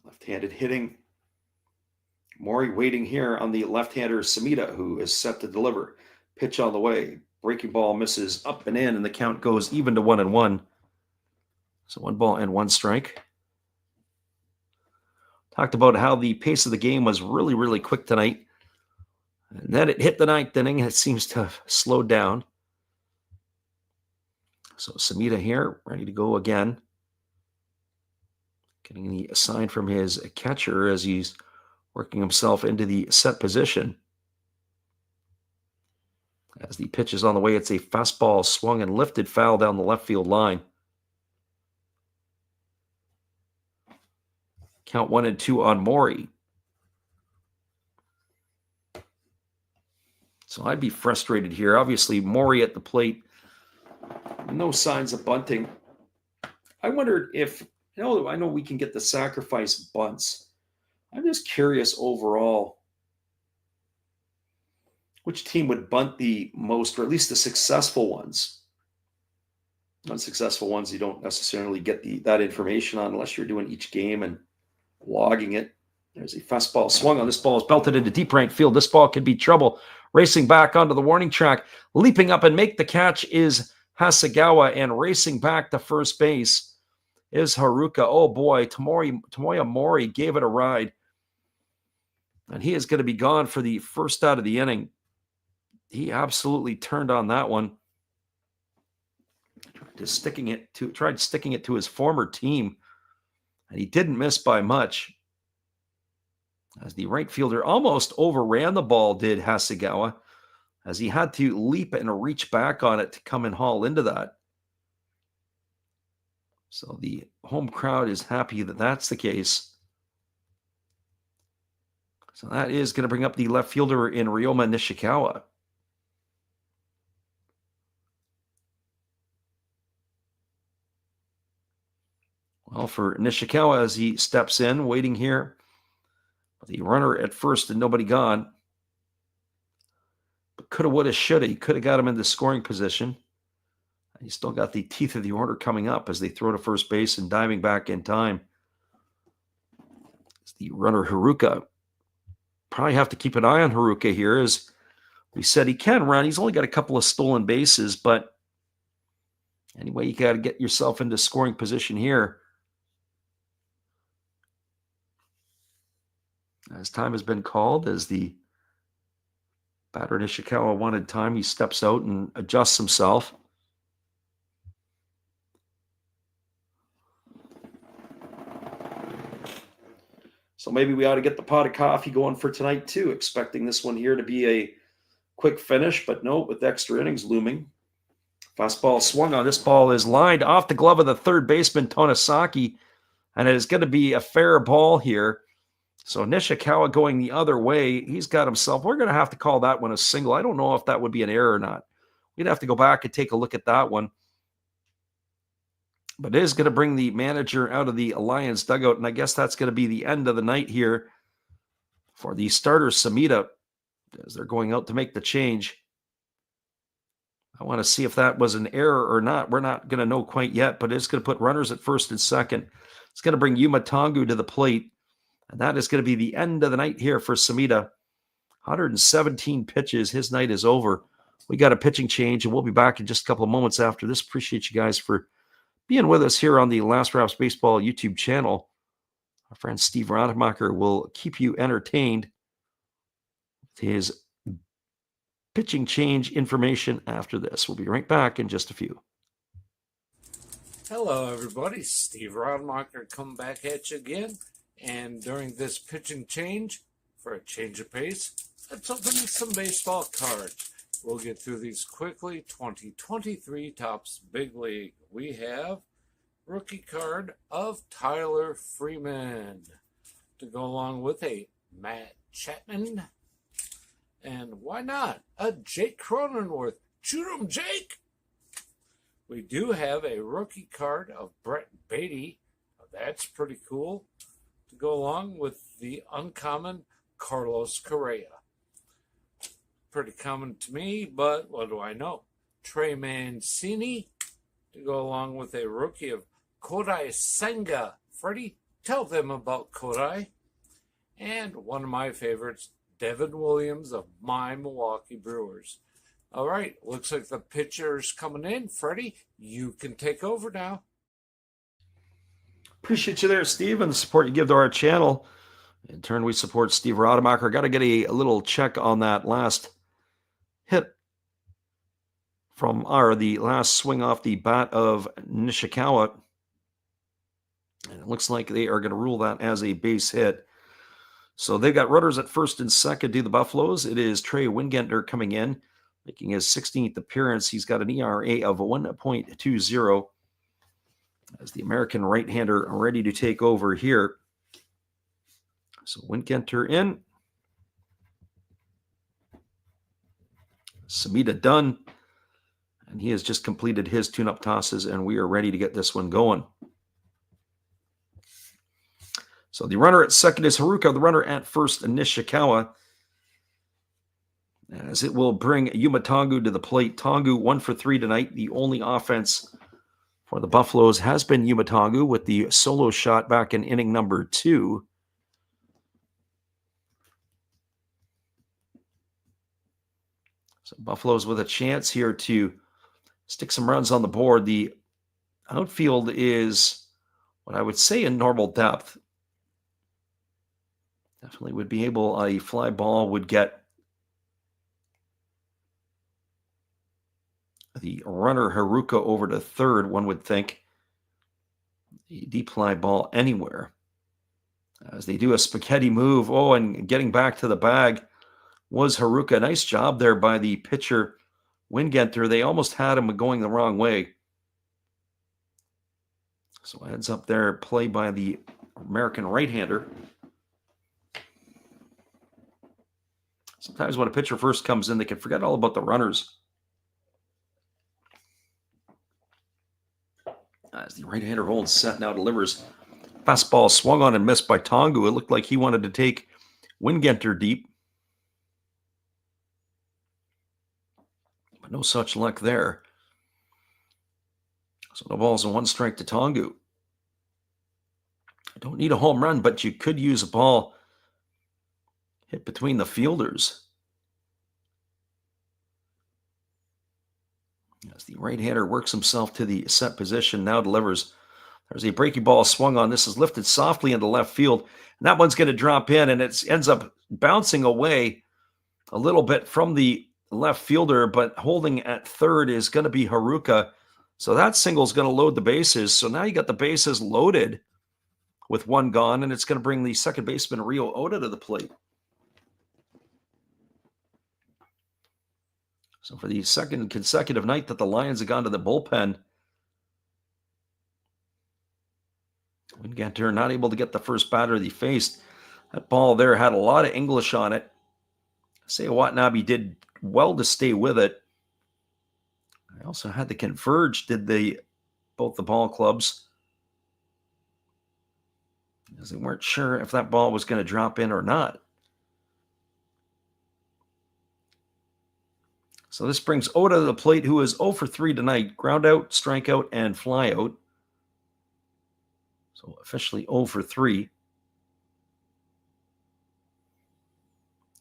Left-handed hitting. Mori waiting here on the left-hander Samita, who is set to deliver. Pitch on the way. Breaking ball misses up and in, and the count goes even to 1-1. So 1 ball and 1 strike. Talked about how the pace of the game was really, really quick tonight. And then it hit the ninth inning. It seems to have slowed down. So Samita here, ready to go again. Getting the sign from his catcher as he's working himself into the set position. As the pitch is on the way, it's a fastball swung and lifted foul down the left field line. Count 1-2 on Maury. So I'd be frustrated here. Obviously, Maury at the plate. No signs of bunting. I wondered if, I know we can get the sacrifice bunts. I'm just curious overall, which team would bunt the most, or at least the successful ones? Unsuccessful ones, you don't necessarily get that information on unless you're doing each game and logging it. There's a fastball swung on. This ball is belted into deep right field. This ball could be trouble. Racing back onto the warning track, leaping up and make the catch is Hasegawa, and racing back to first base is Haruka. Oh boy, Tomoya Mori gave it a ride. And he is going to be gone for the first out of the inning. He absolutely turned on that one. Tried sticking it to his former team. And he didn't miss by much. As the right fielder almost overran the ball, did Hasegawa, as he had to leap and reach back on it to come and haul into that. So the home crowd is happy that that's the case. So that is going to bring up the left fielder in Ryoma Nishikawa. Well, for Nishikawa, as he steps in, waiting here. The runner at first and nobody gone. But coulda, woulda, shoulda. He could have got him into scoring position. And he still got the teeth of the order coming up as they throw to first base and diving back in time. It's the runner Haruka. Probably have to keep an eye on Haruka here. As we said, he can run. He's only got a couple of stolen bases, but anyway, you got to get yourself into scoring position here. As time has been called, as the batter Nishikawa wanted time, he steps out and adjusts himself. So maybe we ought to get the pot of coffee going for tonight too, expecting this one here to be a quick finish, but no, with extra innings looming. Fastball swung on. This ball is lined off the glove of the third baseman, Tonosaki, and it is going to be a fair ball here. So Nishikawa going the other way. He's got himself. We're going to have to call that one a single. I don't know if that would be an error or not. We'd have to go back and take a look at that one. But it is going to bring the manager out of the Lions dugout, and I guess that's going to be the end of the night here for the starter, Samita, as they're going out to make the change. I want to see if that was an error or not. We're not going to know quite yet, but it's going to put runners at first and second. It's going to bring Yuma Tongu to the plate. And that is going to be the end of the night here for Samita. 117 pitches. His night is over. We got a pitching change, and we'll be back in just a couple of moments after this. Appreciate you guys for being with us here on the Last Raps Baseball YouTube channel. Our friend Steve Rademacher will keep you entertained with his pitching change information after this. We'll be right back in just a few. Hello, everybody. Steve Rademacher coming back at you again. And during this pitching change, for a change of pace, let's open some baseball cards. We'll get through these quickly. 2023 Topps Big League. We have rookie card of Tyler Freeman to go along with a Matt Chapman. And why not a Jake Cronenworth? Shoot 'em, Jake! We do have a rookie card of Brett Beatty. That's pretty cool. To go along with the uncommon Carlos Correa. Pretty common to me, but what do I know? Trey Mancini to go along with a rookie of Kodai Senga. Freddie, tell them about Kodai. And one of my favorites, Devin Williams of my Milwaukee Brewers. All right, looks like the pitcher's coming in. Freddie, you can take over now. Appreciate you there, Steve, and the support you give to our channel. In turn, we support Steve Rademacher. Got to get a little check on that last hit from the last swing off the bat of Nishikawa. And it looks like they are going to rule that as a base hit. So they've got runners at first and second to the Buffaloes. It is Trey Wingenter coming in, making his 16th appearance. He's got an ERA of 1.20 as the American right-hander ready to take over here. So Wingenter in. Samita done. And he has just completed his tune-up tosses, and we are ready to get this one going. So the runner at second is Haruka. The runner at first, Nishikawa. As it will bring Yuma Tongu to the plate. Tongu 1 for 3 tonight. The only offense for the Buffaloes has been Yuma Tongu with the solo shot back in inning number 2. So Buffaloes with a chance here to stick some runs on the board. The outfield is what I would say in normal depth. Definitely would be able, a fly ball would get the runner Haruka over to third, one would think. A deep fly ball anywhere. As they do a spaghetti move. Oh, and getting back to the bag was Haruka. Nice job there by the pitcher, Wingenter. They almost had him going the wrong way. So ends up there, play by the American right-hander. Sometimes when a pitcher first comes in, they can forget all about the runners. As the right-hander holds set, now delivers. Fastball swung on and missed by Tongu. It looked like he wanted to take Wingenter deep. But no such luck there. So no balls and 1 strike to Tongu. I don't need a home run, but you could use a ball hit between the fielders. As the right-hander works himself to the set position, now delivers. There's a breaking ball swung on. This is lifted softly into left field. And that one's going to drop in, and it ends up bouncing away a little bit from the left fielder, but holding at third is going to be Haruka. So that single is going to load the bases. So now you got the bases loaded with 1 gone, and it's going to bring the second baseman Ryo Oda to the plate. So for the second consecutive night that the Lions have gone to the bullpen, Wingenter not able to get the first batter they faced. That ball there had a lot of English on it. Seiya Watanabe did well to stay with it. I also had to converge, both the ball clubs, as they weren't sure if that ball was going to drop in or not. So this brings Oda to the plate, who is 0 for 3 tonight. Ground out, strikeout, and fly out. So officially 0 for 3.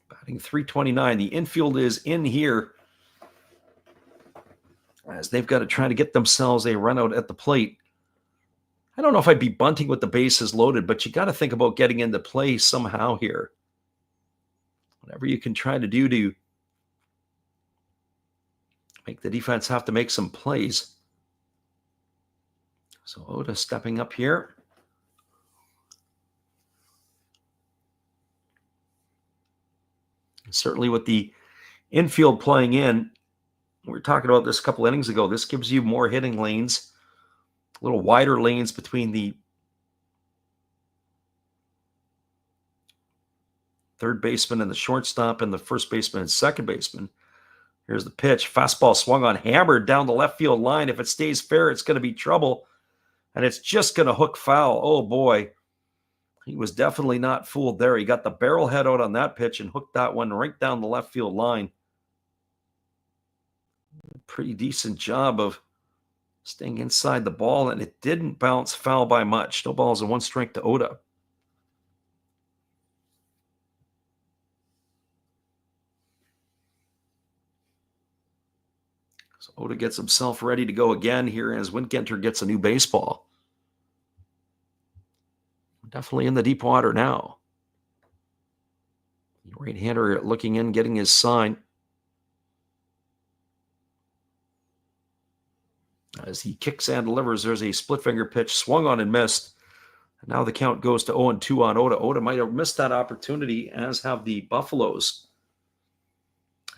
Batting .329. The infield is in here, as they've got to try to get themselves a run out at the plate. I don't know if I'd be bunting with the bases loaded, but you got to think about getting into play somehow here. Whatever you can try to do to make the defense have to make some plays. So Oda stepping up here. And certainly with the infield playing in, we were talking about this a couple innings ago, this gives you more hitting lanes, a little wider lanes between the third baseman and the shortstop and the first baseman and second baseman. Here's the pitch. Fastball swung on, hammered down the left field line. If it stays fair, it's going to be trouble. And it's just going to hook foul. Oh, boy. He was definitely not fooled there. He got the barrel head out on that pitch and hooked that one right down the left field line. Pretty decent job of staying inside the ball, and it didn't bounce foul by much. No balls and 1 strike to Oda. So Oda gets himself ready to go again here as Wingenter gets a new baseball. Definitely in the deep water now. The right-hander looking in, getting his sign. As he kicks and delivers, there's a split-finger pitch, swung on and missed. And now the count goes to 0-2 on Oda. Oda might have missed that opportunity, as have the Buffaloes.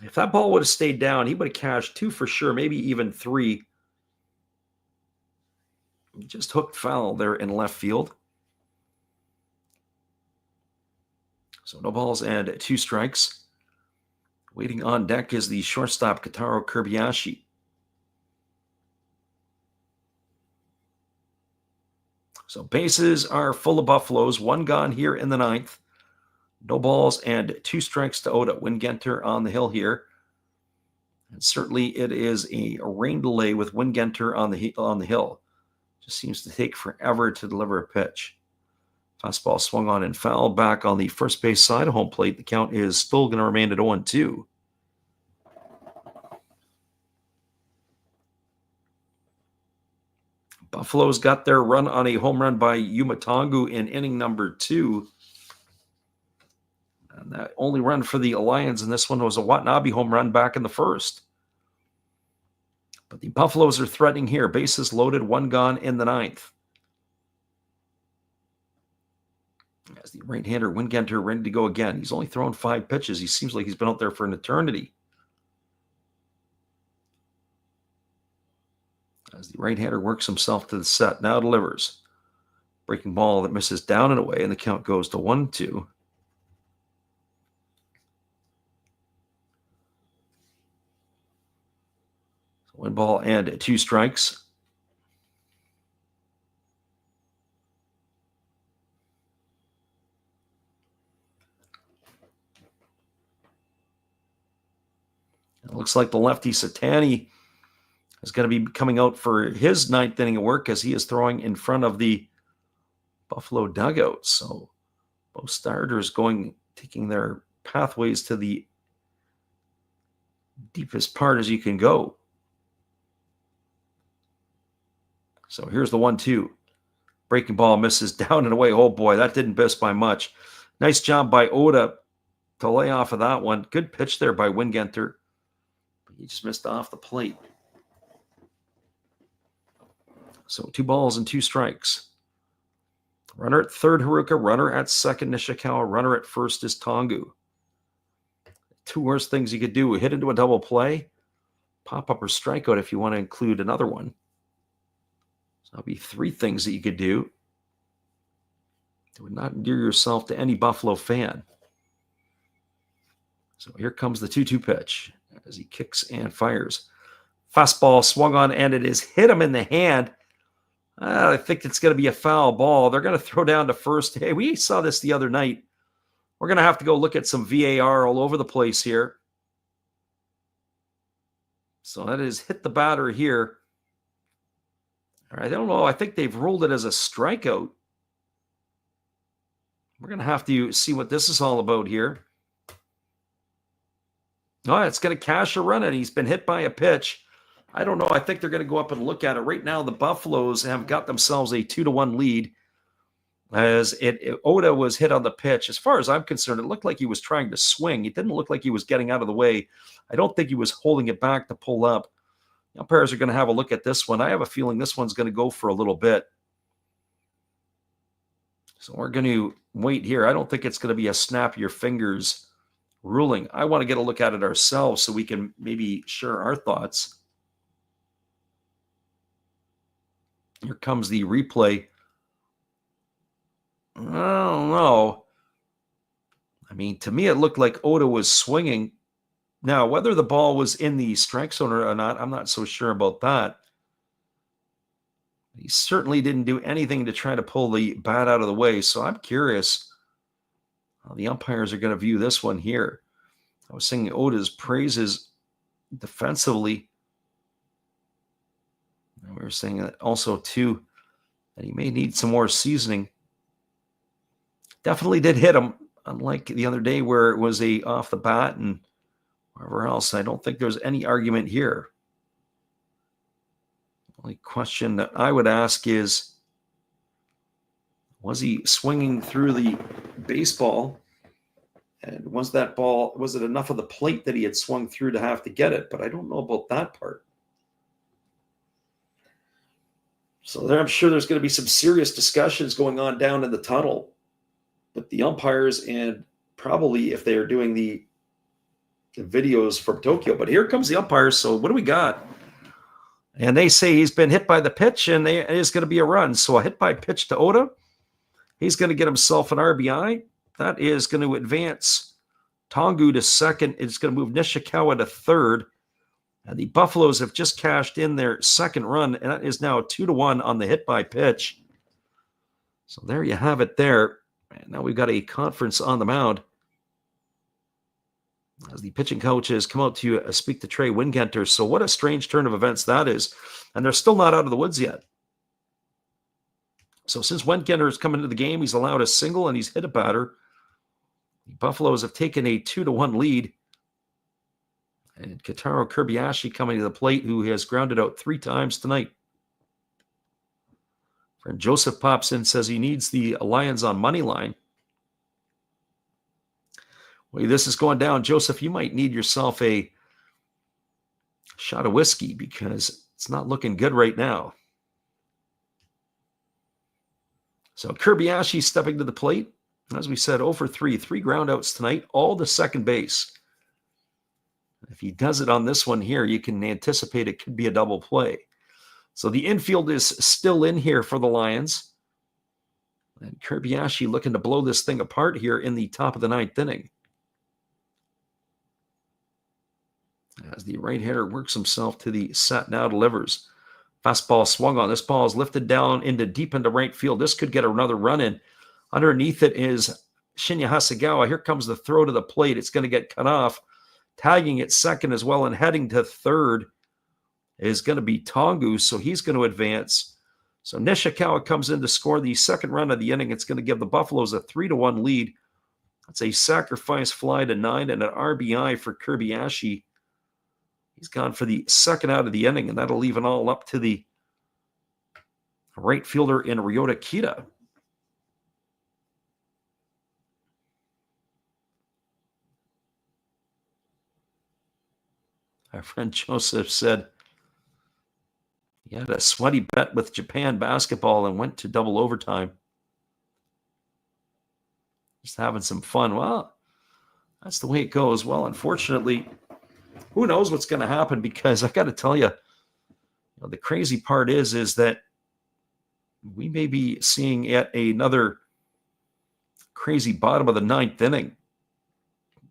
If that ball would have stayed down, he would have cashed 2 for sure, maybe even 3. He just hooked foul there in left field. So no balls and 2 strikes. Waiting on deck is the shortstop, Kotaro Kobayashi. So bases are full of Buffaloes. 1 gone here in the 9th. No balls and 2 strikes to Oda. Wingenter on the hill here. And certainly it is a rain delay with Wingenter on the hill. Just seems to take forever to deliver a pitch. Fastball swung on and fouled back on the first base side of home plate. The count is still going to remain at 0-2. Buffaloes got their run on a home run by Yumatangu in inning number 2. And that only run for the Lions in this one was a Watanabe home run back in the first. But the Buffaloes are threatening here. Bases loaded, 1 gone in the 9th. As the right-hander Wingenter ready to go again. He's only thrown 5 pitches. He seems like he's been out there for an eternity. As the right-hander works himself to the set, now delivers. Breaking ball that misses down and away, and the count goes to 1-2. 1 ball and 2 strikes. It looks like the lefty Satani is going to be coming out for his 9th inning of work, as he is throwing in front of the Buffalo dugout. So both starters taking their pathways to the deepest part as you can go. So here's the 1-2. Breaking ball misses down and away. Oh boy, that didn't miss by much. Nice job by Oda to lay off of that one. Good pitch there by Wingenter. He just missed off the plate. So 2 balls and 2 strikes. Runner at third, Haruka. Runner at second, Nishikawa. Runner at first is Tongu. 2 worst things you could do: hit into a double play, pop up or strikeout if you want to include another one. So that'll be 3 things that you could do. You would not endear yourself to any Buffalo fan. So here comes the 2-2 pitch as he kicks and fires. Fastball swung on, and it is hit him in the hand. I think it's going to be a foul ball. They're going to throw down to first. Hey, we saw this the other night. We're going to have to go look at some VAR all over the place here. So that is hit the batter here. All right, I don't know. I think they've ruled it as a strikeout. We're going to have to see what this is all about here. Oh, it's going to cash a run, and he's been hit by a pitch. I don't know. I think they're going to go up and look at it. Right now, the Buffaloes have got themselves a 2-1 lead, as Oda was hit on the pitch. As far as I'm concerned, it looked like he was trying to swing. It didn't look like he was getting out of the way. I don't think he was holding it back to pull up. The umpires are going to have a look at this one. I have a feeling this one's going to go for a little bit. So we're going to wait here. I don't think it's going to be a snap your fingers ruling. I want to get a look at it ourselves so we can maybe share our thoughts. Here comes the replay. I don't know. I mean, to me, it looked like Oda was swinging. Now, whether the ball was in the strike zone or not, I'm not so sure about that. He certainly didn't do anything to try to pull the bat out of the way, so I'm curious how the umpires are going to view this one here. I was singing Oda's praises defensively. And we were saying that also, too, that he may need some more seasoning. Definitely did hit him, unlike the other day where it was a off the bat and wherever else. I don't think there's any argument here. The only question that I would ask is, was he swinging through the baseball And was it enough of the plate that he had swung through to have to get it? But I don't know about that part. So I'm sure there's going to be some serious discussions going on down in the tunnel. But the umpires, and probably if they are doing the videos from Tokyo. But here comes the umpires. So what do we got? And they say he's been hit by the pitch, and it is going to be a run. So a hit by pitch to Oda. He's going to get himself an RBI. That is going to advance Tongu to second. It's going to move Nishikawa to third. And the Buffaloes have just cashed in their second run, and that is now 2-1 on the hit by pitch. So there you have it there. And now we've got a conference on the mound as the pitching coach has come out to speak to Trey Wingenter. So what a strange turn of events that is. And they're still not out of the woods yet. So since Wingenter has come into the game, he's allowed a single and he's hit a batter. The Buffaloes have taken a 2-1 lead. And Kotaro Kobayashi coming to the plate, who has grounded out 3 times tonight. Friend Joseph pops in, says he needs the Lions on money line. Well, this is going down. Joseph, you might need yourself a shot of whiskey because it's not looking good right now. So Kobayashi stepping to the plate. As we said, 0 for 3 groundouts tonight, all to second base. If he does it on this one here, you can anticipate it could be a double play. So the infield is still in here for the Lions. And Kobayashi looking to blow this thing apart here in the top of the 9th inning. As the right-hander works himself to the set, now delivers. Fastball swung on. This ball is lifted down deep into right field. This could get another run in. Underneath it is Shinya Hasegawa. Here comes the throw to the plate. It's going to get cut off. Tagging at second as well and heading to third is going to be Tongu, so he's going to advance. So Nishikawa comes in to score the second run of the inning. It's going to give the Buffaloes a 3-1 lead. That's a sacrifice fly to 9 and an RBI for Kobayashi. He's gone for the second out of the inning, and that'll leave it all up to the right fielder in Ryota Kita. Our friend Joseph said he had a sweaty bet with Japan basketball and went to double overtime. Just having some fun. Well, that's the way it goes. Well, unfortunately, who knows what's going to happen, because I got to tell you, the crazy part is that we may be seeing yet another crazy bottom of the 9th inning.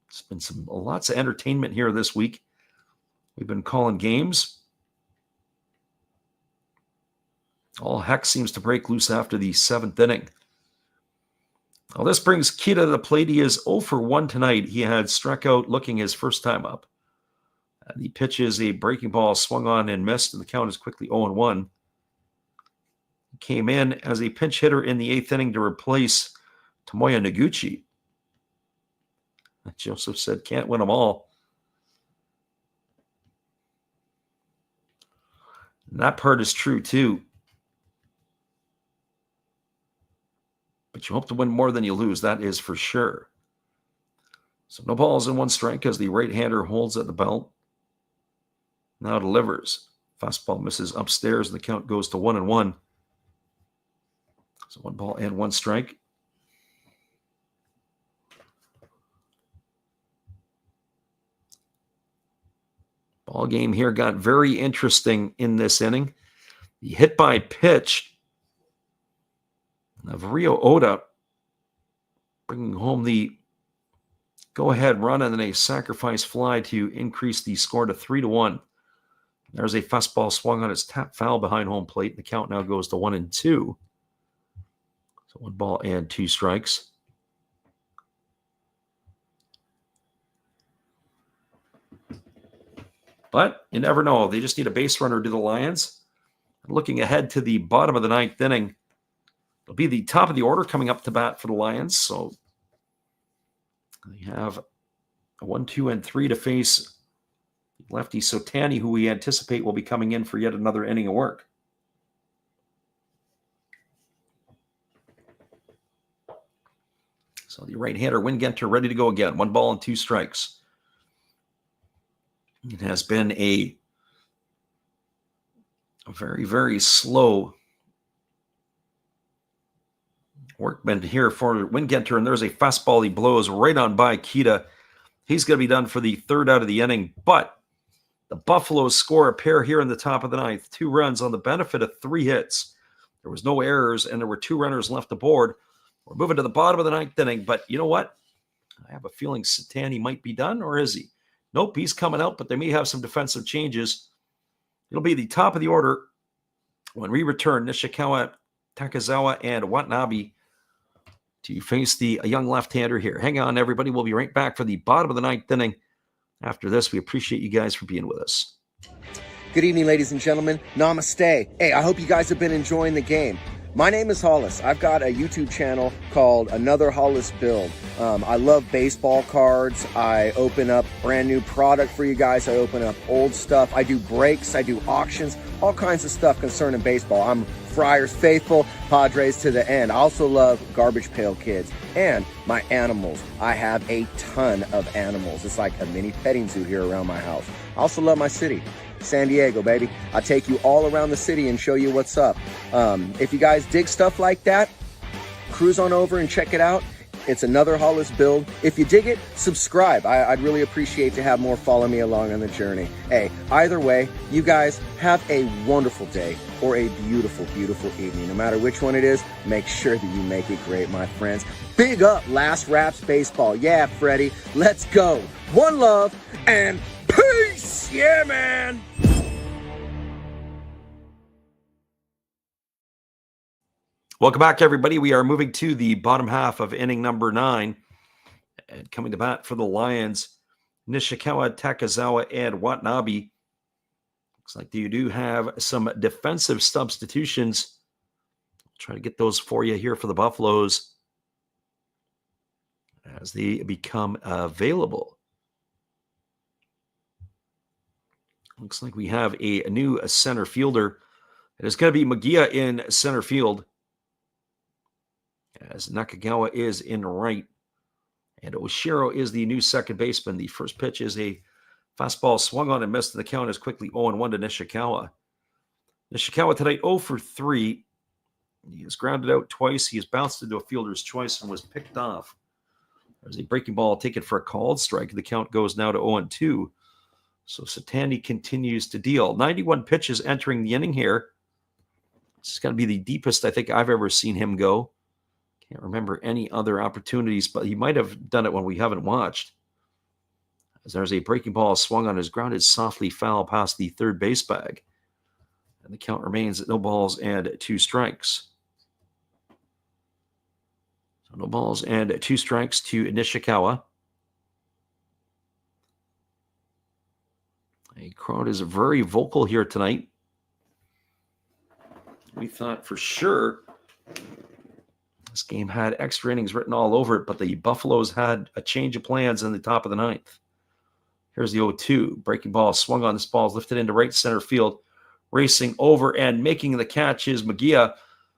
It's been lots of entertainment here this week. We've been calling games. All heck seems to break loose after the 7th inning. Well, this brings Kita to the plate. He is 0 for 1 tonight. He had struck out looking his first time up. The pitch is a breaking ball swung on and missed, and the count is quickly 0-1. He came in as a pinch hitter in the 8th inning to replace Tomoya Noguchi. Joseph said, can't win them all. And that part is true, too. But you hope to win more than you lose. That is for sure. So no balls and 1 strike as the right-hander holds at the belt. Now delivers. Fastball misses upstairs, and the count goes to 1-1. So 1 ball and 1 strike. Ball game here got very interesting in this inning. The hit by pitch of Rio Oda, bringing home the go-ahead run and then a sacrifice fly to increase the score to 3-1. There's a fastball swung on its tap foul behind home plate. The count now goes to 1-2. So 1 ball and 2 strikes. But you never know. They just need a base runner to the Lions. Looking ahead to the bottom of the 9th inning, it'll be the top of the order coming up to bat for the Lions. So they have a 1, 2, and 3 to face lefty Sotani, who we anticipate will be coming in for yet another inning of work. So the right-hander Wingenter ready to go again. 1 ball and 2 strikes. It has been a very, very slow workman here for Wingenter, and there's a fastball he blows right on by Kita. He's going to be done for the 3rd out of the inning, but the Buffaloes score a pair here in the top of the 9th. 2 runs on the benefit of 3 hits. There was no errors, and there were 2 runners left aboard. We're moving to the bottom of the 9th inning, but you know what? I have a feeling Satani might be done, or is he? Nope, he's coming out, but they may have some defensive changes. It'll be the top of the order when we return. Nishikawa, Takazawa, and Watanabe to face the young left-hander here. Hang on, everybody. We'll be right back for the bottom of the 9th inning. After this, we appreciate you guys for being with us. Good evening, ladies and gentlemen. Namaste. Hey, I hope you guys have been enjoying the game. My name is Hollis. I've got a YouTube channel called Another Hollis Build. I love baseball cards. I open up brand new product for you guys. I open up old stuff. I do breaks. I do auctions. All kinds of stuff concerning baseball. I'm Friars faithful, Padres to the end. I also love Garbage Pail Kids and my animals. I have a ton of animals. It's like a mini petting zoo here around my house. I also love my city. San Diego, baby. I'll take you all around the city and show you what's up. If you guys dig stuff like that, cruise on over and check it out. It's Another Hollis Build. If you dig it, subscribe. I'd really appreciate to have more follow me along on the journey. Hey, either way, you guys have a wonderful day or a beautiful, beautiful evening. No matter which one it is, make sure that you make it great, my friends. Big up Last Raps Baseball. Yeah, Freddie, let's go. One love and peace. Yeah, man. Welcome back, everybody. We are moving to the bottom half of inning number 9. And coming to bat for the Lions, Nishikawa, Takazawa, and Watanabe. Looks like you do have some defensive substitutions. I'll try to get those for you here for the Buffaloes as they become available. Looks like we have a new center fielder. It is going to be Magia in center field, as Nakagawa is in right, and Oshiro is the new second baseman. The first pitch is a fastball swung on and missed, and the count is quickly 0-1 to Nishikawa. Nishikawa tonight 0 for 3. He has grounded out twice. He has bounced into a fielder's choice and was picked off. There's a breaking ball taken for a called strike. The count goes now to 0-2. So Satani continues to deal. 91 pitches entering the inning here. This is going to be the deepest I think I've ever seen him go. Can't remember any other opportunities, but he might have done it when we haven't watched. As there's a breaking ball swung on, his grounded softly foul past the third base bag. And the count remains at no balls and 2 strikes. So no balls and 2 strikes to Nishikawa. A crowd is very vocal here tonight. We thought for sure this game had extra innings written all over it, but the Buffaloes had a change of plans in the top of the 9th. Here's the 0-2. Breaking ball swung on. This ball is lifted into right center field. Racing over and making the catch is Magia.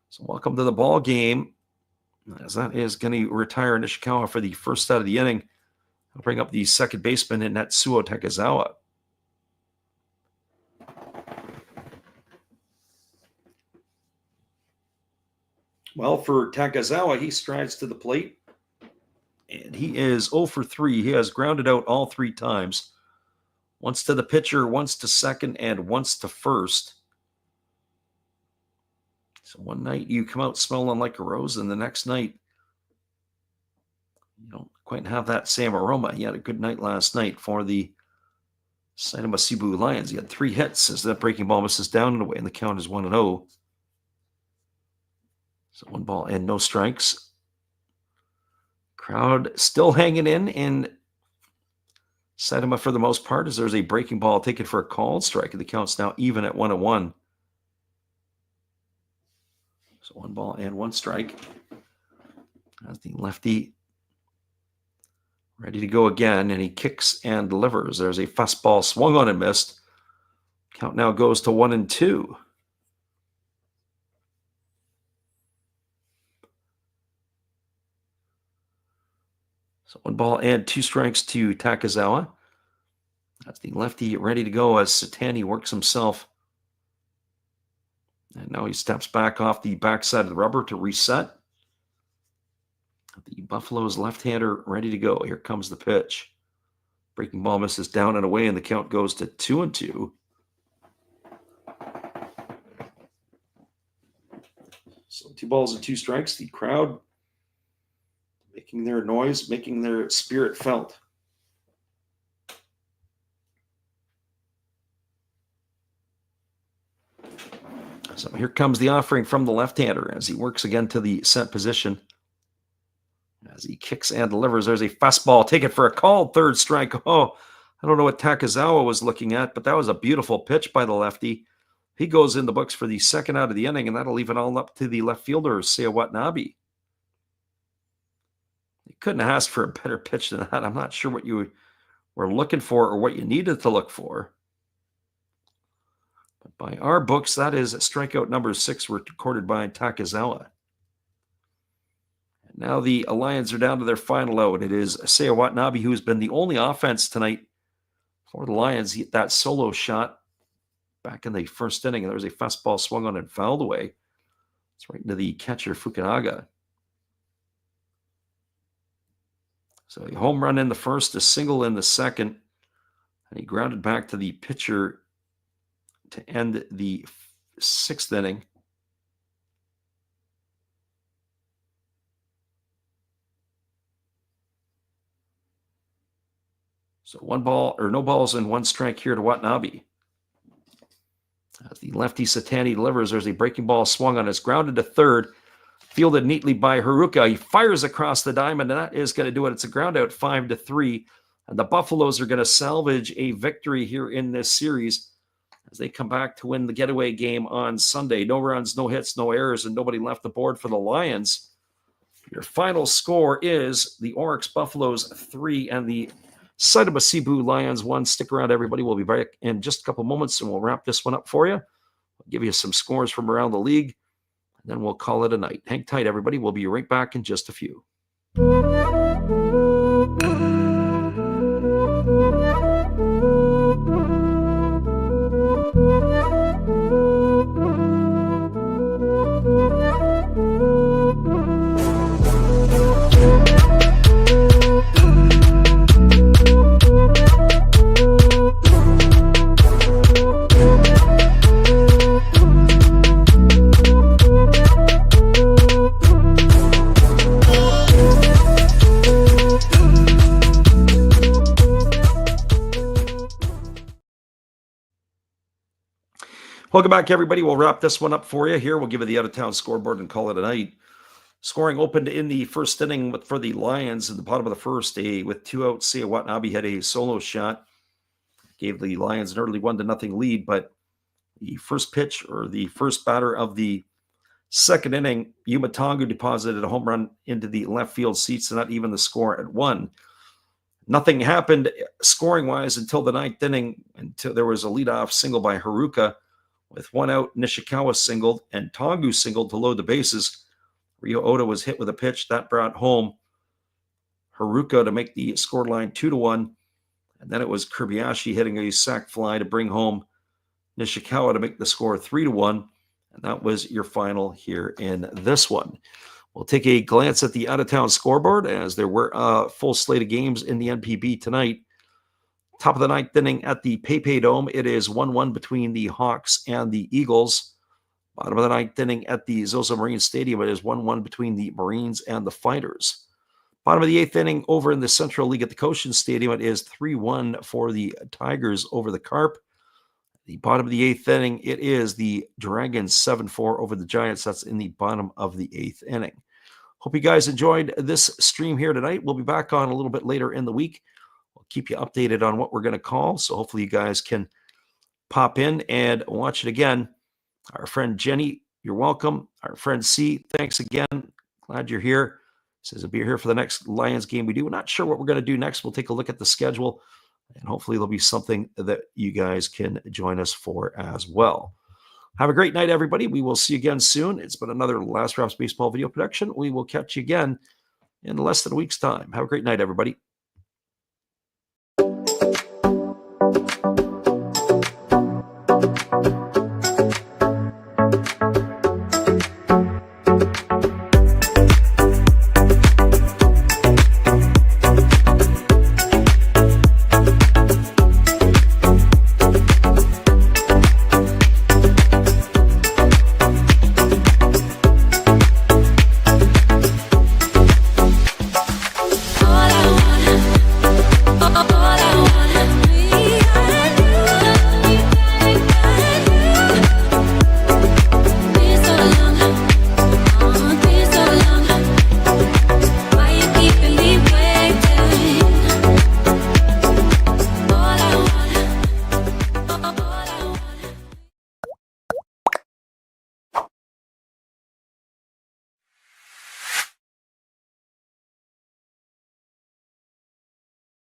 So welcome to the ball game, as that is going to retire Nishikawa for the first out of the inning. I'll bring up the second baseman in Natsuo Takazawa. Well, for Takazawa, he strides to the plate, and he is 0 for 3. He has grounded out all 3 times. Once to the pitcher, once to second, and once to first. So one night you come out smelling like a rose, and the next night you don't quite have that same aroma. He had a good night last night for the Saitama Seibu Lions. He had 3 hits as that breaking ball misses down and away, and the count is 1-0. So 1 ball and no strikes. Crowd still hanging in, and Saitama for the most part, as there's a breaking ball taken for a called strike, and the count's now even at 1-1. So 1 ball and 1 strike. As the lefty ready to go again, and he kicks and delivers. There's a fastball swung on and missed. Count now goes to 1-2. So 1 ball and 2 strikes to Takizawa. That's the lefty ready to go as Satani works himself. And now he steps back off the backside of the rubber to reset. The Buffaloes left-hander ready to go. Here comes the pitch. Breaking ball misses down and away, and the count goes to 2-2. So 2 balls and 2 strikes. The crowd making their noise, making their spirit felt. So here comes the offering from the left-hander as he works again to the set position. As he kicks and delivers, there's a fastball. Take it for a call. 3rd strike. Oh, I don't know what Takizawa was looking at, but that was a beautiful pitch by the lefty. He goes in the books for the 2nd out of the inning, and that'll leave it all up to the left fielder, Seiya Watanabe. You couldn't have asked for a better pitch than that. I'm not sure what you were looking for or what you needed to look for. But by our books, that is strikeout number 6 recorded by Takizawa. And now the Lions are down to their final out. It is Seiya Watanabe who's been the only offense tonight for the Lions. He hit that solo shot back in the 1st inning, and there was a fastball swung on and fouled away. It's right into the catcher, Fukunaga. So a home run in the 1st, a single in the 2nd, and he grounded back to the pitcher to end the 6th inning. So 1 ball or no balls and 1 strike here to Watanabe. As the lefty Satani delivers, there's a breaking ball swung on. It's grounded to 3rd, fielded neatly by Haruka. He fires across the diamond, and that is going to do it. It's a ground out, 5-3. And the Buffaloes are going to salvage a victory here in this series as they come back to win the getaway game on Sunday. No runs, no hits, no errors, and nobody left the board for the Lions. Your final score is the Orix Buffaloes 3 and the Saitama Seibu Lions 1. Stick around, everybody. We'll be back in just a couple moments, and we'll wrap this one up for you. I'll give you some scores from around the league, and then we'll call it a night. Hang tight, everybody. We'll be right back in just a few. Welcome back, everybody. We'll wrap this one up for you here. We'll give you the out-of-town scoreboard and call it a night. Scoring opened in the 1st inning for the Lions at the bottom of the 1st. With 2 outs, Seiya Watanabe had a solo shot. Gave the Lions an early 1-0 lead, but the first pitch or the first batter of the 2nd inning, Yuma Tongu deposited a home run into the left field seats, and not even the score at 1. Nothing happened scoring-wise until the 9th inning, until there was a leadoff single by Haruka. With 1 out, Nishikawa singled and Tongu singled to load the bases. Ryo Oda was hit with a pitch that brought home Haruka to make the scoreline 2-1. And then it was Kobayashi hitting a sac fly to bring home Nishikawa to make the score 3-1. And that was your final here in this one. We'll take a glance at the out-of-town scoreboard as there were a full slate of games in the NPB tonight. Top of the 9th inning at the PayPay Dome, it is 1-1 between the Hawks and the Eagles. Bottom of the 9th inning at the Zozo Marine Stadium, it is 1-1 between the Marines and the Fighters. Bottom of the 8th inning over in the Central League at the Cochin Stadium, it is 3-1 for the Tigers over the Carp. The bottom of the 8th inning, it is the Dragons 7-4 over the Giants. That's in the bottom of the 8th inning. Hope you guys enjoyed this stream here tonight. We'll be back on a little bit later in the week. We'll keep you updated on what we're going to call, so hopefully you guys can pop in and watch it again. Our friend Jenny, you're welcome. Our friend C, thanks again. Glad you're here. Says I'll be here for the next Lions game we do. We're not sure what we're going to do next. We'll take a look at the schedule, and hopefully there'll be something that you guys can join us for as well. Have a great night, everybody. We will see you again soon. It's been another Last Raps Baseball video production. We will catch you again in less than a week's time. Have a great night, everybody.